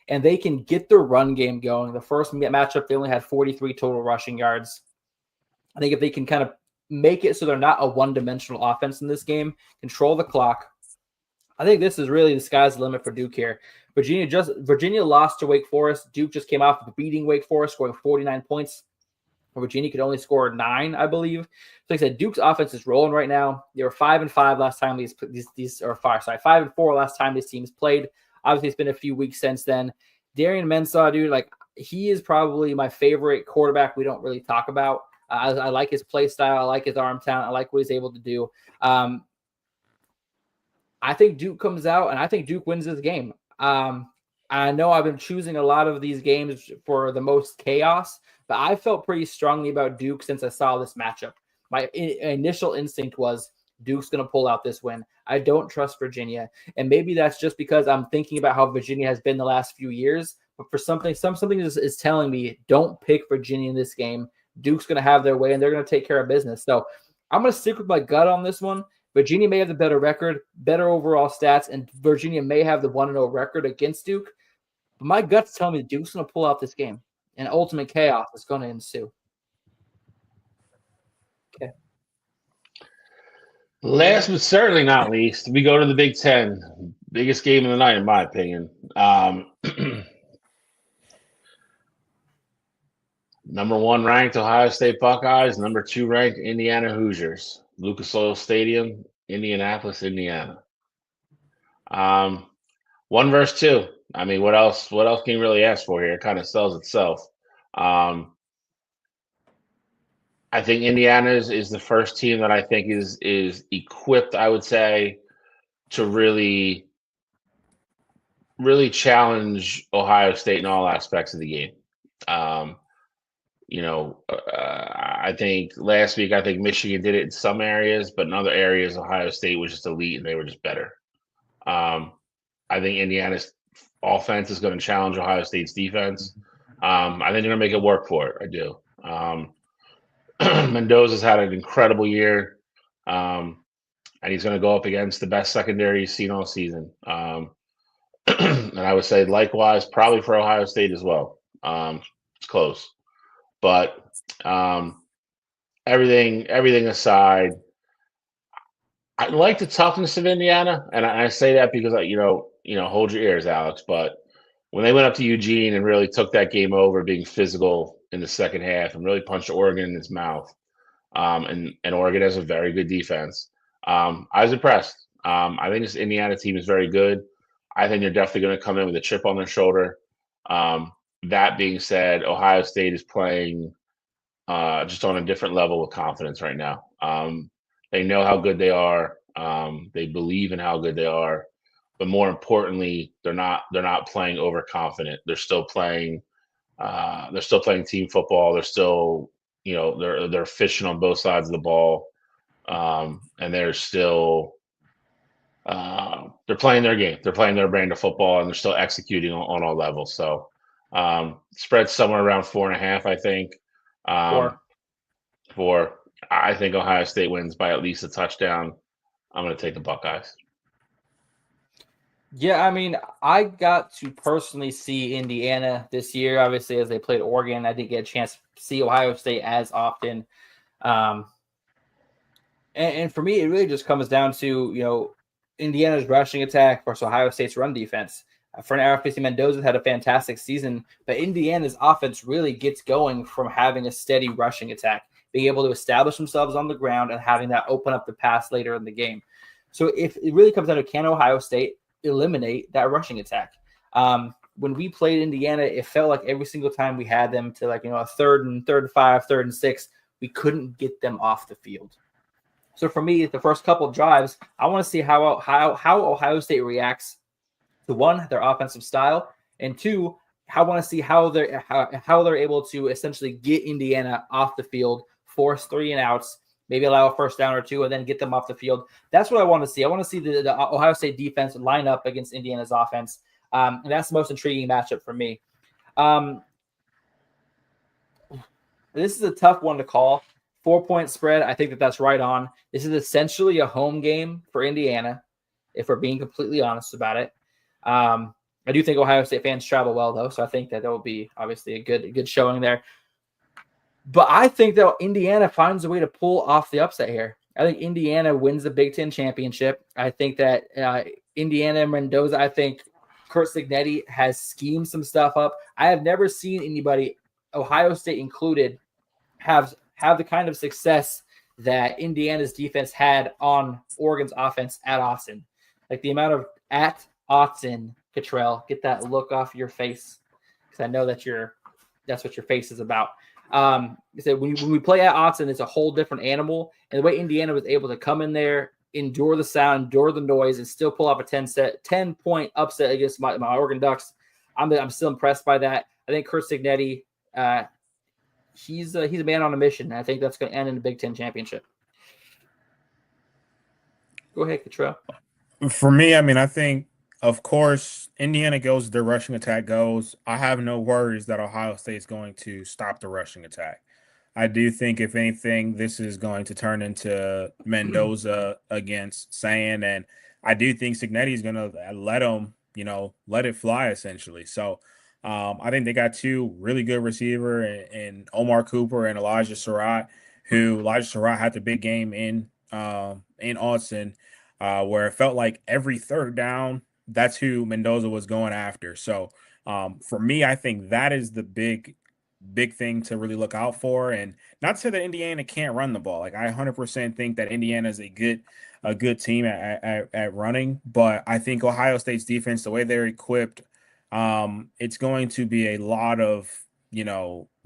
and they can get their run game going, the first matchup they only had 43 total rushing yards. I think if they can kind of make it so they're not a one-dimensional offense in this game, control the clock, I think this is really the sky's the limit for Duke here. Virginia lost to Wake Forest. Duke just came off of beating Wake Forest, scoring 49 points. Virginia could only score 9, I believe. So like I said, Duke's offense is rolling right now. They were 5-5 last time 5-4 last time these teams played. Obviously, it's been a few weeks since then. Darian Mensah, dude, like he is probably my favorite quarterback we don't really talk about. I like his play style. I like his arm talent. I like what he's able to do. I think Duke comes out, and I think Duke wins this game. I know I've been choosing a lot of these games for the most chaos, but I felt pretty strongly about Duke since I saw this matchup. My initial instinct was Duke's going to pull out this win. I don't trust Virginia, and maybe that's just because I'm thinking about how Virginia has been the last few years. But for something is telling me don't pick Virginia in this game. Duke's going to have their way, and they're going to take care of business. So I'm going to stick with my gut on this one. Virginia may have the better record, better overall stats, and Virginia may have the 1-0 record against Duke. But my gut's telling me Duke's going to pull out this game, and ultimate chaos is going to ensue. Okay. Last but certainly not least, we go to the Big Ten. Biggest game of the night, in my opinion. Number 1 ranked Ohio State Buckeyes, number 2 ranked Indiana Hoosiers. Lucas Oil Stadium, Indianapolis, Indiana. 1 versus 2. I mean, what else can you really ask for here? It kind of sells itself. I think Indiana is the first team that I think is equipped, I would say, to really challenge Ohio State in all aspects of the game. I think last week, Michigan did it in some areas, but in other areas, Ohio State was just elite and they were just better. I think Indiana's offense is going to challenge Ohio State's defense. I think they're going to make it work for it. I do. Mendoza's had an incredible year, and he's going to go up against the best secondary he's seen all season. And I would say likewise, probably for Ohio State as well. It's close. But everything aside, I like the toughness of Indiana, and I say that because hold your ears, Alex. But when they went up to Eugene and really took that game over, being physical in the second half and really punched Oregon in its mouth, and Oregon has a very good defense. I was impressed. I think this Indiana team is very good. I think they're definitely going to come in with a chip on their shoulder. That being said, Ohio State is playing just on a different level of confidence right now. They know how good they are. They believe in how good they are, but more importantly, they're not playing overconfident. They're still playing. They're still playing team football. They're still, they're fishing on both sides of the ball, and they're still they're playing their game. They're playing their brand of football, and they're still executing on all levels. So, spread somewhere around 4.5, I think. Um, for I think Ohio State wins by at least a touchdown. I'm going to take the Buckeyes. Yeah, I mean, I got to personally see Indiana this year, obviously, as they played Oregon. I didn't get a chance to see Ohio State as often. And for me, it really just comes down to, Indiana's rushing attack versus Ohio State's run defense. For an RFC, Mendoza had a fantastic season, but Indiana's offense really gets going from having a steady rushing attack, being able to establish themselves on the ground and having that open up the pass later in the game. So if it really comes down to, can Ohio State eliminate that rushing attack? When we played Indiana, it felt like every single time we had them to a third and 5, 3rd and 6, we couldn't get them off the field. So for me, the first couple of drives, I want to see how Ohio State reacts to, one, their offensive style, and two, I want to see how they're able to essentially get Indiana off the field, force 3 and outs, maybe allow a first down or 2, and then get them off the field. That's what I want to see. I want to see the Ohio State defense line up against Indiana's offense. And that's the most intriguing matchup for me. This is a tough one to call. 4-point spread, I think that's right on. This is essentially a home game for Indiana, if we're being completely honest about it. I do think Ohio State fans travel well, though, so I think that will be obviously a good showing there. But I think that Indiana finds a way to pull off the upset here. I think Indiana wins the Big Ten championship. I think that Indiana and Mendoza, I think Curt Cignetti has schemed some stuff up. I have never seen anybody, Ohio State included, have the kind of success that Indiana's defense had on Oregon's offense at Austin. Like the amount of at Austin, Cottrell, get that look off your face, because I know that that's what your face is about. So when we play at Austin, it's a whole different animal. And the way Indiana was able to come in there, endure the sound, endure the noise, and still pull off a 10-point upset against my Oregon Ducks, I'm still impressed by that. I think Curt Cignetti, he's a man on a mission. And I think that's going to end in the Big Ten championship. Go ahead, Cottrell. For me, I think, of course, Indiana goes, their rushing attack goes. I have no worries that Ohio State is going to stop the rushing attack. I do think, if anything, this is going to turn into Mendoza against Sand, and I do think Cignetti is going to let him, let it fly, essentially. So I think they got 2 really good receiver in Omar Cooper and Elijah Surratt, who Elijah Surratt had the big game in Austin, where it felt like every third down, that's who Mendoza was going after. So for me, I think that is the big thing to really look out for. And not to say that Indiana can't run the ball. Like, I 100% think that Indiana is a good team at running, but I think Ohio State's defense, the way they're equipped, it's going to be a lot of,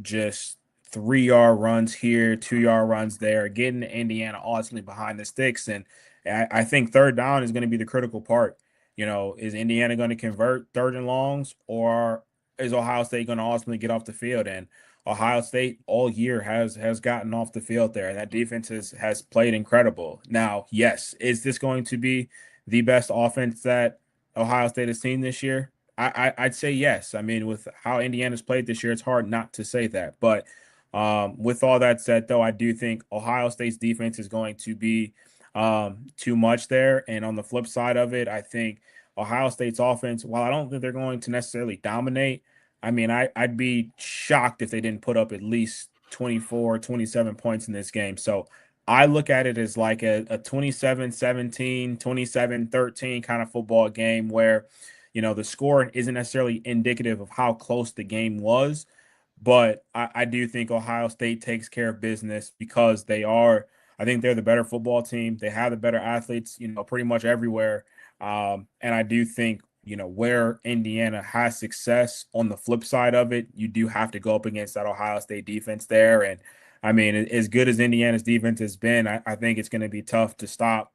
just 3-yard runs here, 2-yard runs there, getting Indiana ultimately behind the sticks. And I think third down is going to be the critical part. Is Indiana going to convert 3rd and longs, or is Ohio State going to ultimately get off the field? And Ohio State all year has gotten off the field there. And that defense has played incredible. Now, yes, is this going to be the best offense that Ohio State has seen this year? I'd say yes. With how Indiana's played this year, it's hard not to say that. But with all that said, though, I do think Ohio State's defense is going to be too much there. And on the flip side of it, I think Ohio State's offense, while I don't think they're going to necessarily dominate, I'd be shocked if they didn't put up at least 24, 27 points in this game. So I look at it as like a 27-17, 27-13 kind of football game where, the score isn't necessarily indicative of how close the game was. But I do think Ohio State takes care of business because they are I think they're the better football team. They have the better athletes, pretty much everywhere. And I do think, where Indiana has success on the flip side of it, you do have to go up against that Ohio State defense there. And I mean, as good as Indiana's defense has been, I think it's going to be tough to stop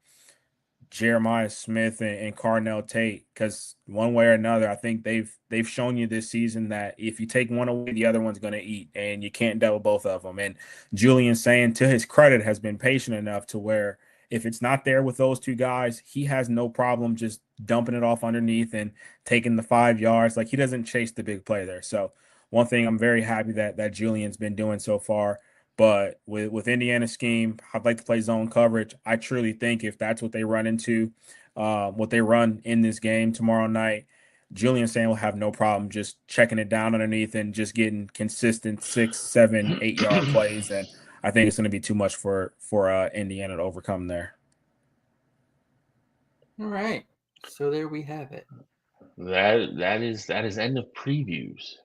Jeremiah Smith and Carnell Tate, because one way or another, I think they've shown you this season that if you take one away, the other one's going to eat, and you can't double both of them. And Julian Sand, to his credit, has been patient enough to where if it's not there with those two guys, he has no problem just dumping it off underneath and taking the 5 yards. Like, he doesn't chase the big play there. So one thing I'm very happy that Julian's been doing so far. But with Indiana's scheme, I'd like to play zone coverage. I truly think if that's what they run into, what they run in this game tomorrow night, Julian Sand will have no problem just checking it down underneath and just getting consistent 6, 7, 8 yard plays. And I think it's going to be too much for Indiana to overcome there. All right. So there we have it. That is end of previews.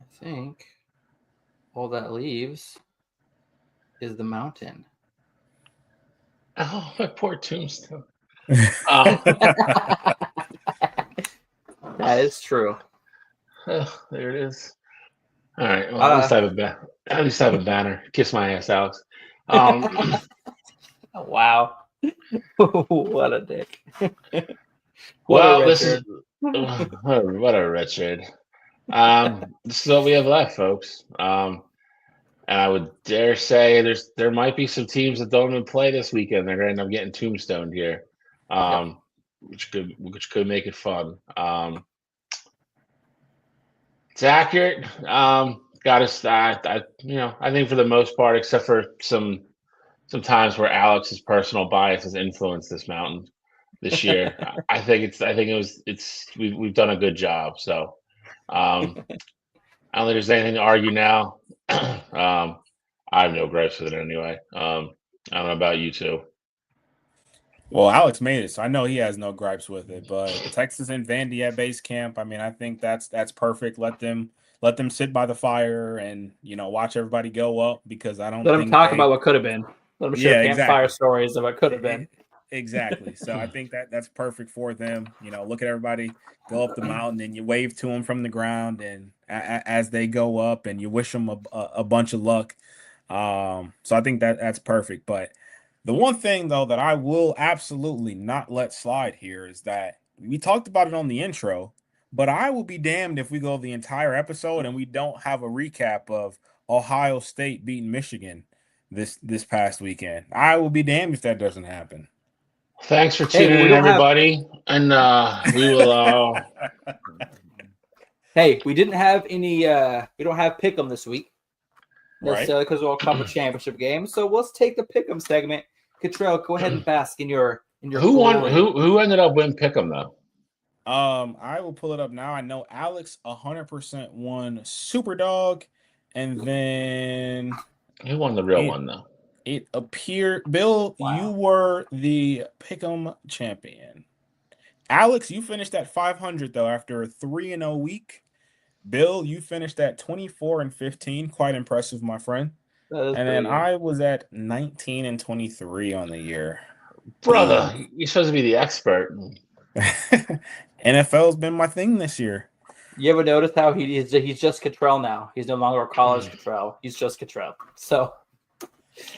I think all that leaves is the mountain. Oh, my poor Tombstone. That is true. Oh, there it is. All right. Well, at least I have a banner. Kiss my ass, Alex. Wow. What a dick. This is what a Richard. This is what we have left, folks. And I would dare say there might be some teams that don't even play this weekend. They're going to end up getting tombstoned here, which could make it fun. It's accurate. Got to start. I think for the most part, except for some times where Alex's personal bias has influenced this mountain this year, we've done a good job. So I don't think there's anything to argue now. I have no gripes with it anyway. I don't know about you two. Well, Alex made it, so I know he has no gripes with it. But Texas and Vandy at base camp, I mean, I think that's perfect. Let them sit by the fire and watch everybody go up, because I don't let them talk about what could have been. Let them share campfire stories of what could have been. Exactly. So I think that's perfect for them. Look at everybody go up the mountain and you wave to them from the ground, and as they go up, and you wish them a bunch of luck. So I think that's perfect. But the one thing, though, that I will absolutely not let slide here is that we talked about it on the intro, but I will be damned if we go the entire episode and we don't have a recap of Ohio State beating Michigan this past weekend. I will be damned if that doesn't happen. Thanks for tuning in, everybody. And we will. Hey, we didn't have any. We don't have Pick'em this week necessarily because we're all conference championship games. So let's take the Pick'em segment. Cottrell, go ahead and bask in your. Who won? Who ended up winning Pick'em though? I will pull it up now. I know Alex 100% won Superdog, and then who won the real one though? It appeared, Bill, you were the Pick'em champion. Alex, you finished at 500 though after a 3-0 week. Bill, you finished at 24-15. Quite impressive, my friend. And then I was at 19-23 on the year. Brother, you're supposed to be the expert. NFL's been my thing this year. You ever notice how he's just Cottrell now? He's no longer a college Cottrell. He's just Cottrell. So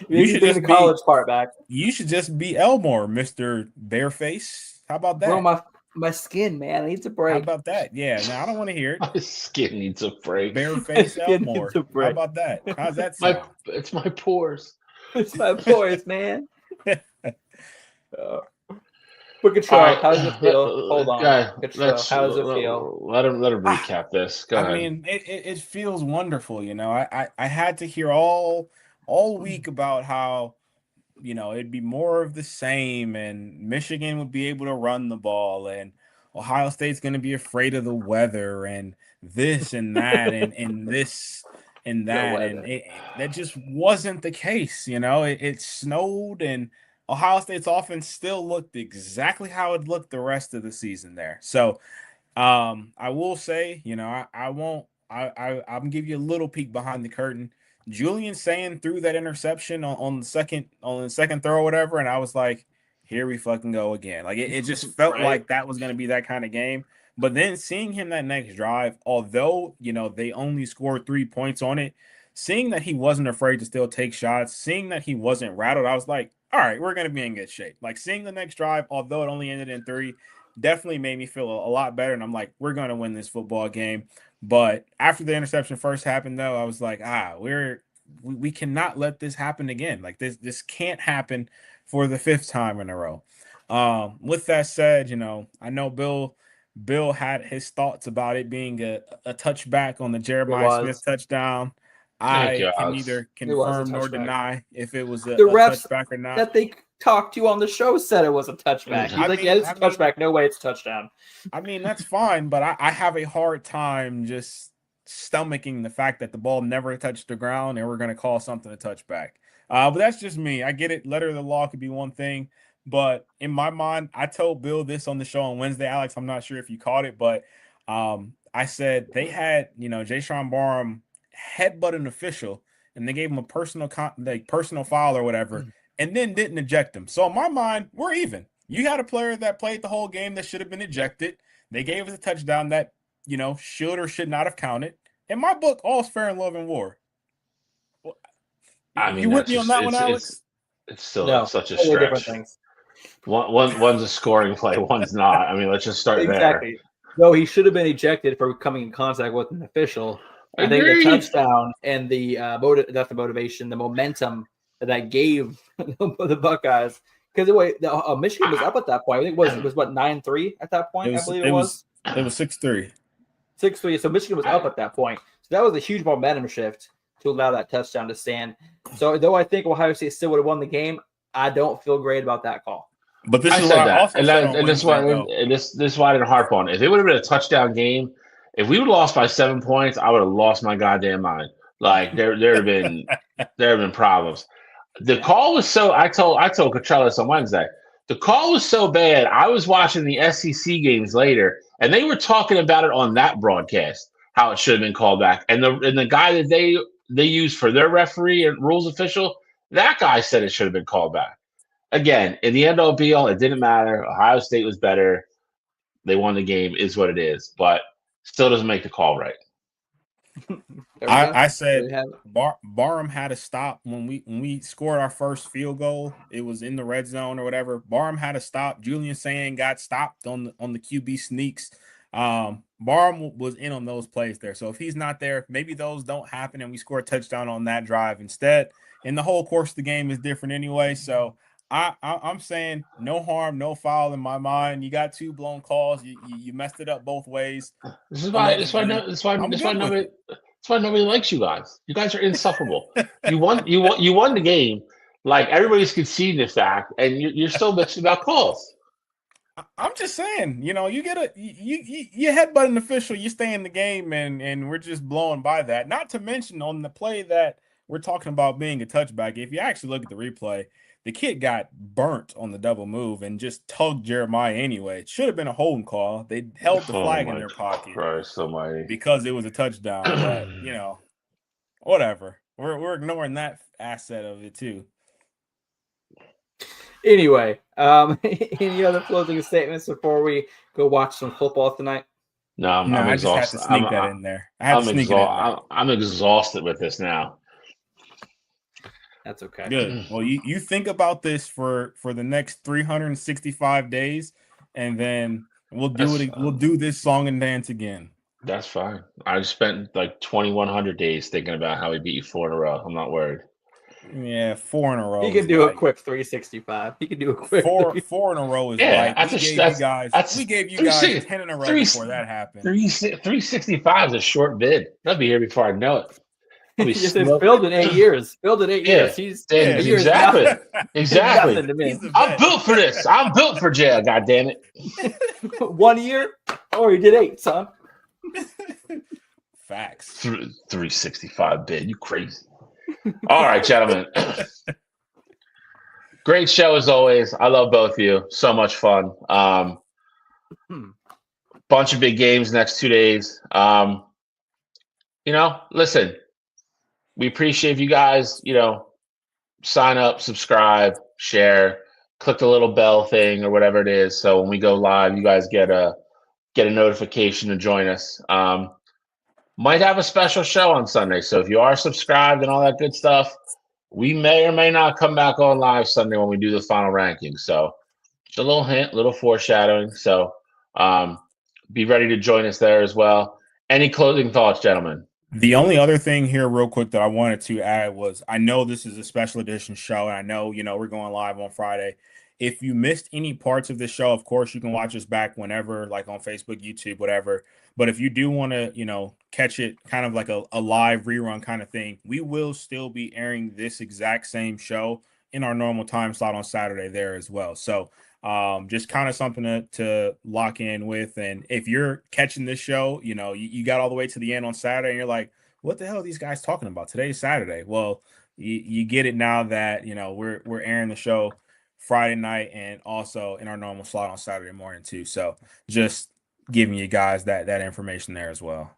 you should just the college part back. You should just be Elmore, Mr. Bareface. How about that? Bro, my skin, man, needs a break. How about that? Yeah, no, I don't want to hear it. My skin needs a break. Bareface Elmore. How about that? How's that sound? It's my pores. It's my pores, man. But Cottrell, how does it feel? Hold on. Cottrell, how does it feel? Let him recap this. Go ahead. I mean, it feels wonderful. I had to hear all week about how, it'd be more of the same, and Michigan would be able to run the ball, and Ohio State's going to be afraid of the weather, and this and that, and this and that, and that just wasn't the case. It snowed, and Ohio State's offense still looked exactly how it looked the rest of the season there. So I will say, I'm gonna give you a little peek behind the curtain. Julian saying threw that interception on the second throw or whatever, and I was like, here we fucking go again. Like it just felt Right. like that was going to be that kind of game. But then seeing him that next drive, although they only scored 3 points on it, seeing that he wasn't afraid to still take shots, seeing that he wasn't rattled, I was like, all right, we're going to be in good shape. Like seeing the next drive, although it only ended in 3, definitely made me feel a lot better. And I'm like, we're going to win this football game. But after the interception first happened, though, I was like, we cannot let this happen again. Like this can't happen for the 5th time in a row. With that said, I know Bill had his thoughts about it being a touchback on the Jeremiah Smith touchdown. I can neither confirm nor deny if it was a refs touchback or not. That they talked to you on the show said it was a touchback. He's it's a touchback. No way it's a touchdown. I mean, that's fine, but I have a hard time just stomaching the fact that the ball never touched the ground and we're going to call something a touchback. But that's just me. I get it. Letter of the law could be one thing. But in my mind, I told Bill this on the show on Wednesday, Alex. I'm not sure if you caught it, but I said they had, Jayshon Barham headbutt an official and they gave him a personal foul or whatever, and then didn't eject him. So in my mind, we're even. You had a player that played the whole game that should have been ejected. They gave us a touchdown that, should or should not have counted. In my book, all's fair in love and war. I mean, you with me on that one, Alex? It's still such a stretch. One's a scoring play, one's not. I mean, let's just start exactly. No, he should have been ejected for coming in contact with an official. I think the touchdown and that's the motivation, the momentum that gave the Buckeyes. Because Michigan was up at that point. I think it was what 9-3 at that point. I believe it was. It was 6-3. 6-3. So Michigan was up at that point. So that was a huge momentum shift to allow that touchdown to stand. So though I think Ohio State still would have won the game, I don't feel great about that call. But this is what I also said, and this is why I didn't harp on it. If it would have been a touchdown game, if we would have lost by 7 points, I would have lost my goddamn mind. Like there have been problems. The call was so. I told Coachella this on Wednesday. The call was so bad. I was watching the SEC games later, and they were talking about it on that broadcast how it should have been called back. And the guy that they used for their referee and rules official, that guy said it should have been called back. Again, in the end all be all, it didn't matter. Ohio State was better. They won the game, is what it is, but still doesn't make the call right. I said Barham had to stop when we scored our first field goal. It was in the red zone or whatever. Barham had to stop. Julian Saying got stopped on the QB sneaks. Barham was in on those plays there. So if he's not there, maybe those don't happen and we score a touchdown on that drive instead. And the whole course of the game is different anyway. So I'm saying no harm, no foul in my mind. You got 2 blown calls. You messed it up both ways. This is why nobody likes you guys. You guys are insufferable. You won the game. Like everybody's conceding the fact, and you're still bitching about calls. I'm just saying, you headbutt an official, you stay in the game, and we're just blowing by that. Not to mention on the play that we're talking about being a touchback. If you actually look at the replay, the kid got burnt on the double move and just tugged Jeremiah anyway. It should have been a holding call. They held the flag in their pocket because it was a touchdown. But, whatever. We're ignoring that asset of it too. Anyway, any other closing statements before we go watch some football tonight? No, I'm exhausted. Just had to sneak that in there. I'm exhausted with this now. That's okay. Good. Well, you think about this for the next 365 days, and then we'll do this song and dance again. That's fine. I spent like 2,100 days thinking about how we beat you 4 in a row. I'm not worried. Yeah, 4 in a row. He can do a quick 365. He can do a quick 4 in a row is right. We gave you guys 10 in a row before that happened. 365 is a short bid. I'll be here before I know it. It's built in 8 years. Built in 8 years. Exactly. I'm built for this. I'm built for jail. God damn it. 1 year, or you did 8, son. Facts. 365 bid. You crazy. All right, gentlemen. Great show as always. I love both of you. So much fun. Bunch of big games next 2 days. Listen. we appreciate if you guys, sign up, subscribe, share, click the little bell thing or whatever it is. So when we go live, you guys get a notification to join us. Might have a special show on Sunday. So if you are subscribed and all that good stuff, we may or may not come back on live Sunday when we do the final ranking. So just a little hint, little foreshadowing. So be ready to join us there as well. Any closing thoughts, gentlemen? The only other thing here real quick that I wanted to add was I know this is a special edition show, and I know, we're going live on Friday. If you missed any parts of this show, of course, you can watch us back whenever, like on Facebook, YouTube, whatever. But if you do want to, catch it kind of like a live rerun kind of thing, we will still be airing this exact same show in our normal time slot on Saturday there as well. So just kind of something to lock in with. And if you're catching this show, you got all the way to the end on Saturday and you're like, what the hell are these guys talking about? Today's Saturday. Well, you get it now that, we're airing the show Friday night and also in our normal slot on Saturday morning too. So just giving you guys that information there as well.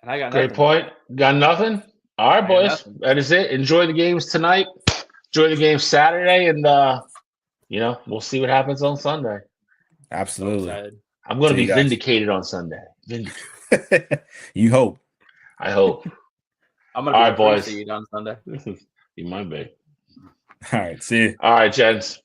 And I got Great nothing. point. Got nothing? All right, boys. That is it. Enjoy the games tonight. Enjoy the games Saturday, and we'll see what happens on Sunday. Absolutely. I'm going to be vindicated on Sunday. Vindicated. You hope. I hope. I'm going to be all right, boys. See you on Sunday. You might be. All right. See you. All right, gents.